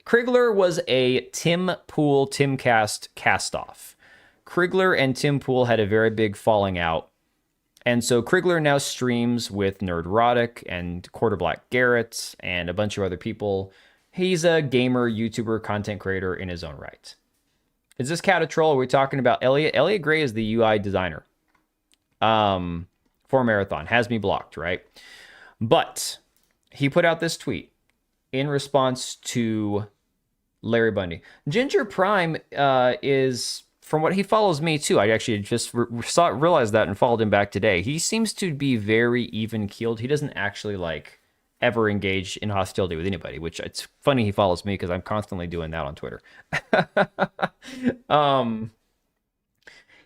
Krigler was a Tim Pool Timcast cast-off. Krigler and Tim Pool had a very big falling out. And so Krigler now streams with Nerdrotic and Quarter Black Garrett and a bunch of other people. He's a gamer, YouTuber, content creator in his own right. Is this cat a troll? Are we talking about Elliot? Elliot Gray is the UI designer for Marathon. Has me blocked, right? But he put out this tweet in response to Larry Bungie. Ginger Prime is, from what he follows me too, I actually just realized that and followed him back today. He seems to be very even-keeled. He doesn't actually ever engage in hostility with anybody, which it's funny he follows me because I'm constantly doing that on Twitter.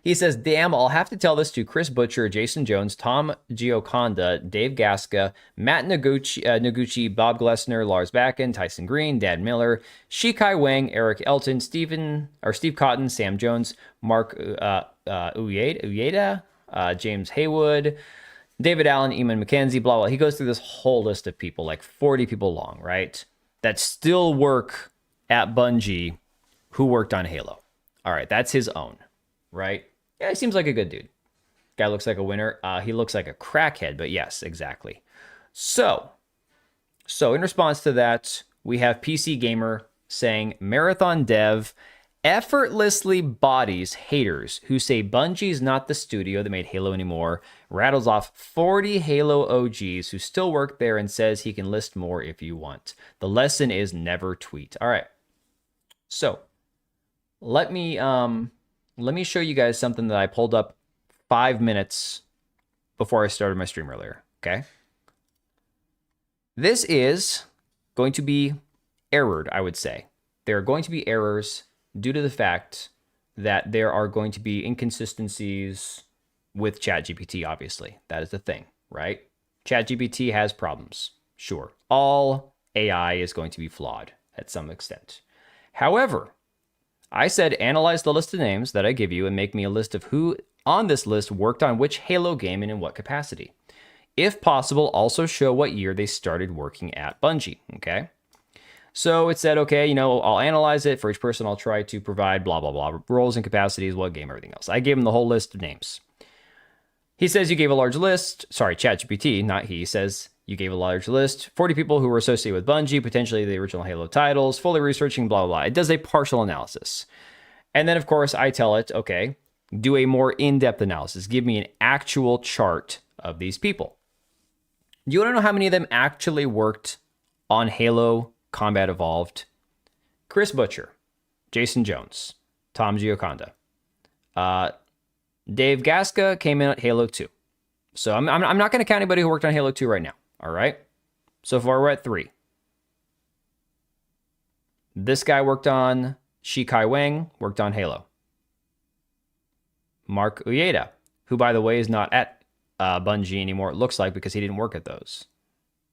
He says, damn, I'll have to tell this to Chris Butcher, Jason Jones, Tom Gioconda, Dave Gasca, Matt Noguchi, Bob Glessner, Lars Bakken, Tyson Green, Dan Miller, Shikai Wang, Eric Elton, Steve Cotton, Sam Jones, Mark Uyeda, James Haywood, David Allen, Eamon McKenzie, blah, blah. He goes through this whole list of people, like 40 people long, right? That still work at Bungie who worked on Halo. All right, that's his own, right? Yeah, he seems like a good dude. Guy looks like a winner. He looks like a crackhead, but yes, exactly. So in response to that, we have PC Gamer saying, Marathon Dev effortlessly bodies haters who say Bungie's not the studio that made Halo anymore, rattles off 40 Halo OGs who still work there and says he can list more if you want. The lesson is never tweet. All right. So let me show you guys something that I pulled up 5 minutes before I started my stream earlier, okay? This is going to be errored, I would say. there are going to be errors due to the fact that there are going to be inconsistencies with ChatGPT, obviously. That is the thing, right? ChatGPT has problems. Sure. All AI is going to be flawed at some extent. However, I said analyze the list of names that I give you and make me a list of who on this list worked on which Halo game and in what capacity. If possible, also show what year they started working at Bungie, okay? So it said, okay, I'll analyze it. For each person, I'll try to provide blah, blah, blah, roles and capacities, what game, everything else. I gave him the whole list of names. He says you gave a large list. Sorry, ChatGPT, not he, says you gave a large list. 40 people who were associated with Bungie, potentially the original Halo titles, fully researching, blah, blah, blah. It does a partial analysis. And then, of course, I tell it, okay, do a more in-depth analysis. Give me an actual chart of these people. Do you want to know how many of them actually worked on Halo Combat Evolved? Chris Butcher, Jason Jones, Tom Gioconda. Dave Gasca came in at Halo 2. So I'm not going to count anybody who worked on Halo 2 right now. All right? So far, we're at 3. This guy worked on Shikai Wang, worked on Halo. Mark Uyeda, who, by the way, is not at Bungie anymore, it looks like, because he didn't work at those.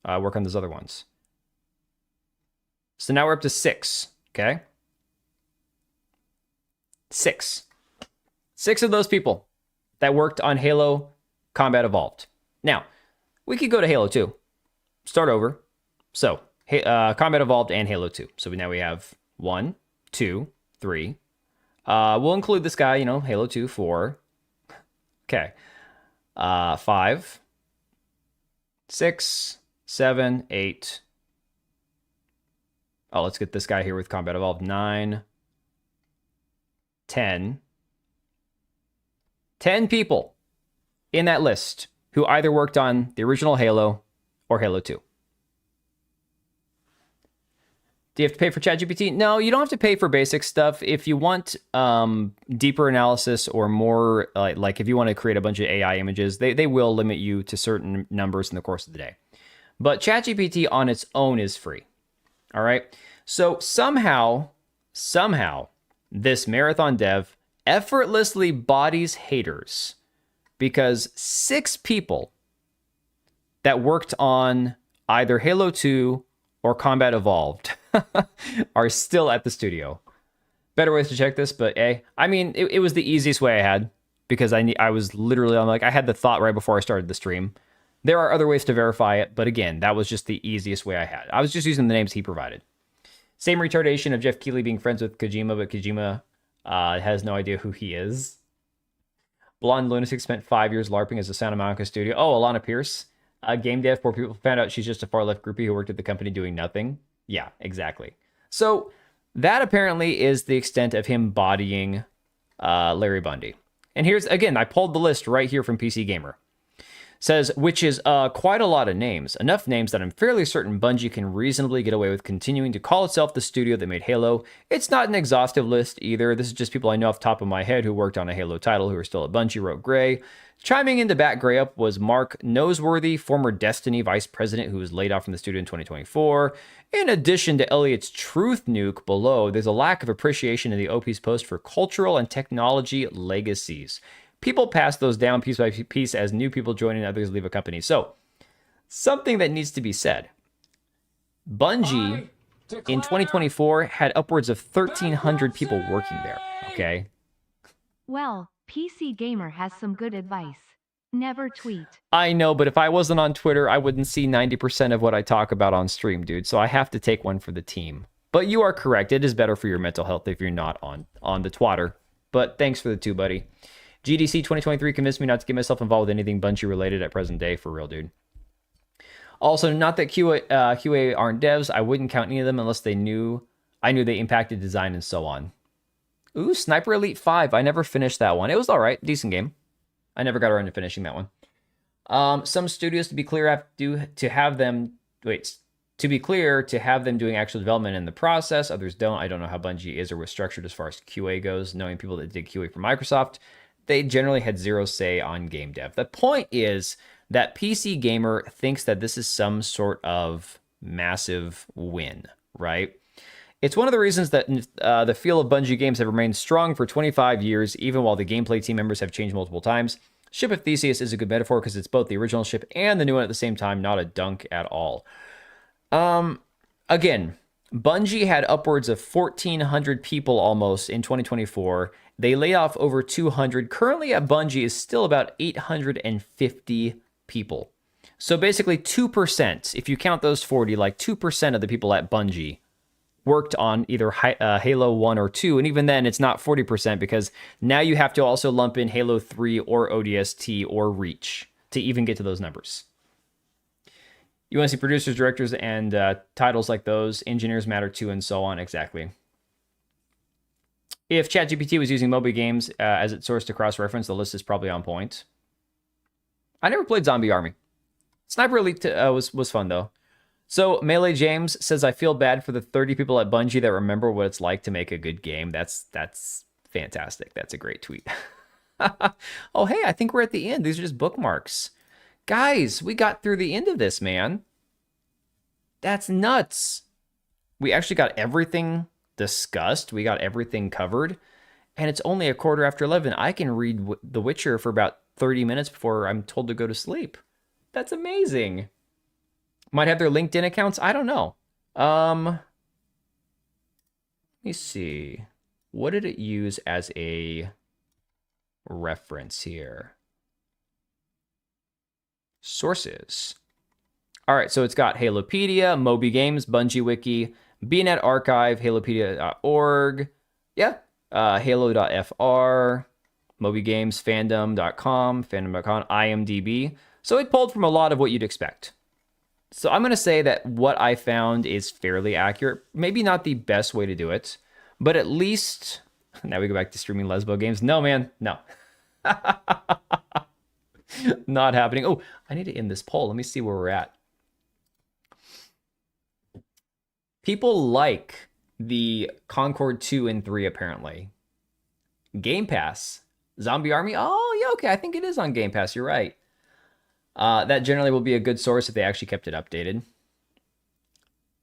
Work on those other ones. So now we're up to 6, okay? 6. 6 of those people that worked on Halo Combat Evolved. Now, we could go to Halo 2. Start over. So, Combat Evolved and Halo 2. So now we have 1, 2, 3. We'll include this guy, Halo 2, 4. Okay. 5, 6, 7, 8. Oh, let's get this guy here with Combat Evolved. 9, 10. 10 people in that list who either worked on the original Halo or Halo 2. Do you have to pay for ChatGPT? No, you don't have to pay for basic stuff. If you want deeper analysis or more, like if you want to create a bunch of AI images, they will limit you to certain numbers in the course of the day. But ChatGPT on its own is free. All right? So somehow, this marathon dev effortlessly bodies haters because 6 people that worked on either Halo 2 or Combat Evolved are still at the studio. Better ways to check this, but it was the easiest way I had because I was literally, I had the thought right before I started the stream. There are other ways to verify it, but again, that was just the easiest way I had. I was just using the names he provided. Same retardation of Jeff Keighley being friends with Kojima, but Kojima has no idea who he is. Blonde Lunatic spent 5 years LARPing as a Santa Monica studio. Oh, Alana Pierce. Game dev, poor people found out she's just a far-left groupie who worked at the company doing nothing. Yeah, exactly. So that apparently is the extent of him bodying Larry Bundy. And here's, again, I pulled the list right here from PC Gamer. Says, which is quite a lot of names. Enough names that I'm fairly certain Bungie can reasonably get away with continuing to call itself the studio that made Halo. It's not an exhaustive list either. This is just people I know off the top of my head who worked on a Halo title who are still at Bungie, wrote Gray. Chiming in to back Gray up was Mark Noseworthy, former Destiny vice president who was laid off from the studio in 2024. In addition to Elliot's truth nuke below, there's a lack of appreciation in the OP's post for cultural and technology legacies. People pass those down piece by piece as new people join and others leave a company. So, something that needs to be said. Bungie, in 2024, had upwards of 1,300 people working there, okay? Well, PC Gamer has some good advice. Never tweet. I know, but if I wasn't on Twitter, I wouldn't see 90% of what I talk about on stream, dude. So I have to take one for the team. But you are correct. It is better for your mental health if you're not on the twatter. But thanks for the 2, buddy. GDC 2023 convinced me not to get myself involved with anything Bungie related at present day, for real, dude. Also, not that QA aren't devs. I wouldn't count any of them unless I knew they impacted design and so on. Ooh, Sniper Elite 5. I never finished that one. It was all right. Decent game. I never got around to finishing that one. Some studios, to be clear, to have them doing actual development in the process. Others don't. I don't know how Bungie is or was structured as far as QA goes. Knowing people that did QA for Microsoft, they generally had zero say on game dev. The point is that PC Gamer thinks that this is some sort of massive win, right? It's one of the reasons that the feel of Bungie games have remained strong for 25 years, even while the gameplay team members have changed multiple times. Ship of Theseus is a good metaphor because it's both the original ship and the new one at the same time, not a dunk at all. Again, Bungie had upwards of 1,400 people almost in 2024. They laid off over 200. Currently at Bungie is still about 850 people. So basically 2%, if you count those 40, like 2% of the people at Bungie worked on either Halo 1 or 2, and even then it's not 40% because now you have to also lump in Halo 3 or ODST or Reach to even get to those numbers. You want to see producers, directors, and titles like those. Engineers matter too, and so on. Exactly. If ChatGPT was using Moby Games as its source to cross-reference, the list is probably on point. I never played Zombie Army. Sniper Elite was fun, though. So, Melee James says, I feel bad for the 30 people at Bungie that remember what it's like to make a good game. That's fantastic. That's a great tweet. Oh, hey, I think we're at the end. These are just bookmarks. Guys, we got through the end of this, man. That's nuts. We actually got everything discussed. We got everything covered. And it's only 11:15. I can read The Witcher for about 30 minutes before I'm told to go to sleep. That's amazing. Might have their LinkedIn accounts. I don't know. Let me see. What did it use as a reference here? Sources. All right, so it's got Halopedia, Moby Games, Bungie Wiki, BNet Archive, Halopedia.org. Yeah. Halo.fr, Moby Games, fandom.com, IMDb. So it pulled from a lot of what you'd expect. So I'm going to say that what I found is fairly accurate. Maybe not the best way to do it, but at least... Now we go back to streaming Lesbo games. No, man. No. Not happening. Oh, I need to end this poll. Let me see where we're at. People like the Concord 2 and 3, apparently. Game Pass. Zombie Army. Oh, yeah, okay. I think it is on Game Pass. You're right. That generally will be a good source if they actually kept it updated.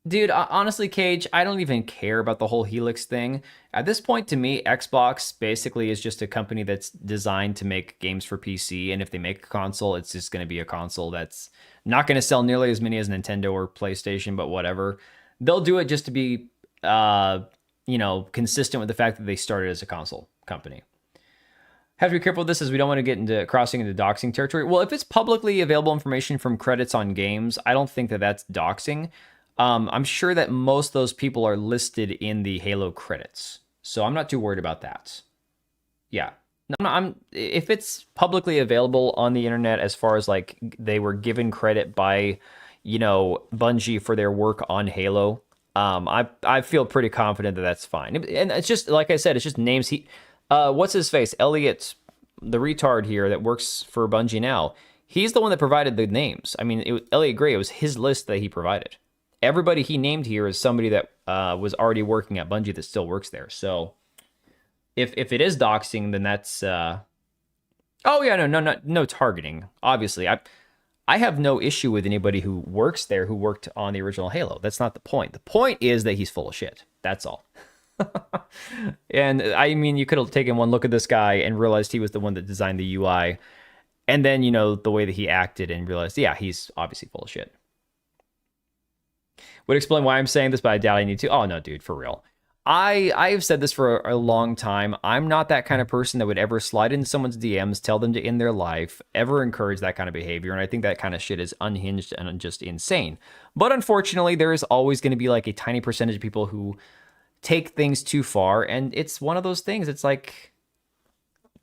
Dude, honestly, Cage, I don't even care about the whole Helix thing. At this point, to me, Xbox basically is just a company that's designed to make games for PC, and if they make a console, it's just going to be a console that's not going to sell nearly as many as Nintendo or PlayStation, but whatever. They'll do it just to be, consistent with the fact that they started as a console company. Have to be careful with this as we don't want to get into crossing into doxing territory. Well, if it's publicly available information from credits on games, I don't think that that's doxing. I'm sure that most of those people are listed in the Halo credits, so I'm not too worried about that. Yeah. If it's publicly available on the internet as far as like they were given credit by, Bungie for their work on Halo, I feel pretty confident that that's fine. And it's just, like I said, it's just names. What's his face? Elliot, the retard here that works for Bungie now. He's the one that provided the names. I mean, Elliot Gray, it was his list that he provided. Everybody he named here is somebody that was already working at Bungie that still works there. So if it is doxing, then that's... Oh, yeah, no targeting. Obviously, I have no issue with anybody who works there who worked on the original Halo. That's not the point. The point is that he's full of shit. That's all. And I mean, you could have taken one look at this guy and realized he was the one that designed the UI. And then, the way that he acted and realized, yeah, he's obviously full of shit. Would explain why I'm saying this, but I doubt I need to. Oh, no, dude, for real. I've said this for a long time. I'm not that kind of person that would ever slide into someone's DMs, tell them to end their life, ever encourage that kind of behavior. And I think that kind of shit is unhinged and just insane. But unfortunately, there is always going to be like a tiny percentage of people who take things too far. And it's one of those things. It's like,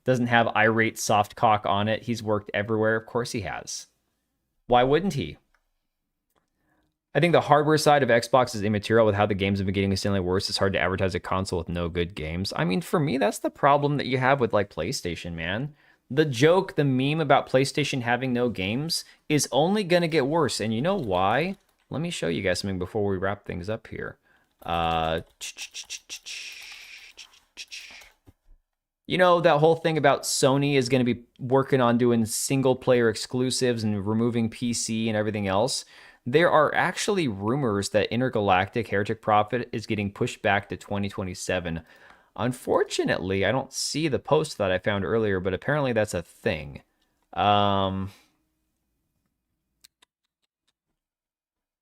doesn't have irate soft cock on it. He's worked everywhere. Of course he has. Why wouldn't he? I think the hardware side of Xbox is immaterial with how the games have been getting instantly worse. It's hard to advertise a console with no good games. I mean, for me, that's the problem that you have with like PlayStation, man. The joke, the meme about PlayStation having no games is only going to get worse. And you know why? Let me show you guys something before we wrap things up here. That whole thing about Sony is going to be working on doing single player exclusives and removing PC and everything else. there are actually rumors that Intergalactic Heretic Prophet is getting pushed back to 2027. Unfortunately, I don't see the post that I found earlier, but apparently that's a thing.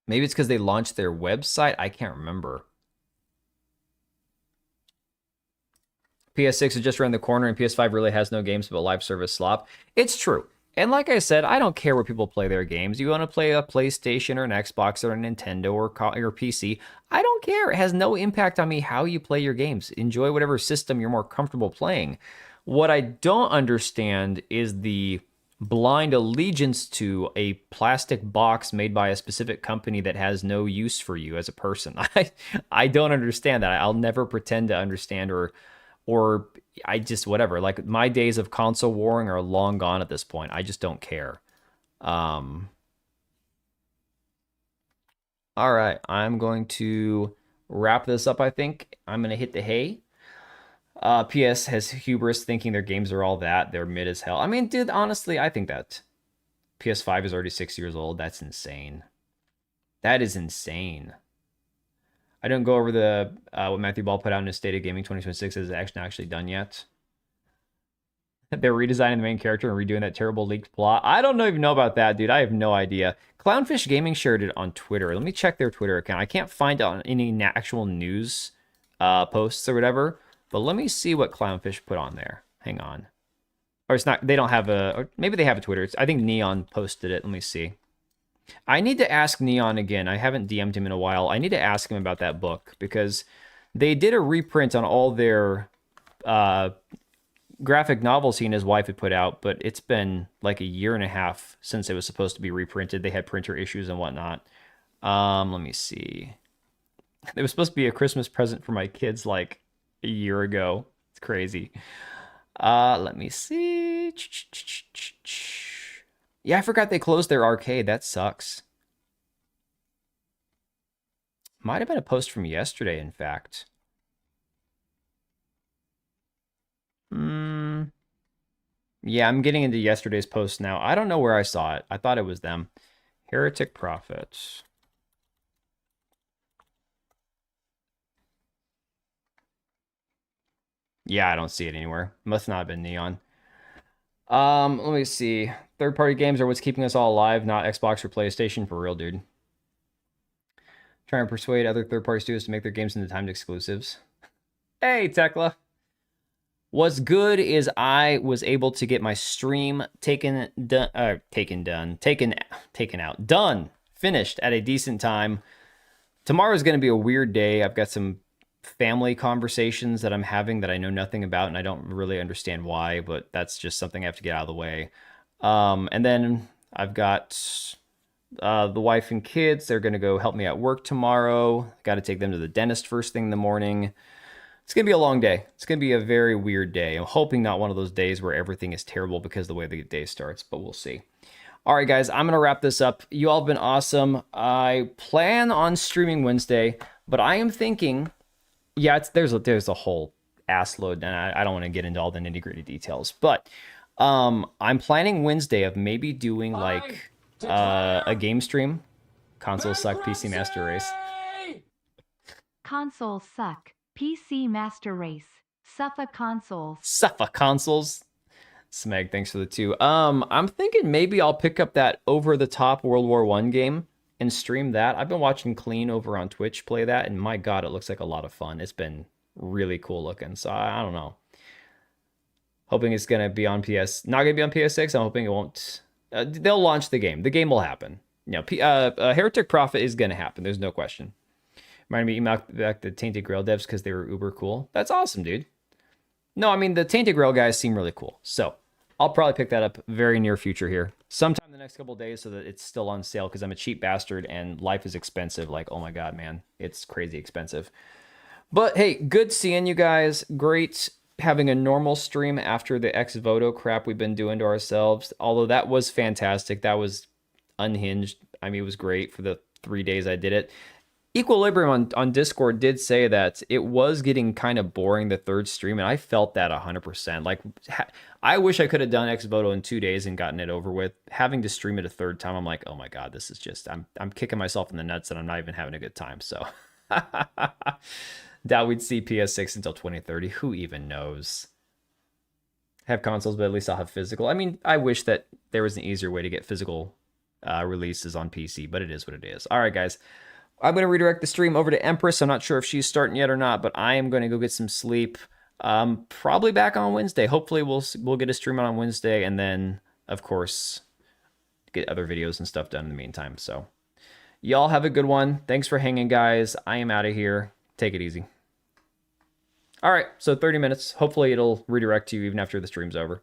Maybe it's because they launched their website. I can't remember. PS6 is just around the corner, and PS5 really has no games but live service slop. It's true. And like I said, I don't care where people play their games. You want to play a PlayStation or an Xbox or a Nintendo or PC, I don't care. It has no impact on me how you play your games. Enjoy whatever system you're more comfortable playing. What I don't understand is the blind allegiance to a plastic box made by a specific company that has no use for you as a person. I don't understand that. I'll never pretend to understand or I just whatever. Like my days of console warring are long gone at this point. I just don't care. All right, I'm going to wrap this up. I think I'm gonna hit the hay. PS has hubris thinking their games are all that. They're mid as hell. I mean, dude, honestly, I think that PS5 is already 6 years old. That's insane. That is insane. I don't go over the what Matthew Ball put out in his State of Gaming 2026 is actually done yet. They're redesigning the main character and redoing that terrible leaked plot. I don't even know about that, dude. I have no idea. Clownfish Gaming shared it on Twitter. Let me check their Twitter account. I can't find on any actual news posts or whatever, but let me see what Clownfish put on there. Hang on. Or it's not, they don't have a, or maybe they have a Twitter. I think Neon posted it. Let me see. I need to ask Neon again. I haven't DM'd him in a while. I need to ask him about that book because they did a reprint on all their graphic novels he and his wife had put out, but it's been like a year and a half since it was supposed to be reprinted. They had printer issues and whatnot. Let me see. It was supposed to be a Christmas present for my kids like a year ago. It's crazy. Let me see. Yeah, I forgot they closed their arcade. That sucks. Might have been a post from yesterday, in fact. Yeah, I'm getting into yesterday's post now. I don't know where I saw it. I thought it was them. Heretic Prophets. Yeah, I don't see it anywhere. Must not have been Neon. Let me see. Third-party games are what's keeping us all alive, not Xbox or PlayStation. For real, dude. Trying to persuade other third-party studios to make their games into timed exclusives. Hey, Tekla. What's good is I was able to get my stream taken out, finished at a decent time. Tomorrow's going to be a weird day. I've got some family conversations that I'm having that I know nothing about, and I don't really understand why, but that's just something I have to get out of the way. And then I've got the wife and kids. They're going to go help me at work tomorrow. Got to take them to the dentist first thing in the morning. It's going to be a long day. It's going to be a very weird day. I'm hoping not one of those days where everything is terrible because of the way the day starts, but we'll see. All right, guys, I'm going to wrap this up. You all have been awesome. I plan on streaming Wednesday, but I am thinking, yeah, there's a whole ass load, and I don't want to get into all the nitty-gritty details, but I'm planning Wednesday of maybe doing like a game stream. Consoles suck, PC Master Race. Consoles suck. PC Master Race. Suffa consoles. Suffa consoles. Smeg, thanks for the 2. I'm thinking maybe I'll pick up that over-the-top World War I game and stream that. I've been watching Clean over on Twitch play that, and my god, it looks like a lot of fun. It's been really cool looking, so I don't know. Hoping it's going to be on PS... Not going to be on PS6. I'm hoping it won't... they'll launch the game. The game will happen. You know, Heretic Prophet is going to happen. There's no question. Reminded me back the Tainted Grail devs because they were uber cool. That's awesome, dude. No, I mean, the Tainted Grail guys seem really cool. So, I'll probably pick that up very near future here. Sometime in the next couple of days so that it's still on sale because I'm a cheap bastard and life is expensive. Like, oh my god, man. It's crazy expensive. But, hey, good seeing you guys. Great having a normal stream after the ex-voto crap we've been doing to ourselves. Although that was fantastic. That was unhinged. I mean, it was great for the 3 days I did it. Equilibrium on Discord did say that it was getting kind of boring the third stream, and I felt that 100%. Like, I wish I could have done Xvoto in 2 days and gotten it over with. Having to stream it a third time, I'm like, oh my god, this is just, I'm kicking myself in the nuts, and I'm not even having a good time. So, doubt we'd see PS6 until 2030. Who even knows? Have consoles, but at least I'll have physical. I mean, I wish that there was an easier way to get physical releases on PC, but it is what it is. All right, guys. I'm going to redirect the stream over to Empress. I'm not sure if she's starting yet or not, but I am going to go get some sleep. Probably back on Wednesday. Hopefully we'll get a stream on Wednesday, and then, of course, get other videos and stuff done in the meantime. So, y'all have a good one. Thanks for hanging, guys. I am out of here. Take it easy. All right, so 30 minutes. Hopefully it'll redirect you even after the stream's over.